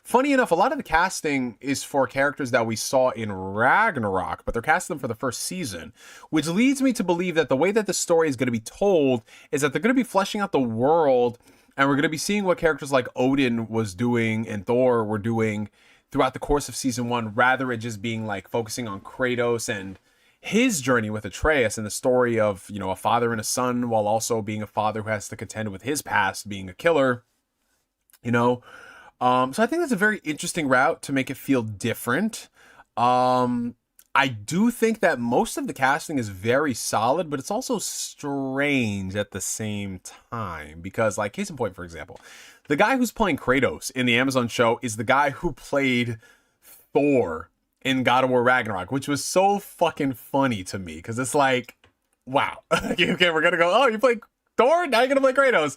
Funny enough, a lot of the casting is for characters that we saw in Ragnarok, but they're casting them for the first season, which leads me to believe that the way that the story is going to be told is that they're going to be fleshing out the world, and we're going to be seeing what characters like Odin was doing and Thor were doing throughout the course of season 1, rather it just being like focusing on Kratos and his journey with Atreus and the story of, you know, a father and a son, while also being a father who has to contend with his past being a killer, you know. So I think that's a very interesting route to make it feel different. I do think that most of the casting is very solid, but it's also strange at the same time because, like, case in point, for example, The guy who's playing Kratos in the Amazon show is the guy who played Thor in God of War Ragnarok, which was so fucking funny to me because it's like, wow, okay, we're gonna go, oh, you play Thor, now you're gonna play Kratos.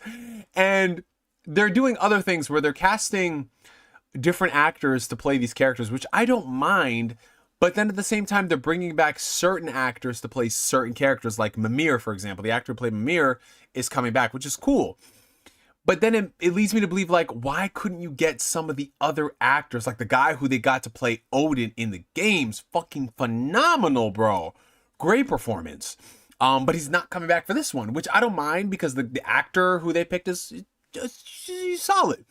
And they're doing other things where they're casting different actors to play these characters, which I don't mind. But then at the same time, they're bringing back certain actors to play certain characters, like Mimir, for example. The actor who played Mimir is coming back, which is cool. But then it leads me to believe, like, why couldn't you get some of the other actors, like the guy who they got to play Odin in the games? Fucking phenomenal, bro. Great performance. But he's not coming back for this one, which I don't mind because the actor who they picked is just solid.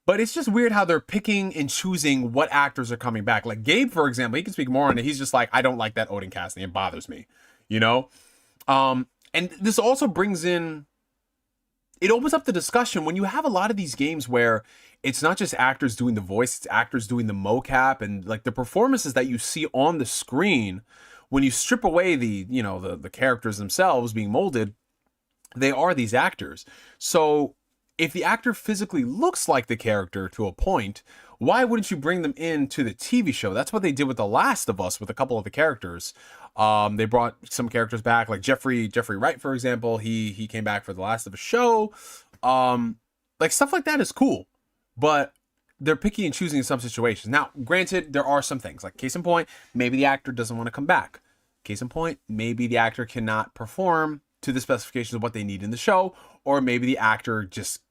But it's just weird how they're picking and choosing what actors are coming back. Like Gabe, for example, he can speak more on it. He's just like, I don't like that Odin casting. It bothers me, you know? And this also brings in, it opens up the discussion when you have a lot of these games where it's not just actors doing the voice, it's actors doing the mocap and like the performances that you see on the screen. When you strip away the, you know, the characters themselves being molded, they are these actors. So if the actor physically looks like the character to a point, why wouldn't you bring them into the TV show? That's what they did with The Last of Us with a couple of the characters. They brought some characters back, like Jeffrey Wright, for example. He came back for The Last of Us show. Like stuff like that is cool, but they're picky and choosing in some situations. Now, granted, there are some things like case in point, maybe the actor doesn't want to come back. Case in point, maybe the actor cannot perform to the specifications of what they need in the show, or maybe the actor just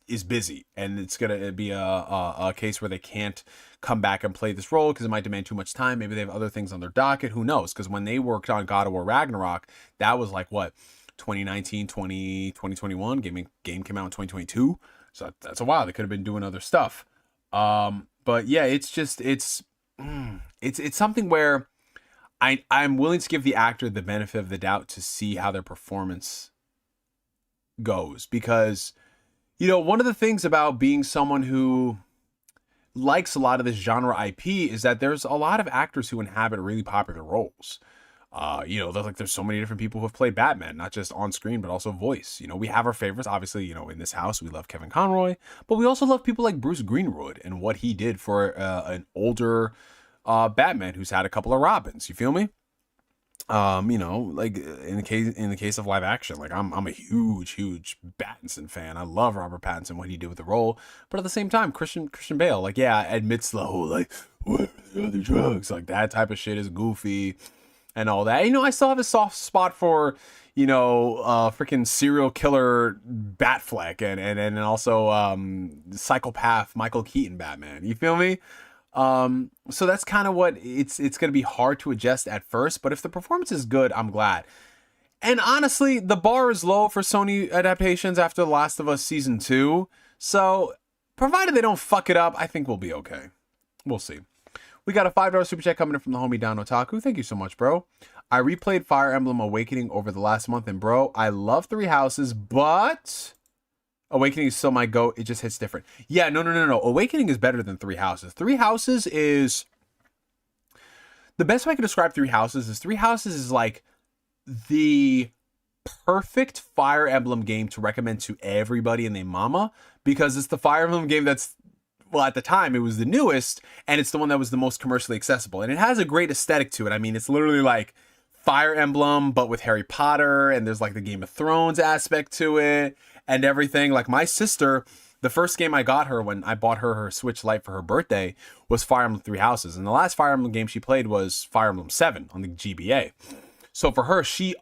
is busy and it's gonna be a case where they can't come back and play this role because it might demand too much time. Maybe they have other things on their docket, who knows? Because when they worked on God of War Ragnarok, that was like what, 2019, 2021. Game came out in 2022, so that's a while. They could have been doing other stuff. But yeah, it's just it's something where I'm willing to give the actor the benefit of the doubt to see how their performance goes, because you know, one of the things about being someone who likes a lot of this genre IP is that there's a lot of actors who inhabit really popular roles. You know, there's so many different people who have played Batman, not just on screen, but also voice. You know, we have our favorites. Obviously, you know, in this house, we love Kevin Conroy, but we also love people like Bruce Greenwood and what he did for an older Batman who's had a couple of Robins. You feel me? You know, like in the case of live action, like I'm a huge Pattinson fan. I love Robert Pattinson, what he did with the role, but at the same time, Christian Bale, like, yeah, admits the whole like, what are the other drugs, like that type of shit is goofy and all that. You know, I still have a soft spot for, you know, freaking serial killer Batfleck and also psychopath Michael Keaton Batman. You feel me? So that's kind of what it's going to be hard to adjust at first, but if the performance is good, I'm glad. And honestly, the bar is low for Sony adaptations after The Last of Us Season 2. So provided they don't fuck it up, I think we'll be okay. We'll see. We got a $5 super chat coming in from the homie Down Otaku. Thank you so much, bro. I replayed Fire Emblem Awakening over the last month, and bro, I love Three Houses, but Awakening is still my GOAT. It just hits different. Yeah, no. Awakening is better than Three Houses. Three Houses is... The best way I can describe Three Houses is like the perfect Fire Emblem game to recommend to everybody and their mama, because it's the Fire Emblem game that's, well, at the time, it was the newest, and it's the one that was the most commercially accessible. And it has a great aesthetic to it. I mean, it's literally like Fire Emblem, but with Harry Potter, and there's like the Game of Thrones aspect to it, and everything. Like my sister, the first game I got her when I bought her Switch Lite for her birthday was Fire Emblem Three Houses. And the last Fire Emblem game she played was Fire Emblem 7 on the GBA. So for her, she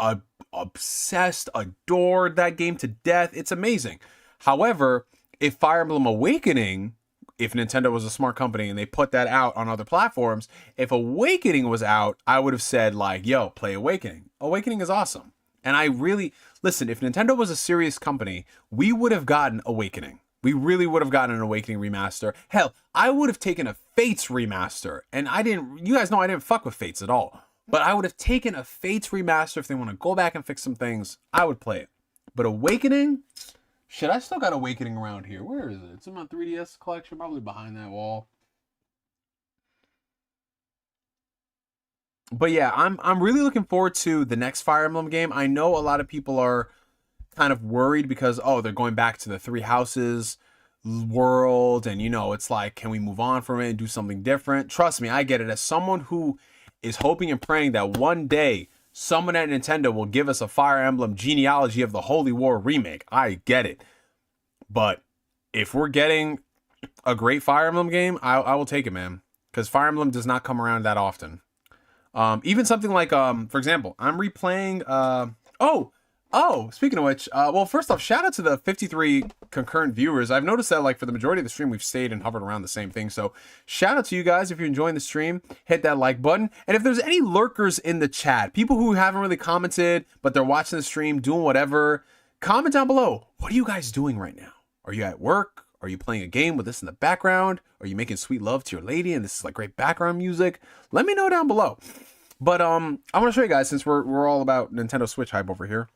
obsessed, adored that game to death. It's amazing. However, if Fire Emblem Awakening, if Nintendo was a smart company and they put that out on other platforms, if Awakening was out, I would have said like, yo, play Awakening. Awakening is awesome. And I really, listen, if Nintendo was a serious company, we would have gotten Awakening. We really would have gotten an Awakening remaster. Hell, I would have taken a Fates remaster. And you guys know I didn't fuck with Fates at all. But I would have taken a Fates remaster if they want to go back and fix some things. I would play it. But Awakening, shit, I still got Awakening around here. Where is it? It's in my 3DS collection, probably behind that wall. But yeah, I'm really looking forward to the next Fire Emblem game. I know a lot of people are kind of worried because, oh, they're going back to the Three Houses world, and you know, it's like, can we move on from it and do something different? Trust me, I get it. As someone who is hoping and praying that one day someone at Nintendo will give us a Fire Emblem Genealogy of the Holy War remake, I get it. But if we're getting a great Fire Emblem game, I will take it, man, because Fire Emblem does not come around that often. Even something like, for example, I'm replaying, speaking of which, well, first off, shout out to the 53 concurrent viewers. I've noticed that, like, for the majority of the stream, we've stayed and hovered around the same thing. So shout out to you guys. If you're enjoying the stream, hit that like button. And if there's any lurkers in the chat, people who haven't really commented, but they're watching the stream, doing whatever, comment down below. What are you guys doing right now? Are you at work? Are you playing a game with this in the background? Are you making sweet love to your lady and this is like great background music? Let me know down below. But I want to show you guys, since we're all about Nintendo Switch hype over here,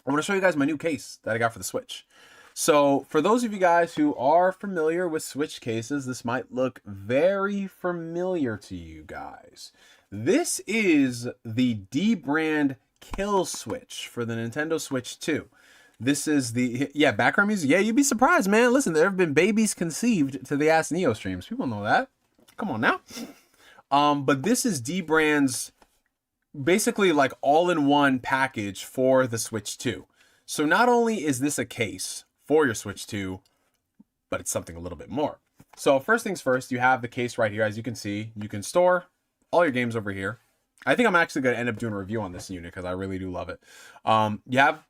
I want to show you guys my new case that I got for the Switch. So for those of you guys who are familiar with Switch cases, this might look very familiar to you guys. This is the D brand Kill Switch for the Nintendo Switch 2. This is the, background music. Yeah, you'd be surprised, man. Listen, there have been babies conceived to the Ask Neo streams. People know that. Come on now. But this is D brand's basically like all-in-one package for the Switch 2. So not only is this a case for your Switch 2, but it's something a little bit more. So first things first, you have the case right here. As you can see, you can store all your games over here. I think I'm actually going to end up doing a review on this unit because I really do love it. You have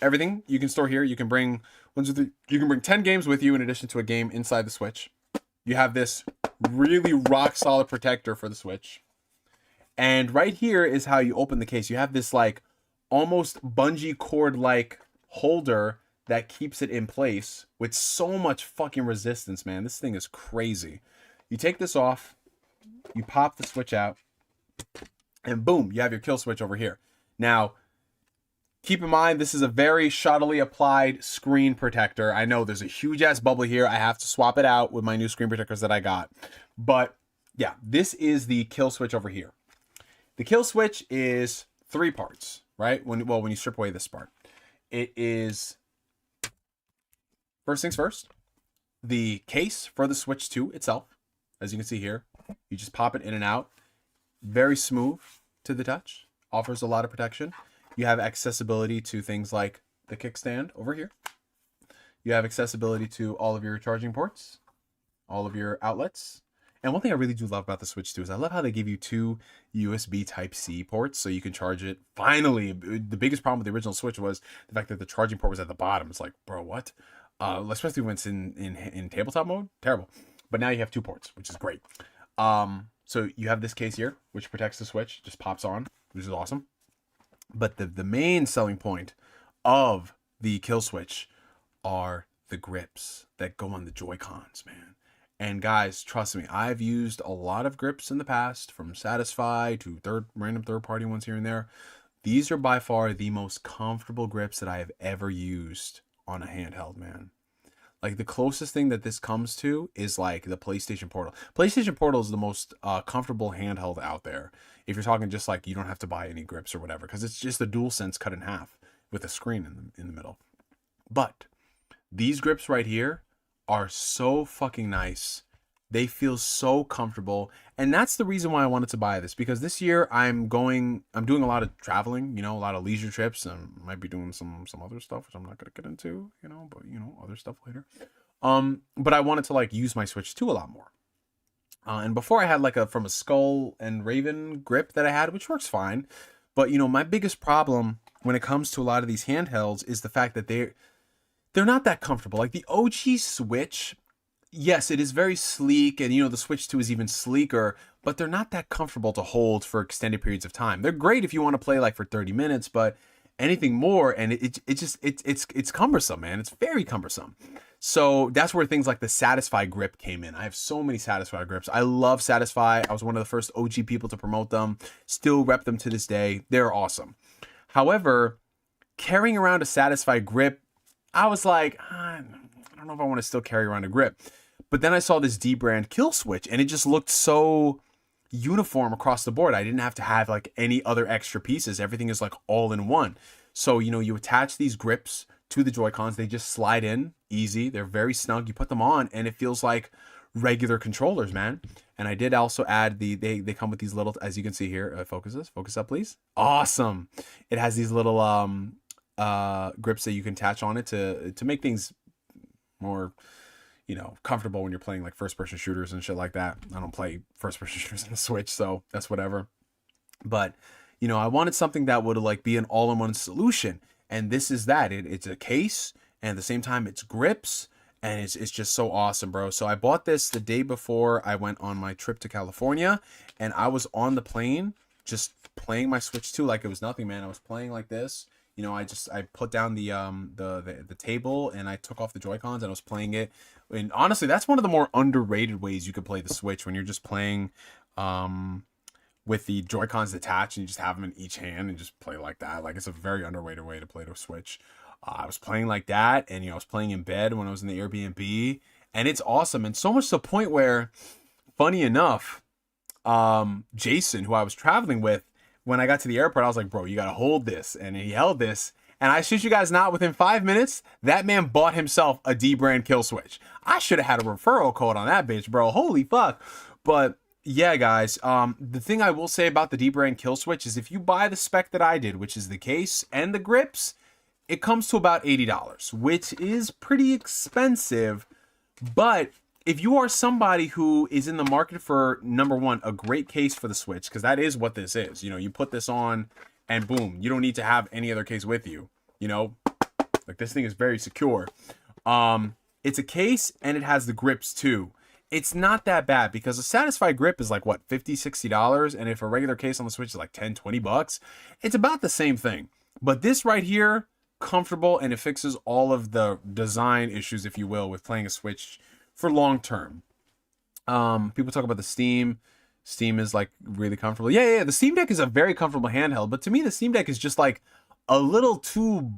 everything you can store here. You can bring 10 games with you in addition to a game inside the Switch. You have this really rock solid protector for the Switch. And right here is how you open the case. You have this like almost bungee cord like holder that keeps it in place with so much fucking resistance, man. This thing is crazy. You take this off, you pop the Switch out, and boom, you have your kill switch over here. Now, keep in mind, this is a very shoddily applied screen protector. I know there's a huge ass bubble here. I have to swap it out with my new screen protectors that I got. But yeah, this is the kill switch over here. The kill switch is 3 parts, right? When you strip away this part, it is, first things first, the case for the Switch 2 itself. As you can see here, you just pop it in and out. Very smooth to the touch, offers a lot of protection. You have accessibility to things like the kickstand over here. You have accessibility to all of your charging ports, all of your outlets. And one thing I really do love about the Switch 2 is I love how they give you 2 USB Type-C ports so you can charge it. Finally, the biggest problem with the original Switch was the fact that the charging port was at the bottom. It's like, bro, what? Especially when it's in tabletop mode, terrible. But now you have 2 ports, which is great. So you have this case here, which protects the Switch, just pops on, which is awesome. But the main selling point of the kill switch are the grips that go on the Joy-Cons, man. And guys, trust me, I've used a lot of grips in the past, from Satisfy to random third-party ones here and there. These are by far the most comfortable grips that I have ever used on a handheld, man. Like, the closest thing that this comes to is like the PlayStation Portal. PlayStation Portal is the most comfortable handheld out there. If you're talking just like you don't have to buy any grips or whatever, because it's just the DualSense cut in half with a screen in the middle. But these grips right here are so fucking nice. They feel so comfortable, and that's the reason why I wanted to buy this, because this year I'm doing a lot of traveling, you know, a lot of leisure trips, and might be doing some other stuff which I'm not gonna get into, you know, but you know, other stuff later. But I wanted to like use my Switch 2 a lot more. And before I had like from a Skull and Raven grip that I had, which works fine, but you know, my biggest problem when it comes to a lot of these handhelds is the fact that they're not that comfortable. Like the OG Switch, yes, it is very sleek, and you know, the Switch 2 is even sleeker, but they're not that comfortable to hold for extended periods of time. They're great if you want to play like for 30 minutes, but anything more, and it's cumbersome, man. It's very cumbersome. So that's where things like the Satisfy grip came in. I have so many Satisfy grips. I love Satisfy. I was one of the first OG people to promote them. Still rep them to this day. They're awesome. However, carrying around a Satisfy grip, I was like, I don't know if I want to still carry around a grip. But then I saw this D brand kill switch, and it just looked so uniform across the board. I didn't have to have like any other extra pieces. Everything is like all in one. So, you know, you attach these grips to the Joy-Cons. They just slide in easy. They're very snug. You put them on and it feels like regular controllers, man. And I did also add they come with these little, as you can see here, focus up please. Awesome. It has these little grips that you can attach on it to make things more, you know, comfortable when you're playing like first person shooters and shit like that. I don't play first person shooters on the Switch, so that's whatever. But, you know, I wanted something that would like be an all-in-one solution. And this is that. It's a case, and at the same time it's grips, and it's just so awesome, bro. So I bought this the day before I went on my trip to California, and I was on the plane just playing my Switch 2 like it was nothing, man. I was playing like this. You know, I put down the table and I took off the Joy-Cons and I was playing it. And honestly, that's one of the more underrated ways you could play the Switch, when you're just playing with the Joy-Cons attached and you just have them in each hand and just play like that. Like, it's a very underrated way to play the Switch. I was playing like that, and you know, I was playing in bed when I was in the Airbnb, and it's awesome. And so much to the point where, funny enough, Jason, who I was traveling with, when I got to the airport, I was like, bro, you gotta hold this. And he held this, and I shit you guys not, within 5 minutes, that man bought himself a D-brand kill switch. I should have had a referral code on that bitch, bro. Holy fuck. But yeah, guys, the thing I will say about the D-brand kill switch is if you buy the spec that I did, which is the case and the grips, it comes to about $80, which is pretty expensive. But if you are somebody who is in the market for, number one, a great case for the Switch, because that is what this is. You know, you put this on and boom, you don't need to have any other case with you. You know, like, this thing is very secure. It's a case and it has the grips too. It's not that bad, because a satisfied grip is like, what, $50, $60? And if a regular case on the Switch is like $10, $20, it's about the same thing. But this right here, comfortable, and it fixes all of the design issues, if you will, with playing a Switch for long term. People talk about the Steam is like really comfortable. Yeah, the Steam Deck is a very comfortable handheld, but to me the Steam Deck is just like a little too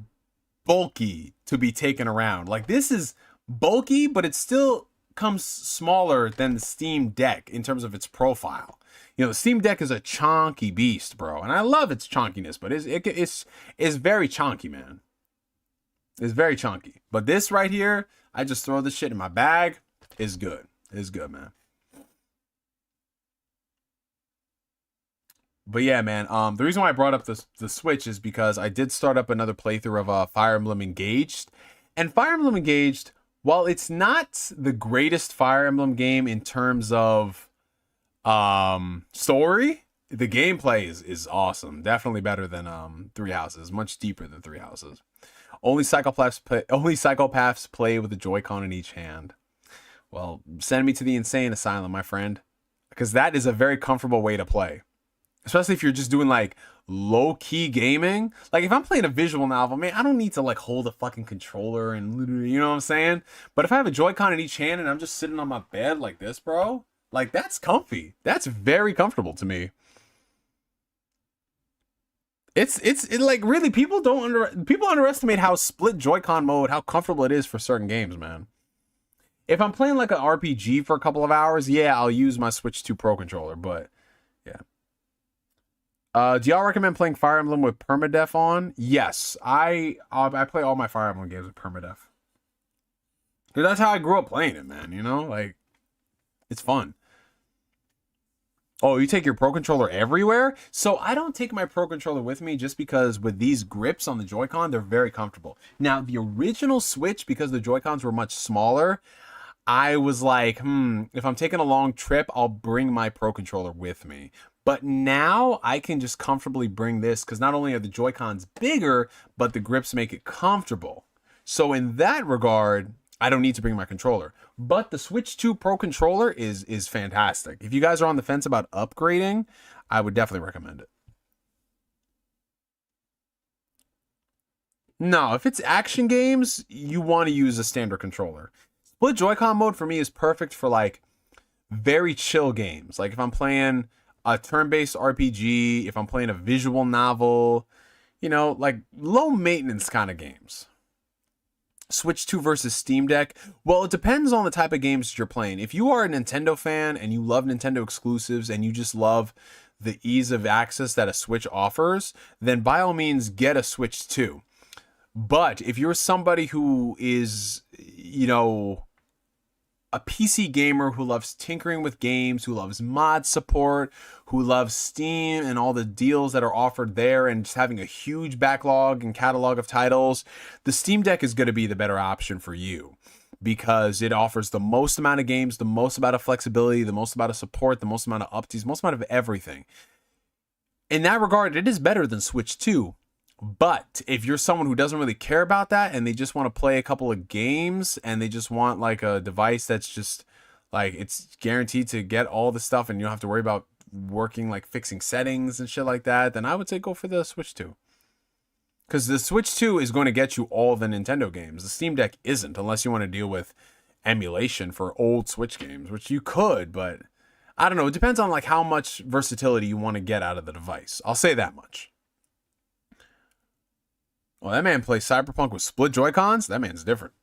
bulky to be taken around. Like, this is bulky, but it still comes smaller than the Steam Deck in terms of its profile. You know, the Steam Deck is a chonky beast, bro, and I love its chonkiness, but it's very chonky, man. It's very chonky. But this right here, I just throw this shit in my bag. It's good. It's good, man. But yeah, man, the reason why I brought up the Switch is because I did start up another playthrough of Fire Emblem Engaged. And Fire Emblem Engaged, while it's not the greatest Fire Emblem game in terms of story, the gameplay is awesome. Definitely better than Three Houses. Much deeper than Three Houses. Only psychopaths play with a Joy-Con in each hand. Well, send me to the insane asylum, my friend, because that is a very comfortable way to play. Especially if you're just doing like low-key gaming. Like, if I'm playing a visual novel, man, I don't need to like hold a fucking controller and, you know what I'm saying? But if I have a Joy-Con in each hand and I'm just sitting on my bed like this, bro, like, that's comfy. That's very comfortable to me. It's like, really, people underestimate how split Joy-Con mode, how comfortable it is for certain games, man. If I'm playing like an RPG for a couple of hours, yeah, I'll use my Switch 2 Pro controller, but yeah. Do y'all recommend playing Fire Emblem with permadeath on? Yes, I play all my Fire Emblem games with permadeath. Cause that's how I grew up playing it, man. You know, like, it's fun. Oh, you take your Pro Controller everywhere? So I don't take my Pro Controller with me just because with these grips on the Joy-Con, they're very comfortable. Now, the original Switch, because the Joy-Cons were much smaller, I was like, if I'm taking a long trip, I'll bring my Pro Controller with me. But now I can just comfortably bring this, because not only are the Joy-Cons bigger, but the grips make it comfortable. So in that regard, I don't need to bring my controller. But the Switch 2 Pro Controller is fantastic. If you guys are on the fence about upgrading, I would definitely recommend it. No, if it's action games, you want to use a standard controller. Split Joy-Con mode for me is perfect for like very chill games. Like if I'm playing a turn-based RPG, if I'm playing a visual novel, you know, like low maintenance kind of games. Switch 2 versus Steam Deck. Well, it depends on the type of games you're playing. If you are a Nintendo fan and you love Nintendo exclusives and you just love the ease of access that a Switch offers, then by all means get a Switch 2. But if you're somebody who is, you know, a PC gamer who loves tinkering with games, who loves mod support, who loves Steam and all the deals that are offered there, and just having a huge backlog and catalog of titles, the Steam Deck is going to be the better option for you because it offers the most amount of games, the most amount of flexibility, the most amount of support, the most amount of updates, most amount of everything. In that regard, it is better than Switch 2. But if you're someone who doesn't really care about that and they just want to play a couple of games and they just want like a device that's just like it's guaranteed to get all the stuff and you don't have to worry about working like fixing settings and shit like that, then I would say go for the Switch 2. Because the Switch 2 is going to get you all the Nintendo games. The Steam Deck isn't, unless you want to deal with emulation for old Switch games, which you could, but I don't know. It depends on like how much versatility you want to get out of the device. I'll say that much. Well, that man plays Cyberpunk with split Joy-Cons? That man's different.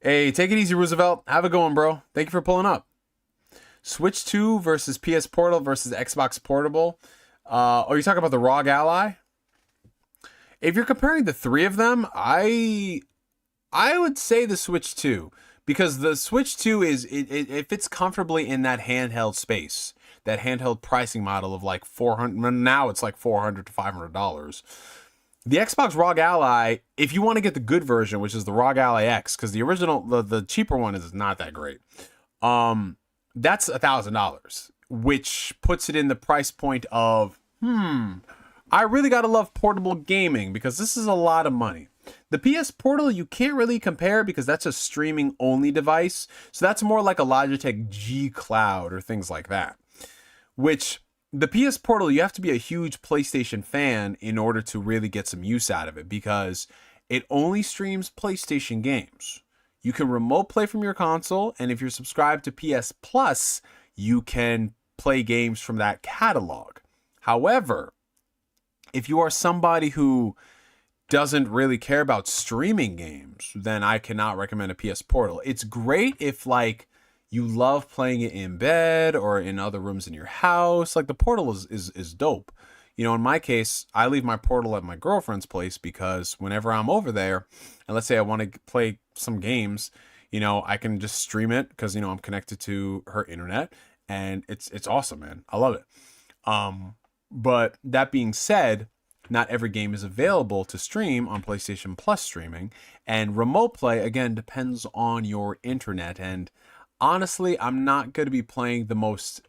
Hey, take it easy, Roosevelt. Have a good one, bro. Thank you for pulling up. Switch 2 versus PS Portal versus Xbox Portable. Are you talking about the ROG Ally? If you're comparing the three of them, I would say the Switch 2. Because the Switch 2 it fits comfortably in that handheld space. That handheld pricing model of like $400. Now it's like $400 to $500. The Xbox ROG Ally, if you want to get the good version, which is the ROG Ally X, because the original, the cheaper one is not that great. That's $1,000, which puts it in the price point of, I really gotta love portable gaming because this is a lot of money. The PS Portal, you can't really compare because that's a streaming only device. So that's more like a Logitech G Cloud or things like that, which the PS Portal, you have to be a huge PlayStation fan in order to really get some use out of it because it only streams PlayStation games. You can remote play from your console, and if you're subscribed to PS Plus, you can play games from that catalog. However, if you are somebody who doesn't really care about streaming games, then I cannot recommend a PS Portal. It's great if like you love playing it in bed or in other rooms in your house. Like the Portal is dope. You know, in my case, I leave my Portal at my girlfriend's place because whenever I'm over there, and let's say I want to play some games, you know, I can just stream it because, you know, I'm connected to her internet and it's awesome, man. I love it. But that being said, not every game is available to stream on PlayStation Plus streaming, and remote play, again, depends on your internet. And honestly, I'm not going to be playing the most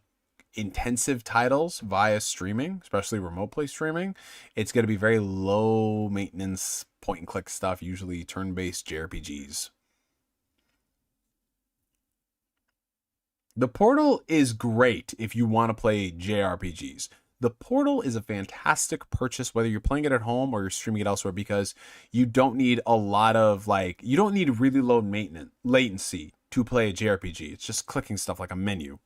intensive titles via streaming, especially remote play streaming. It's going to be very low maintenance point and click stuff, usually turn-based JRPGs. The Portal is great if you want to play JRPGs. The Portal is a fantastic purchase, whether you're playing it at home or you're streaming it elsewhere, because you don't need a lot of you don't need really low maintenance latency to play a JRPG. It's just clicking stuff like a menu.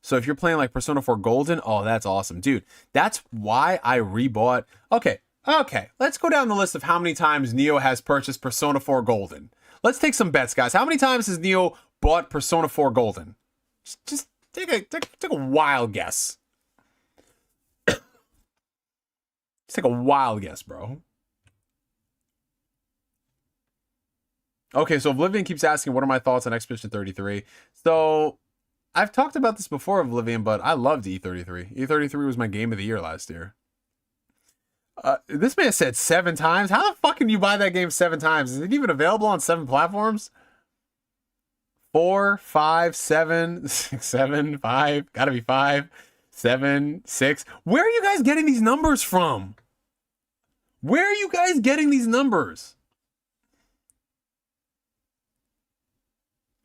So if you're playing like Persona 4 Golden, oh, that's awesome, dude. That's why I rebought. Okay. Let's go down the list of how many times Neo has purchased Persona 4 Golden. Let's take some bets, guys. How many times has Neo bought Persona 4 Golden? Just take a wild guess. Just take a wild guess, bro. Okay, so Oblivion keeps asking, what are my thoughts on Expedition 33? So, I've talked about this before, Oblivion, but I loved E33. E33 was my game of the year last year. This man said 7 times. How the fuck can you buy that game 7 times? Is it even available on 7 platforms? 4, 5, 7, 6, 7, 5. Gotta be 5, 7, 6. Where are you guys getting these numbers from? Where are you guys getting these numbers?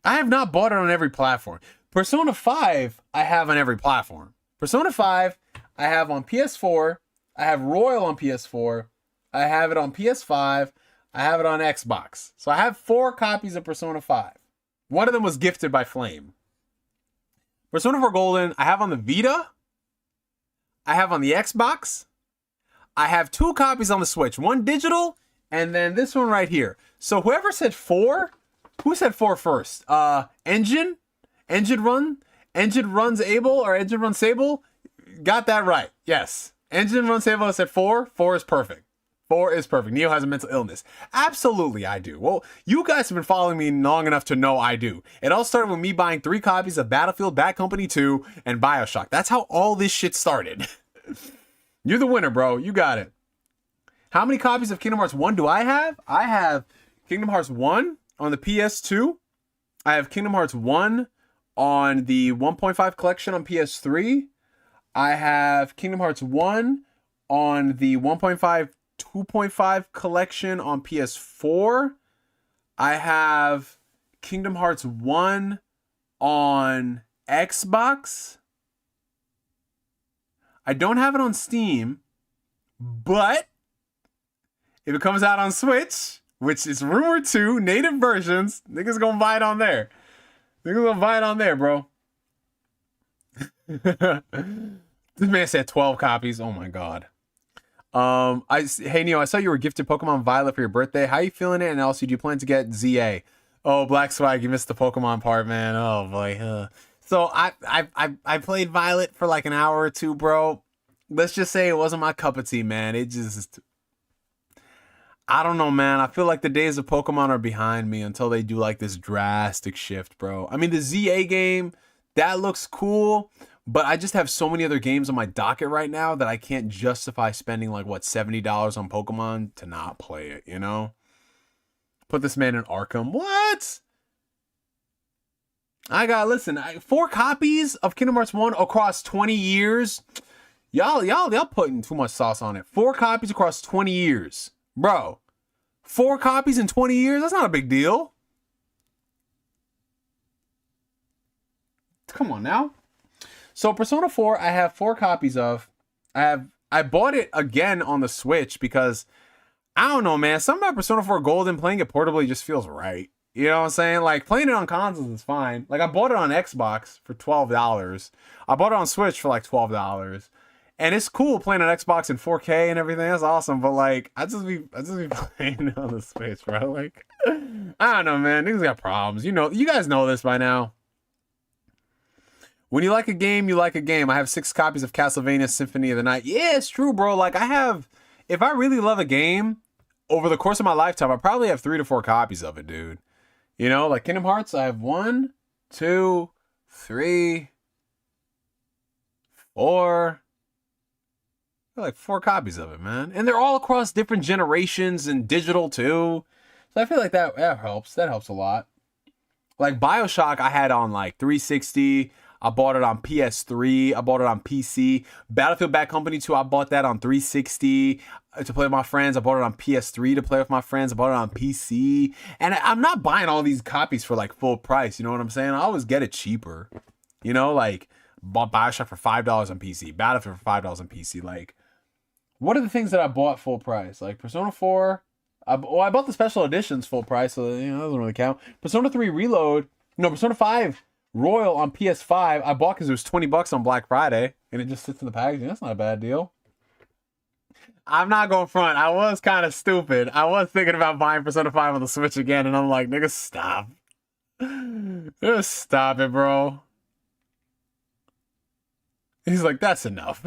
I have not bought it on every platform. Persona 5, I have on every platform. Persona 5, I have on PS4. I have Royal on PS4. I have it on PS5. I have it on Xbox. So I have 4 copies of Persona 5. One of them was gifted by Flame. Persona 4 Golden, I have on the Vita. I have on the Xbox. I have 2 copies on the Switch. One digital, and then this one right here. So whoever said 4, who said 4 first? Engine runs able, or Engine runs Sable? Got that right. Yes. Engine runs Sable said 4. 4 is perfect. 4 is perfect. Neo has a mental illness. Absolutely, I do. Well, you guys have been following me long enough to know I do. It all started with me buying 3 copies of Battlefield, Bad Company 2, and Bioshock. That's how all this shit started. You're the winner, bro. You got it. How many copies of Kingdom Hearts 1 do I have? I have Kingdom Hearts 1 on the PS2. I have Kingdom Hearts 1 on the 1.5 collection on PS3. I have Kingdom Hearts 1 on the 1.5 2.5 collection on PS4. I have Kingdom Hearts 1 on Xbox. I don't have it on Steam, but if it comes out on Switch, which is rumored to, native versions, niggas gonna buy it on there. Niggas gonna buy it on there, bro. This man said 12 copies. Oh my god. Hey Neo, I saw you were gifted Pokemon Violet for your birthday. How you feeling it? And also, do you plan to get ZA? Oh, Black Swag, you missed the Pokemon part, man. Oh boy. So I played Violet for like an hour or two, bro. Let's just say it wasn't my cup of tea, man. It just, I don't know, man. I feel like the days of Pokemon are behind me until they do like this drastic shift, bro. I mean, the ZA game, that looks cool. But I just have so many other games on my docket right now that I can't justify spending like, what, $70 on Pokemon to not play it, you know? Put this man in Arkham. What? I got, listen, 4 copies of Kingdom Hearts 1 across 20 years. Y'all putting too much sauce on it. 4 copies across 20 years. Bro, 4 copies in 20 years? That's not a big deal. Come on now. So Persona 4, I have 4 copies of. I bought it again on the Switch because, I don't know, man. Something about Persona 4 Gold and playing it portably just feels right. You know what I'm saying? Like, playing it on consoles is fine. Like, I bought it on Xbox for $12. I bought it on Switch for like $12. And it's cool playing on Xbox in 4K and everything. That's awesome. But like, I just be playing it on the Switch, bro. Like, I don't know, man. Niggas got problems. You know, you guys know this by now. When you like a game, you like a game. I have 6 copies of Castlevania Symphony of the Night. Yeah, it's true, bro. Like, I have, if I really love a game, over the course of my lifetime, I probably have 3 to 4 copies of it, dude. You know, like Kingdom Hearts, I have 1, 2, 3, 4. Like 4 copies of it, man. And they're all across different generations and digital too. So I feel like that helps. That helps a lot. Like Bioshock, I had on like 360. I bought it on PS3. I bought it on PC. Battlefield Bad Company 2, I bought that on 360 to play with my friends. I bought it on PS3 to play with my friends. I bought it on PC. And I'm not buying all these copies for like full price. You know what I'm saying? I always get it cheaper. You know, like bought Bioshock for $5 on PC. Battlefield for $5 on PC. Like, what are the things that I bought full price? Like Persona 4. I bought the special editions full price, so you know, that doesn't really count. Persona 3 Reload. No, Persona 5 Royal on PS5. I bought because it was $20 on Black Friday, and it just sits in the packaging. That's not a bad deal. I'm not going front. I was kind of stupid. I was thinking about buying Persona 5 on the Switch again, and I'm like, nigga, stop. Just stop it, bro. He's like, that's enough.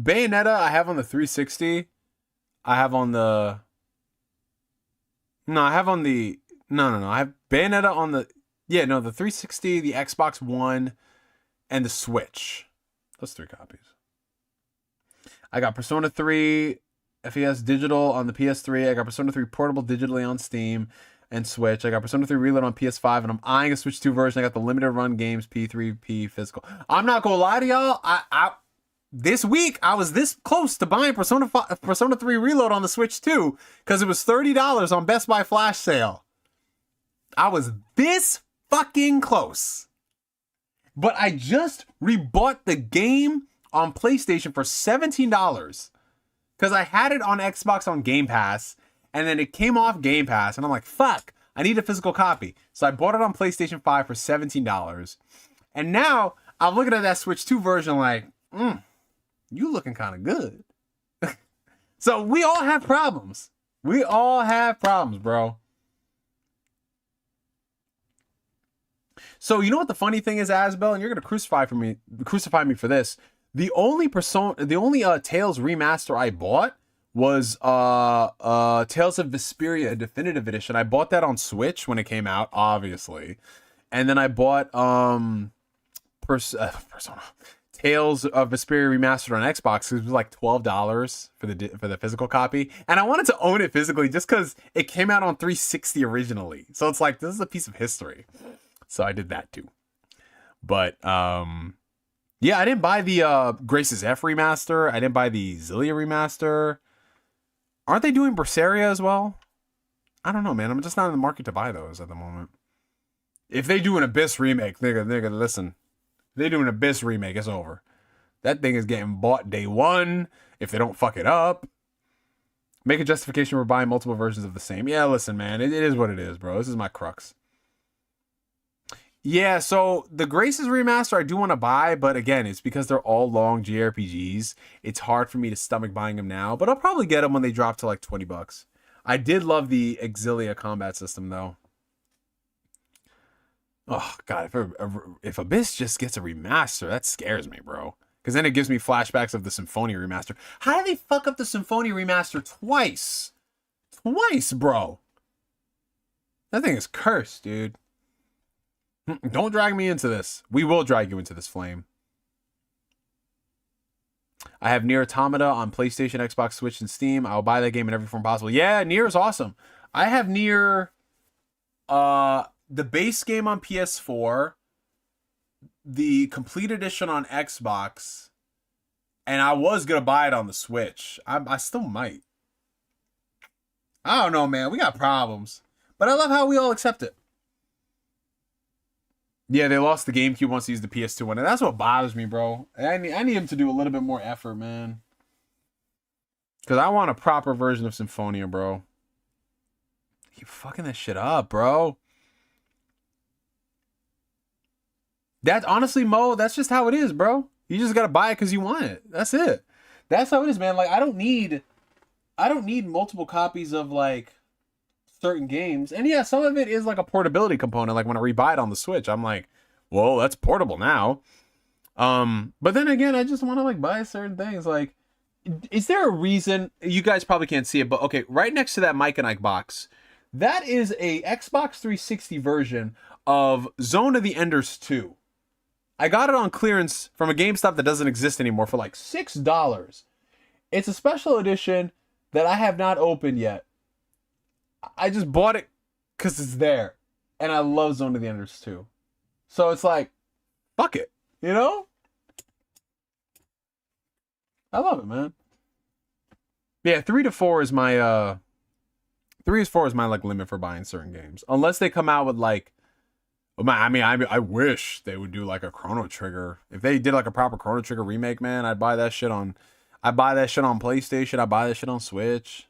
Bayonetta, I have on the 360. I have on the... No, I have on the... No. I have Bayonetta on the... Yeah, no, the 360, the Xbox One, and the Switch. Those 3 copies. I got Persona 3 FES Digital on the PS3. I got Persona 3 Portable digitally on Steam and Switch. I got Persona 3 Reload on PS5, and I'm eyeing a Switch 2 version. I got the limited run games P3P physical. I'm not gonna lie to y'all. This week, I was this close to buying Persona 3 Reload on the Switch 2 because it was $30 on Best Buy flash sale. I was this fucking close. But I just rebought the game on PlayStation for $17 because I had it on Xbox on Game Pass, and then it came off Game Pass, and I'm like, fuck, I need a physical copy. So I bought it on PlayStation 5 for $17. And now I'm looking at that Switch 2 version like, you looking kind of good. So we all have problems. We all have problems, bro. So you know what the funny thing is, Asbel, and you're gonna crucify me for this. The only Tales remaster I bought was Tales of Vesperia Definitive Edition. I bought that on Switch when it came out, obviously. And then I bought Persona Tales of Vesperia Remastered on Xbox. It was like $12 for the physical copy. And I wanted to own it physically just because it came out on 360 originally. So it's like, this is a piece of history. So I did that too. But yeah, I didn't buy the Grace's F remaster. I didn't buy the Xillia remaster. Aren't they doing Berseria as well? I don't know, man. I'm just not in the market to buy those at the moment. If they do an Abyss remake, nigga, listen. If they do an Abyss remake, it's over. That thing is getting bought day one if they don't fuck it up. Make a justification for buying multiple versions of the same. Yeah, listen, man. It is what it is, bro. This is my crux. Yeah, so the Graces remaster I do want to buy, but again, it's because they're all long JRPGs. It's hard for me to stomach buying them now, but I'll probably get them when they drop to like $20. I did love the Xillia combat system though. Oh god, if Abyss just gets a remaster, that scares me, bro. Because then it gives me flashbacks of the Symphonia remaster. How did they fuck up the Symphonia remaster twice? Twice, bro. That thing is cursed, dude. Don't drag me into this. We will drag you into this flame. I have Nier Automata on PlayStation, Xbox, Switch, and Steam. I'll buy that game in every form possible. Yeah, Nier is awesome. I have Nier, the base game on PS4, the complete edition on Xbox, and I was gonna buy it on the Switch. I still might. I don't know, man. We got problems, but I love how we all accept it. Yeah, they lost the GameCube once they used the PS2 one, and that's what bothers me, bro. I need him to do a little bit more effort, man. Because I want a proper version of Symphonia, bro. Keep fucking that shit up, bro. That, honestly, Mo, that's just how it is, bro. You just gotta buy it because you want it. That's it. That's how it is, man. Like, I don't need multiple copies of, like, certain games. And yeah, some of it is like a portability component. Like when I rebuy it on the Switch, I'm like, well, that's portable now. But then again, I just want to like buy certain things. Like, is there a reason? You guys probably can't see it, but okay, right next to that Mike and Ike box, that is a Xbox 360 version of Zone of the Enders 2. I got it on clearance from a GameStop that doesn't exist anymore for like $6. It's a special edition that I have not opened yet. I just bought it because it's there. And I love Zone of the Enders too. So it's like, fuck it. You know? I love it, man. Yeah, 3 to 4 is my 3 to 4 is my like limit for buying certain games. Unless they come out with like, I wish they would do like a Chrono Trigger. If they did like a proper Chrono Trigger remake, man, I'd buy that shit on PlayStation, I'd buy that shit on Switch.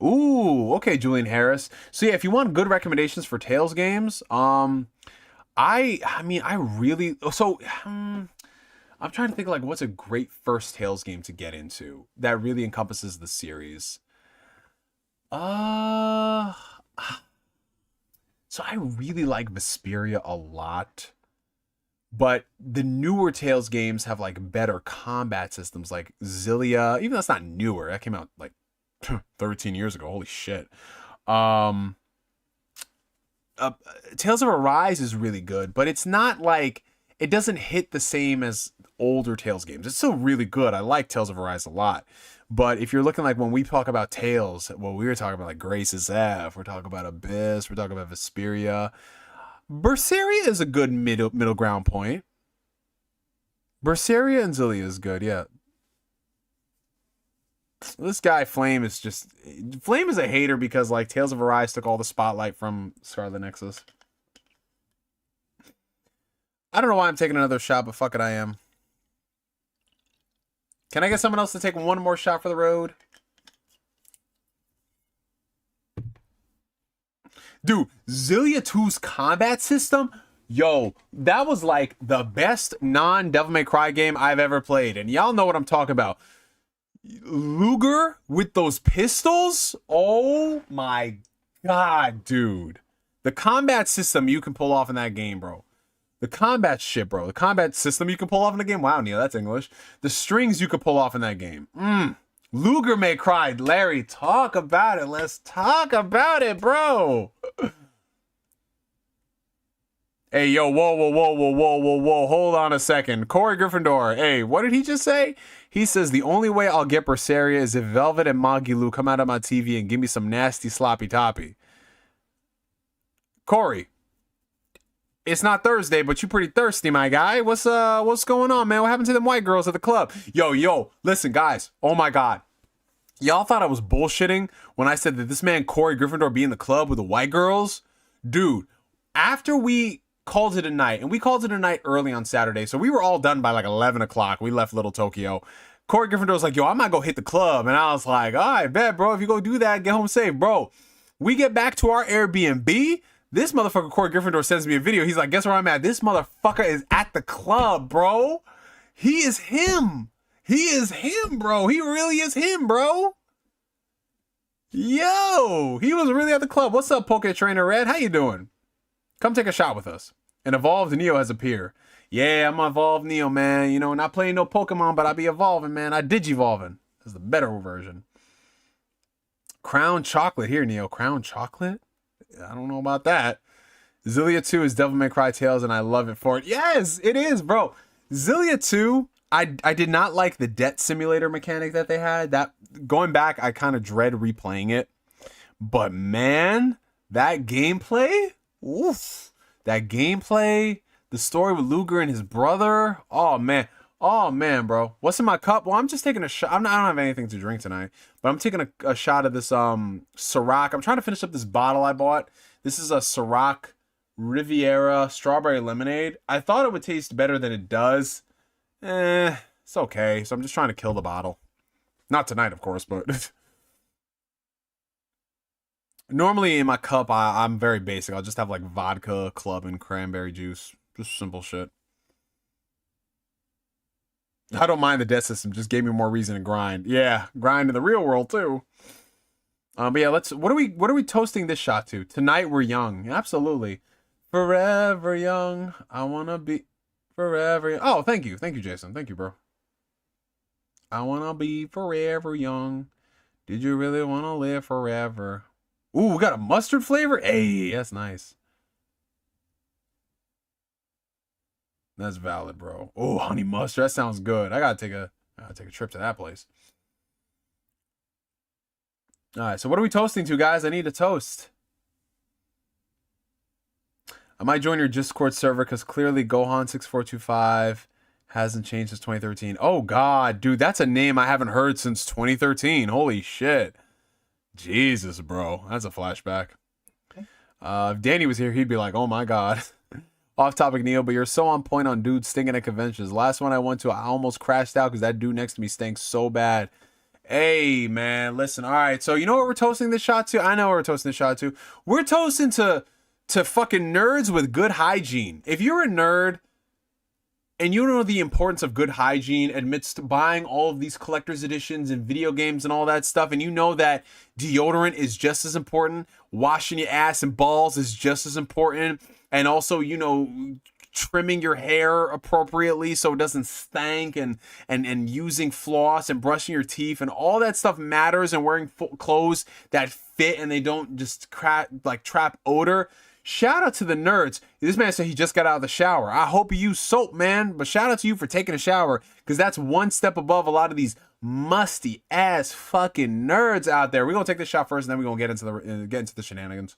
Ooh, okay, Julian Harris. So yeah, if you want good recommendations for Tales games, I'm trying to think like what's a great first Tales game to get into that really encompasses the series. So I really like Vesperia a lot, but the newer Tales games have like better combat systems, like Xillia. Even though that's not newer, that came out like 13 years ago. Holy shit. Tales of Arise is really good, but it's not like, it doesn't hit the same as older Tales games. It's still really good. I like Tales of Arise a lot. But if you're looking like when we talk about Tales, well, we were talking about like Grace's F, we're talking about Abyss, we're talking about Vesperia. Berseria is a good middle ground point. Berseria and Xillia is good, yeah. This guy Flame is a hater because like Tales of Arise took all the spotlight from Scarlet Nexus. I don't know why I'm taking another shot, but fuck it, I am. Can I get someone else to take one more shot for the road? Dude, Xillia 2's combat system, yo, that was like the best non-Devil May Cry game I've ever played. And y'all know what I'm talking about. Luger with those pistols? Oh my god, dude. The combat system you can pull off in that game, bro. The combat shit, bro. The combat system you can pull off in the game. Wow, Neo, that's English. The strings you could pull off in that game. Luger may cry. Larry, talk about it. Let's talk about it, bro. Hey, yo, whoa. Hold on a second. Corey Gryffindor. Hey, what did he just say? He says, the only way I'll get Berseria is if Velvet and Magilu come out of my TV and give me some nasty sloppy toppy. Corey, it's not Thursday, but you pretty thirsty, my guy. What's going on, man? What happened to them white girls at the club? Yo, listen, guys. Oh my God. Y'all thought I was bullshitting when I said that this man Corey Gryffindor be in the club with the white girls? Dude, after we called it a night, and we called it a night early on Saturday, so we were all done by like 11 o'clock. We left Little Tokyo. Corey Gryffindor was like, yo, I might go hit the club. And I was like, all right, bet, bro. If you go do that, get home safe, bro. We get back to our Airbnb. This motherfucker, Corey Gryffindor, sends me a video. He's like, guess where I'm at? This motherfucker is at the club, bro. He is him. He is him, bro. He really is him, bro. Yo, he was really at the club. What's up, Poke Trainer Red? How you doing? Come take a shot with us. An evolved Neo has appeared. Yeah, I'm evolved Neo, man. You know, not playing no Pokemon, but I be evolving, man. I digivolving. This is the better version. Crown Chocolate here, Neo. Crown Chocolate? I don't know about that. Zillia 2 is Devil May Cry Tales, and I love it for it. Yes, it is, bro. Zillia 2, I did not like the debt simulator mechanic that they had. That going back, I kind of dread replaying it. But man, that gameplay, oof. That gameplay, the story with Luger and his brother. Oh man, bro. What's in my cup? Well, I'm just taking a shot. I don't have anything to drink tonight, but I'm taking a shot of this Ciroc. I'm trying to finish up this bottle I bought. This is a Ciroc Riviera strawberry lemonade. I thought it would taste better than it does. It's okay. So I'm just trying to kill the bottle. Not tonight, of course, but normally in my cup, I'm very basic. I'll just have like vodka, club, and cranberry juice. Just simple shit. I don't mind the debt system. Just gave me more reason to grind. Yeah, grind in the real world too. But yeah, what are we toasting this shot to? Tonight we're young. Absolutely. Forever young. I wanna be forever young. Oh, thank you, Jason. Thank you, bro. I wanna be forever young. Did you really wanna live forever? Ooh, we got a mustard flavor. Hey, that's nice. That's valid, bro. Oh, honey mustard. That sounds good. I gotta take a trip to that place. All right, so what are we toasting to, guys? I need a toast. I might join your Discord server because clearly Gohan6425 hasn't changed since 2013. Oh, God, dude, that's a name I haven't heard since 2013. Holy shit. Jesus, bro. That's a flashback. If Danny was here, he'd be like, oh, my God. Off topic, Neo, but you're so on point on dudes stinking at conventions. Last one I went to, I almost crashed out because that dude next to me stinks so bad. Hey, man, listen. All right, so you know what we're toasting this shot to? I know what we're toasting this shot to. We're toasting to fucking nerds with good hygiene. If you're a nerd and you know the importance of good hygiene amidst buying all of these collector's editions and video games and all that stuff, and you know that deodorant is just as important, washing your ass and balls is just as important, and also, you know, trimming your hair appropriately so it doesn't stank, and using floss and brushing your teeth and all that stuff matters, and wearing clothes that fit and they don't just trap odor. Shout out to the nerds. This man said he just got out of the shower. I hope you use soap, man, but shout out to you for taking a shower, because that's one step above a lot of these musty ass fucking nerds out there. We're gonna take this shot first, and then we're gonna get into the shenanigans.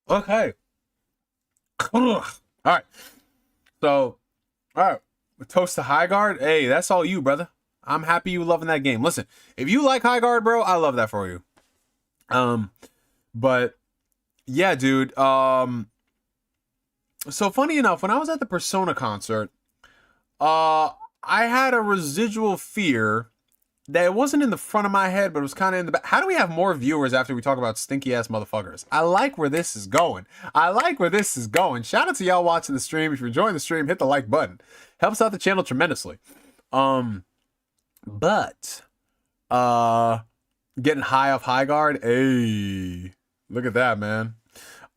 Okay. All right. So, all right. Toast to High Guard. Hey, that's all you, brother. I'm happy you loving that game. Listen, if you like High Guard, bro, I love that for you. But yeah, dude. So funny enough, when I was at the Persona concert, I had a residual fear that it wasn't in the front of my head, but it was kind of in the back. How do we have more viewers after we talk about stinky ass motherfuckers? I like where this is going. Shout out to y'all watching the stream. If you're enjoying the stream, hit the like button. Helps out the channel tremendously. But getting high off High Guard, hey, Look at that, man.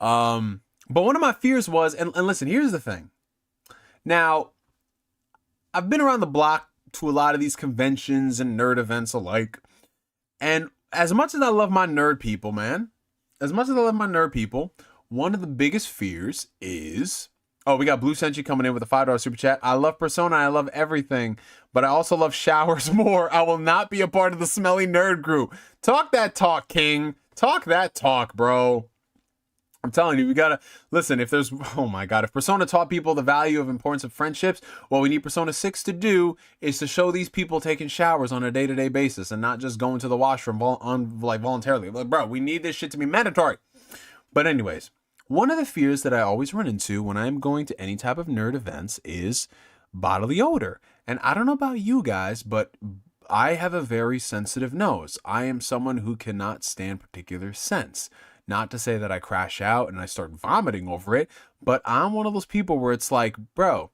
But one of my fears was, and listen, here's the thing. Now, I've been around the block to a lot of these conventions and nerd events alike. And as much as I love my nerd people, man, as much as I love my nerd people, one of the biggest fears is, oh, we got Blue Senchi coming in with a $5 super chat. I love Persona. I love everything, but I also love showers more. I will not be a part of the smelly nerd group. Talk that talk, King. Talk that talk, bro. I'm telling you, we gotta listen. If there's, oh my god, if Persona taught people the value of importance of friendships, what we need Persona 6 to do is to show these people taking showers on a day-to-day basis and not just going to the washroom voluntarily. Like, bro, we need this shit to be mandatory. But anyways, one of the fears that I always run into when I'm going to any type of nerd events is bodily odor. And I don't know about you guys, but I have a very sensitive nose. I am someone who cannot stand particular scents. Not to say that I crash out and I start vomiting over it, but I'm one of those people where it's like, bro,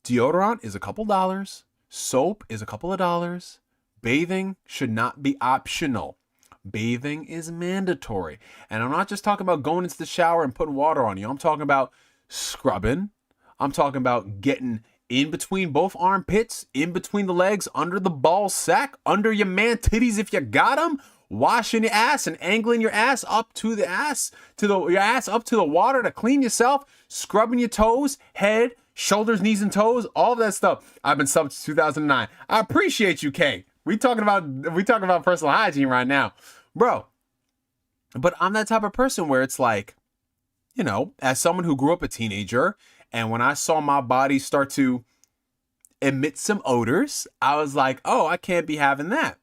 deodorant is a couple dollars, soap is a couple of dollars, bathing should not be optional. Bathing is mandatory. And I'm not just talking about going into the shower and putting water on you. I'm talking about scrubbing. I'm talking about getting in between both armpits, in between the legs, under the ball sack, under your man titties if you got them. Washing your ass and angling your ass up to the ass, your ass up to the water to clean yourself, scrubbing your toes, head, shoulders, knees, and toes, all of that stuff. I've been subbed since 2009. I appreciate you, K. We talking about personal hygiene right now, bro. But I'm that type of person where it's like, you know, as someone who grew up a teenager, and when I saw my body start to emit some odors, I was like, oh, I can't be having that.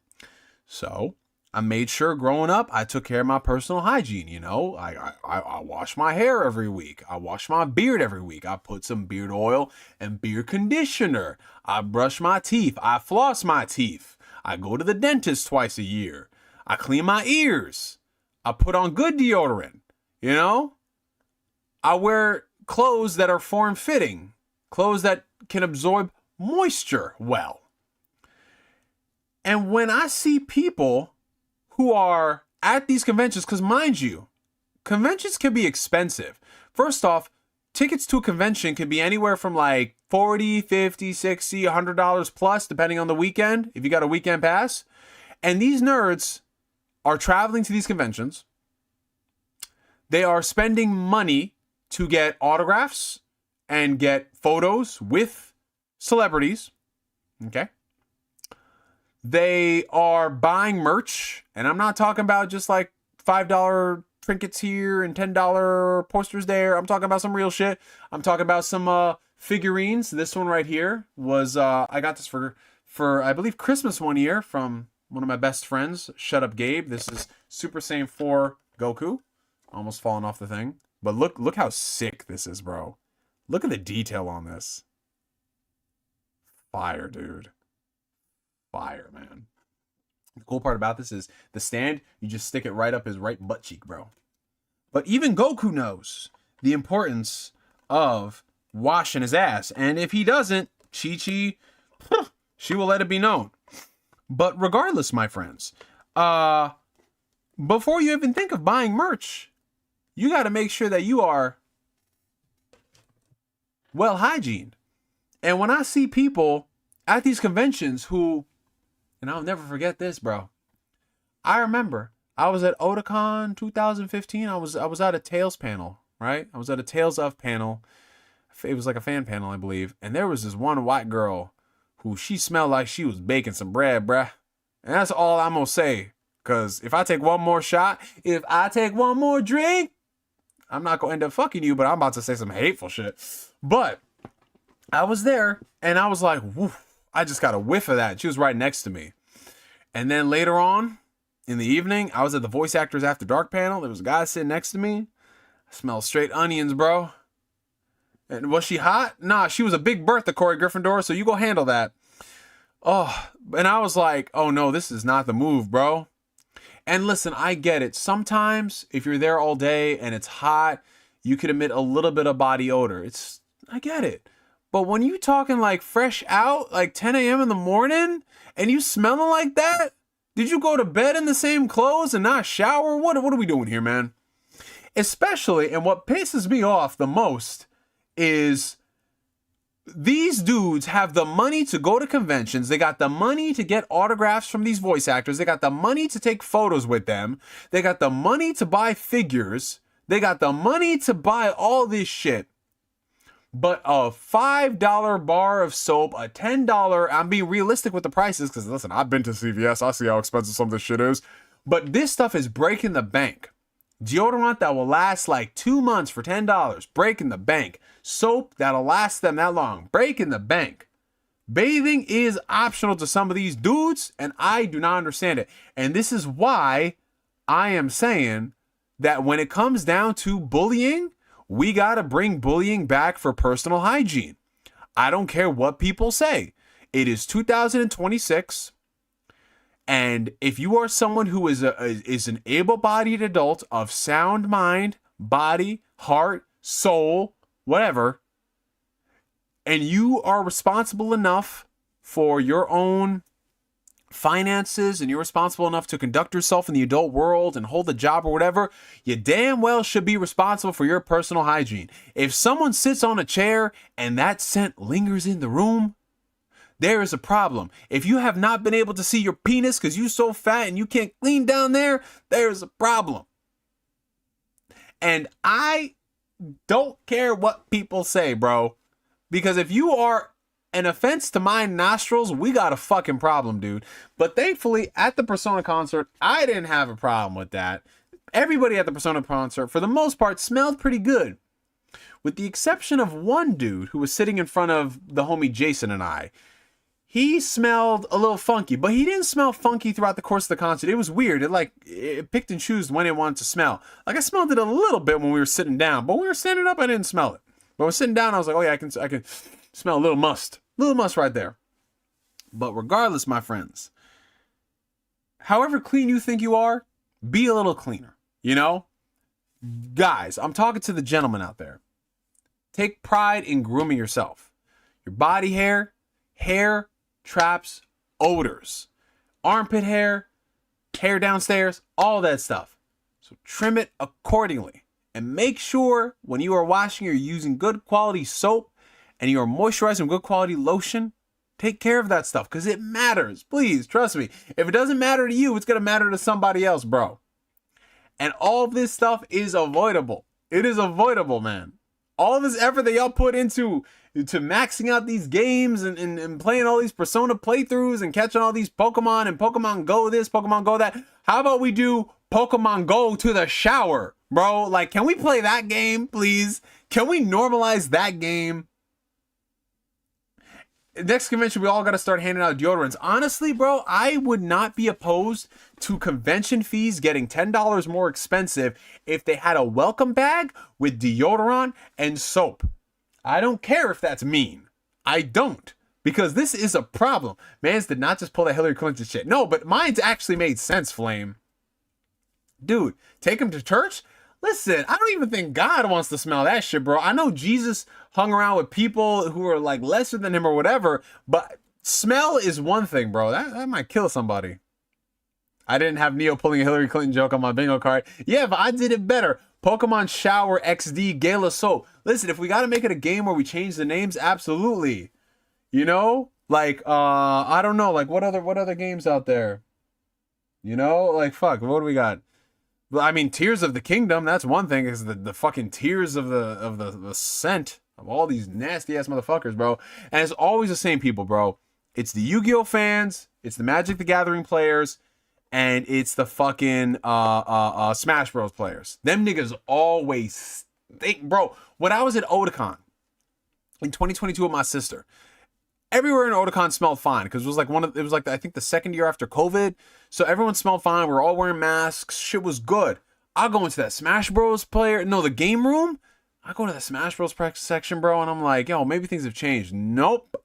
So I made sure growing up, I took care of my personal hygiene. You know, I wash my hair every week. I wash my beard every week. I put some beard oil and beard conditioner. I brush my teeth. I floss my teeth. I go to the dentist twice a year. I clean my ears. I put on good deodorant. You know, I wear clothes that are form-fitting, clothes that can absorb moisture well. And when I see people who are at these conventions, because mind you, conventions can be expensive. First off, tickets to a convention can be anywhere from like $40, $50, $60, $100 plus, depending on the weekend, if you got a weekend pass. And these nerds are traveling to these conventions. They are spending money to get autographs and get photos with celebrities. Okay. They are buying merch, and I'm not talking about just like $5 trinkets here and $10 posters there. I'm talking about some real shit. I'm talking about some figurines. This one right here was I got this for I believe Christmas one year from one of my best friends, Shut Up Gabe. This is Super Saiyan 4 Goku. Almost falling off the thing. But look how sick this is, bro. Look at the detail on this. Fire, dude. Fire, man. The cool part about this is the stand, you just stick it right up his right butt cheek, bro. But even Goku knows the importance of washing his ass. And if he doesn't, Chi-Chi, she will let it be known. But regardless, my friends, before you even think of buying merch, you got to make sure that you are well hygiened. And when I see people at these conventions who, and I'll never forget this, bro. I remember I was at Otakon 2015. I was at a Tales panel, right? I was at a Tales of panel. It was like a fan panel, I believe. And there was this one white girl who she smelled like she was baking some bread, bruh. And that's all I'm gonna say. Cause if I take one more shot, if I take one more drink, I'm not gonna end up fucking you, but I'm about to say some hateful shit. But I was there and I was like, woof. I just got a whiff of that. She was right next to me. And then later on in the evening, I was at the Voice Actors After Dark panel. There was a guy sitting next to me. I smelled straight onions, bro. And was she hot? Nah, she was a Big Bertha, Corey Gryffindor, so you go handle that. Oh, and I was like, oh no, this is not the move, bro. And listen, I get it. Sometimes if you're there all day and it's hot, you could emit a little bit of body odor. I get it. But when you talking like fresh out, like 10 a.m. in the morning, and you smelling like that, Did you go to bed in the same clothes and not shower? What are we doing here, man? Especially, and what pisses me off the most is these dudes have the money to go to conventions. They got the money to get autographs from these voice actors. They got the money to take photos with them. They got the money to buy figures. They got the money to buy all this shit. But a $5 bar of soap, a $10, I'm being realistic with the prices because listen, I've been to CVS. I see how expensive some of this shit is. But this stuff is breaking the bank. Deodorant that will last like 2 months for $10, breaking the bank. Soap that'll last them that long, breaking the bank. Bathing is optional to some of these dudes, and I do not understand it. And this is why I am saying that when it comes down to bullying, we got to bring bullying back for personal hygiene. I don't care what people say. It is 2026. And if you are someone who is an able-bodied adult of sound mind, body, heart, soul, whatever, and you are responsible enough for your own finances and you're responsible enough to conduct yourself in the adult world and hold a job or whatever, you damn well should be responsible for your personal hygiene. If someone sits on a chair and that scent lingers in the room, there is a problem. If you have not been able to see your penis because you're so fat and you can't clean down there, there's a problem. And I don't care what people say, bro. Because if you are an offense to my nostrils, we got a fucking problem, dude. But thankfully, at the Persona concert, I didn't have a problem with that. Everybody at the Persona concert, for the most part, smelled pretty good. With the exception of one dude who was sitting in front of the homie Jason and I. He smelled a little funky, but he didn't smell funky throughout the course of the concert. It was weird. It picked and chose when it wanted to smell. Like I smelled it a little bit when we were sitting down, but when we were standing up, I didn't smell it. But when I was sitting down, I was like, oh yeah, I can smell a little must right there. But regardless, my friends, however clean you think you are, be a little cleaner, you know? Guys, I'm talking to the gentlemen out there. Take pride in grooming yourself. Your body hair traps odors. Armpit hair downstairs, all that stuff. So trim it accordingly. And make sure when you are washing, you're using good quality soap and you are moisturizing good quality lotion. Take care of that stuff because it matters. Please, trust me. If it doesn't matter to you, it's going to matter to somebody else, bro. And all this stuff is avoidable. It is avoidable, man. All this effort that y'all put into maxing out these games and playing all these Persona playthroughs and catching all these Pokemon and Pokemon Go this, Pokemon Go that. How about we do Pokemon Go to the shower, bro? Like, can we play that game, please? Can we normalize that game? Next convention, we all got to start handing out deodorants. Honestly, bro, I would not be opposed to convention fees getting $10 more expensive if they had a welcome bag with deodorant and soap. I don't care if that's mean. I don't. Because this is a problem. Mans did not just pull that Hillary Clinton shit. No, but mine's actually made sense, Flame. Dude, take him to church? Listen, I don't even think God wants to smell that shit, bro. I know Jesus hung around with people who are like lesser than him or whatever, but smell is one thing, bro. That might kill somebody. I didn't have Neo pulling a Hillary Clinton joke on my bingo card. Yeah, but I did it better. Pokemon Shower XD Gala Soap. Listen, if we got to make it a game where we change the names, absolutely. You know? Like, I don't know. Like, what other games out there? You know? Like, fuck, what do we got? I mean, Tears of the Kingdom, that's one thing, is the fucking tears of the scent of all these nasty ass motherfuckers, bro. And it's always the same people, bro. It's the Yu-Gi-Oh fans, it's the Magic the Gathering players, and it's the fucking Smash Bros players. Them niggas always think, bro. When I was at Otakon in 2022 with my sister, everywhere in Otakon smelled fine because it was like I think the second year after COVID, so everyone smelled fine. We were all wearing masks. Shit was good. I'll go into that Smash Bros the game room. I go to the Smash Bros section, bro, and I'm like, yo, maybe things have changed. Nope.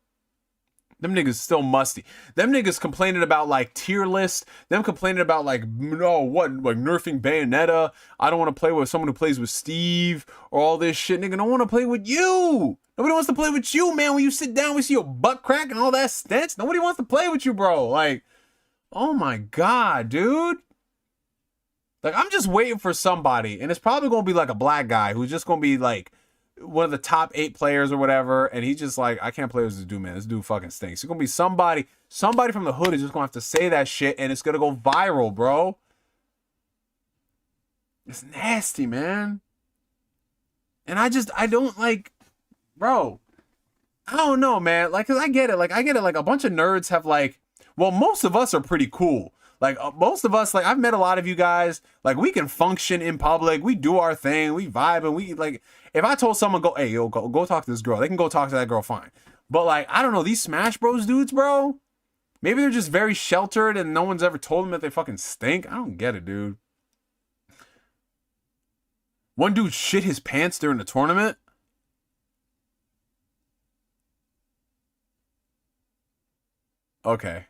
Them niggas still musty. Them niggas complaining about like tier list. Them complaining about like, no, what, like nerfing Bayonetta. I don't want to play with someone who plays with Steve or all this shit. Nigga, don't want to play with you. Nobody wants to play with you, man. When you sit down, we see your butt crack and all that stench. Nobody wants to play with you, bro. Like, Oh my God, dude. Like, I'm just waiting for somebody, and it's probably gonna be like a black guy who's just gonna be like one of the top 8 players or whatever, and he's just like, I can't play with this dude, man. This dude fucking stinks. It's gonna be somebody from the hood is just gonna have to say that shit, and it's gonna go viral, bro. It's nasty, man. And I don't like, bro. I don't know, man. Like, cause I get it. Like, Like, a bunch of nerds have like, well, most of us are pretty cool. Like, most of us, like, I've met a lot of you guys. Like, we can function in public. We do our thing. We vibe, and we like. If I told someone, go, hey, yo, go talk to this girl, they can go talk to that girl, fine. But like, I don't know, these Smash Bros dudes, bro. Maybe they're just very sheltered, and no one's ever told them that they fucking stink. I don't get it, dude. One dude shit his pants during the tournament. Okay.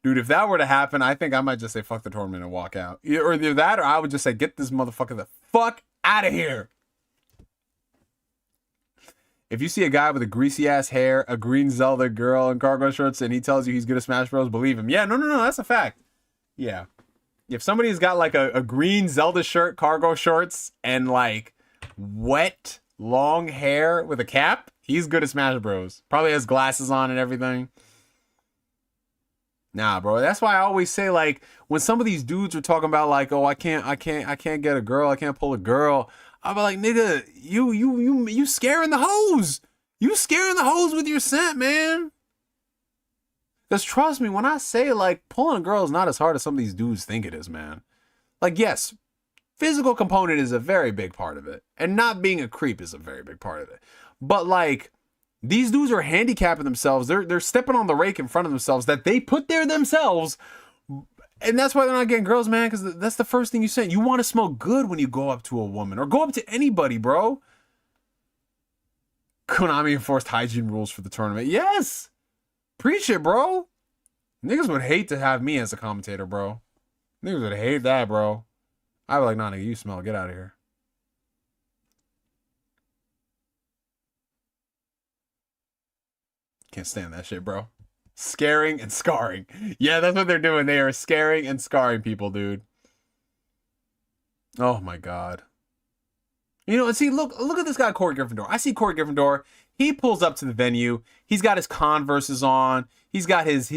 Dude, if that were to happen, I think I might just say fuck the tournament and walk out. Or either that, or I would just say get this motherfucker the fuck out of here. If you see a guy with a greasy ass hair, a green Zelda girl in cargo shorts, and he tells you he's good at Smash Bros, believe him. Yeah, no, that's a fact. Yeah. If somebody's got like a green Zelda shirt, cargo shorts, and like wet, long hair with a cap, he's good at Smash Bros. Probably has glasses on and everything. Nah, bro. That's why I always say, like, when some of these dudes are talking about like, oh, I can't get a girl, I can't pull a girl. I'll be like, nigga, you scaring the hoes. You scaring the hoes with your scent, man. Because trust me, when I say like pulling a girl is not as hard as some of these dudes think it is, man. Like, yes, physical component is a very big part of it. And not being a creep is a very big part of it. But like, these dudes are handicapping themselves. They're stepping on the rake in front of themselves that they put there themselves. And that's why they're not getting girls, man, because that's the first thing you say. You want to smell good when you go up to a woman or go up to anybody, bro. Konami enforced hygiene rules for the tournament. Yes. Preach it, bro. Niggas would hate to have me as a commentator, bro. Niggas would hate that, bro. I'd be like, nah, nigga, you smell. Get out of here. Can't stand that shit, bro. Scaring and scarring. Yeah, that's what they're doing. They are scaring and scarring people, dude. Oh my God. You know, and see, look at this guy, Corey Gryffindor. I see Corey Gryffindor. He pulls up to the venue. He's got his Converses on. He's got his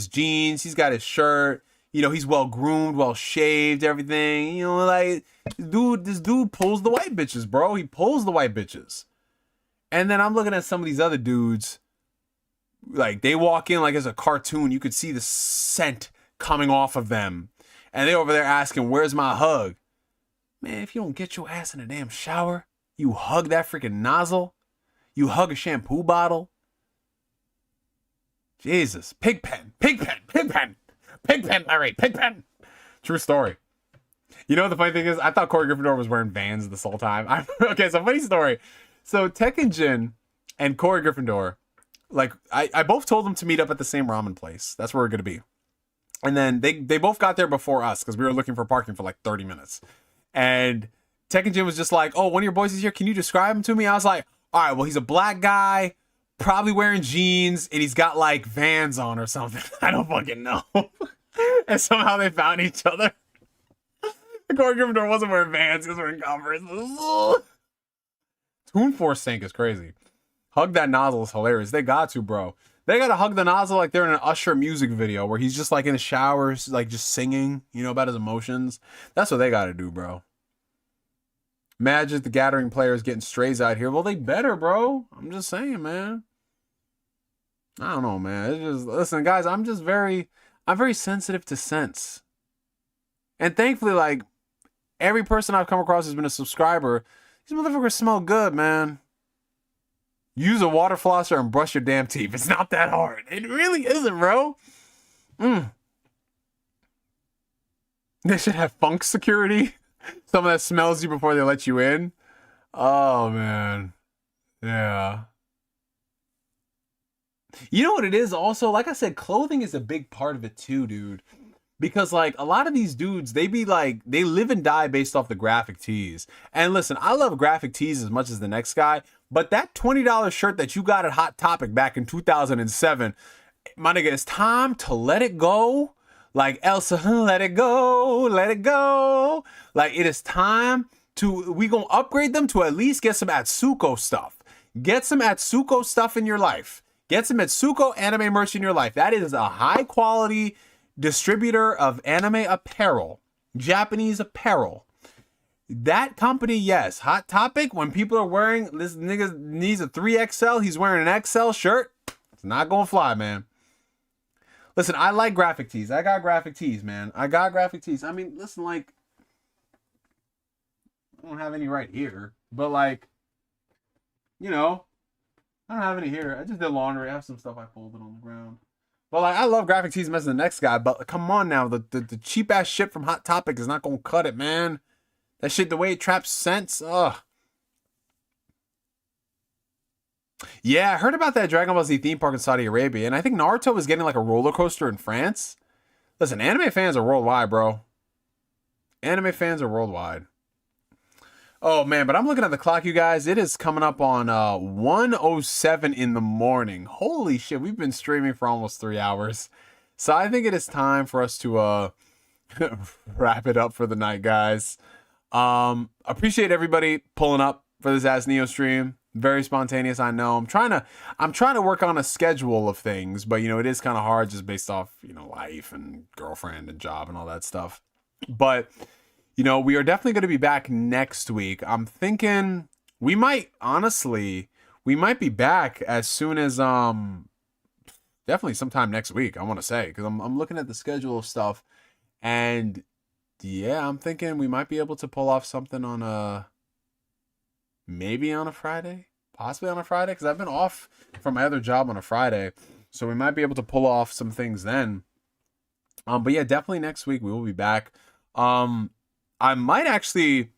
jeans. He's got his shirt. You know, he's well groomed, well shaved, everything. You know, like, this dude pulls the white bitches, bro. He pulls the white bitches. And then I'm looking at some of these other dudes. Like, they walk in like as a cartoon. You could see the scent coming off of them. And they're over there asking, where's my hug? Man, if you don't get your ass in a damn shower, you hug that freaking nozzle. You hug a shampoo bottle. Jesus. Pigpen, Larry, Pigpen. True story. You know what the funny thing is? I thought Corey Gryffindor was wearing Vans this whole time. Okay, so funny story. So Tech and Jin and Corey Gryffindor, like, I both told them to meet up at the same ramen place. That's where we're going to be. And then they both got there before us because we were looking for parking for like 30 minutes. And Tech and Jin was just like, oh, one of your boys is here. Can you describe him to me? I was like, all right, well, he's a black guy, probably wearing jeans, and he's got like Vans on or something. I don't fucking know. And somehow they found each other. Corey Gryffindor wasn't wearing Vans. He was wearing Converse. Toon Force Tank is crazy. Hug that nozzle is hilarious. They got to, bro. They got to hug the nozzle like they're in an Usher music video where he's just like in the showers, like just singing, you know, about his emotions. That's what they got to do, bro. Magic the Gathering players getting strays out here. Well, they better, bro. I'm just saying, man. I don't know, man. It's just, listen, guys, I'm very sensitive to scents. And thankfully, like, every person I've come across has been a subscriber. These motherfuckers smell good, man. Use a water flosser and brush your damn teeth. It's not that hard. It really isn't, bro. They should have funk security. Someone that smells you before they let you in. Oh, man. Yeah. You know what it is also? Like I said, clothing is a big part of it too, dude. Because, like, a lot of these dudes, they live and die based off the graphic tees. And listen, I love graphic tees as much as the next guy, but that $20 shirt that you got at Hot Topic back in 2007, My nigga, it's time to let it go. Like Elsa, let it go, let it go. Like it is time to, we gonna upgrade them to at least get some Atsuko stuff. Get some Atsuko stuff in your life. Get some Atsuko anime merch in your life. That is a high quality distributor of anime apparel, Japanese apparel. That company, yes. Hot Topic, when people are wearing, this nigga needs a 3XL, he's wearing an XL shirt. It's not gonna fly, man. Listen, I like graphic tees. I got graphic tees, man. I got graphic tees. I mean, listen, like, I don't have any right here, but like, you know, I don't have any here. I just did laundry. I have some stuff I folded on the ground. But like, I love graphic tees messing the next guy, but come on now, the cheap ass shit from Hot Topic is not gonna cut it, man. That shit, the way it traps scents, ugh. Yeah, I heard about that Dragon Ball Z theme park in Saudi Arabia, and I think Naruto was getting like a roller coaster in France. Listen, anime fans are worldwide, bro. Anime fans are worldwide. Oh man, but I'm looking at the clock, you guys. It is coming up on 1:07 in the morning. Holy shit, we've been streaming for almost 3 hours. So I think it is time for us to wrap it up for the night, guys. Appreciate everybody pulling up for this Ask Neo stream. Very spontaneous, I know. I'm trying to work on a schedule of things, but you know, it is kind of hard just based off, you know, life and girlfriend and job and all that stuff. But you know, we are definitely going to be back next week. I'm thinking we might be back as soon as definitely sometime next week, I want to say, because I'm looking at the schedule of stuff, and yeah, I'm thinking we might be able to pull off something on maybe on a Friday, possibly on a Friday, because I've been off from my other job on a Friday, so we might be able to pull off some things then. But yeah, definitely next week we will be back. I might actually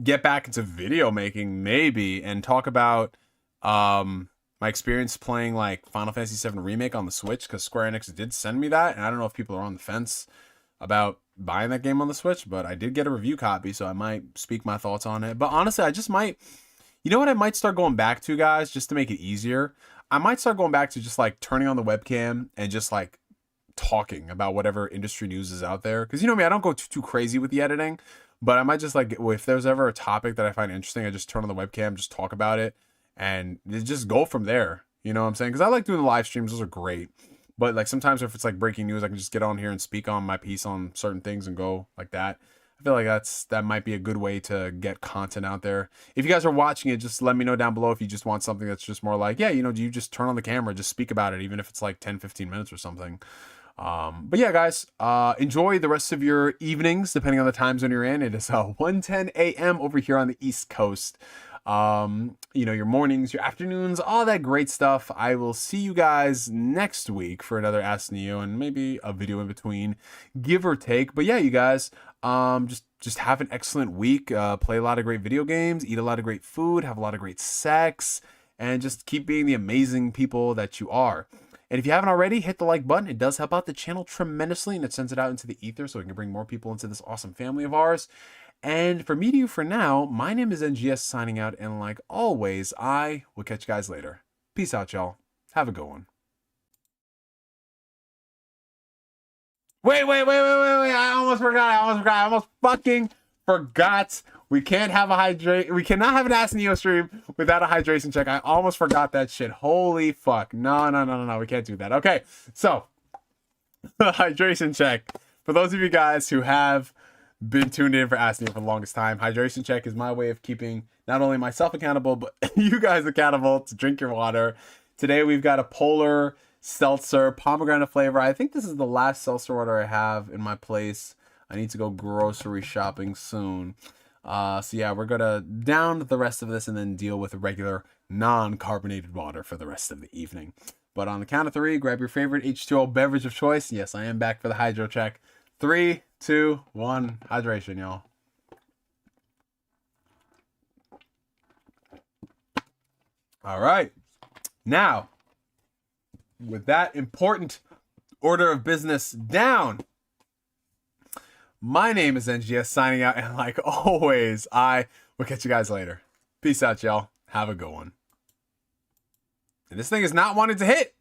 get back into video making maybe and talk about my experience playing like Final Fantasy VII Remake on the Switch, because Square Enix did send me that, and I don't know if people are on the fence about buying that game on the Switch, but I did get a review copy, so I might speak my thoughts on it. But honestly, I just might, you know what I might start going back to, guys, just to make it easier? I might start going back to just like turning on the webcam and just like talking about whatever industry news is out there, because you know me, I don't go too crazy with the editing, but I might just like, if there's ever a topic that I find interesting, I just turn on the webcam, just talk about it, and just go from there. You know what I'm saying? Because I like doing the live streams, those are great, but like sometimes if it's like breaking news, I can just get on here and speak on my piece on certain things and go like that. I feel like that might be a good way to get content out there. If you guys are watching it, just let me know down below if you just want something that's just more like, yeah, you know, do you just turn on the camera, just speak about it, even if it's like 10-15 minutes or something. But yeah, guys, enjoy the rest of your evenings, depending on the time zone you're in. It is 1:10 a.m. over here on the East Coast. You know, your mornings, your afternoons, all that great stuff. I will see you guys next week for another Ask Neo and maybe a video in between, give or take. But yeah, you guys, just have an excellent week. Play a lot of great video games, eat a lot of great food, have a lot of great sex, and just keep being the amazing people that you are. And if you haven't already, hit the like button. It does help out the channel tremendously, and it sends it out into the ether so we can bring more people into this awesome family of ours. And for me to you for now, my name is NGS signing out, and like always, I will catch you guys later. Peace out, y'all. Have a good one. Wait. I almost fucking forgot. We can't have we cannot have an Ask Neo stream without a hydration check. I almost forgot that shit. Holy fuck. No. We can't do that. Okay, so hydration check. For those of you guys who have been tuned in for Ask Neo for the longest time, hydration check is my way of keeping not only myself accountable, but you guys accountable to drink your water. Today we've got a Polar Seltzer, pomegranate flavor. I think this is the last seltzer water I have in my place. I need to go grocery shopping soon. So yeah, we're gonna down the rest of this and then deal with regular non-carbonated water for the rest of the evening. But on the count of 3, grab your favorite H2O beverage of choice. Yes, I am back for the hydro check. 3, 2, 1, hydration, y'all. All right. Now, with that important order of business down, my name is NGS signing out, and like always, I will catch you guys later. Peace out, y'all. Have a good one. And this thing is not wanting to hit.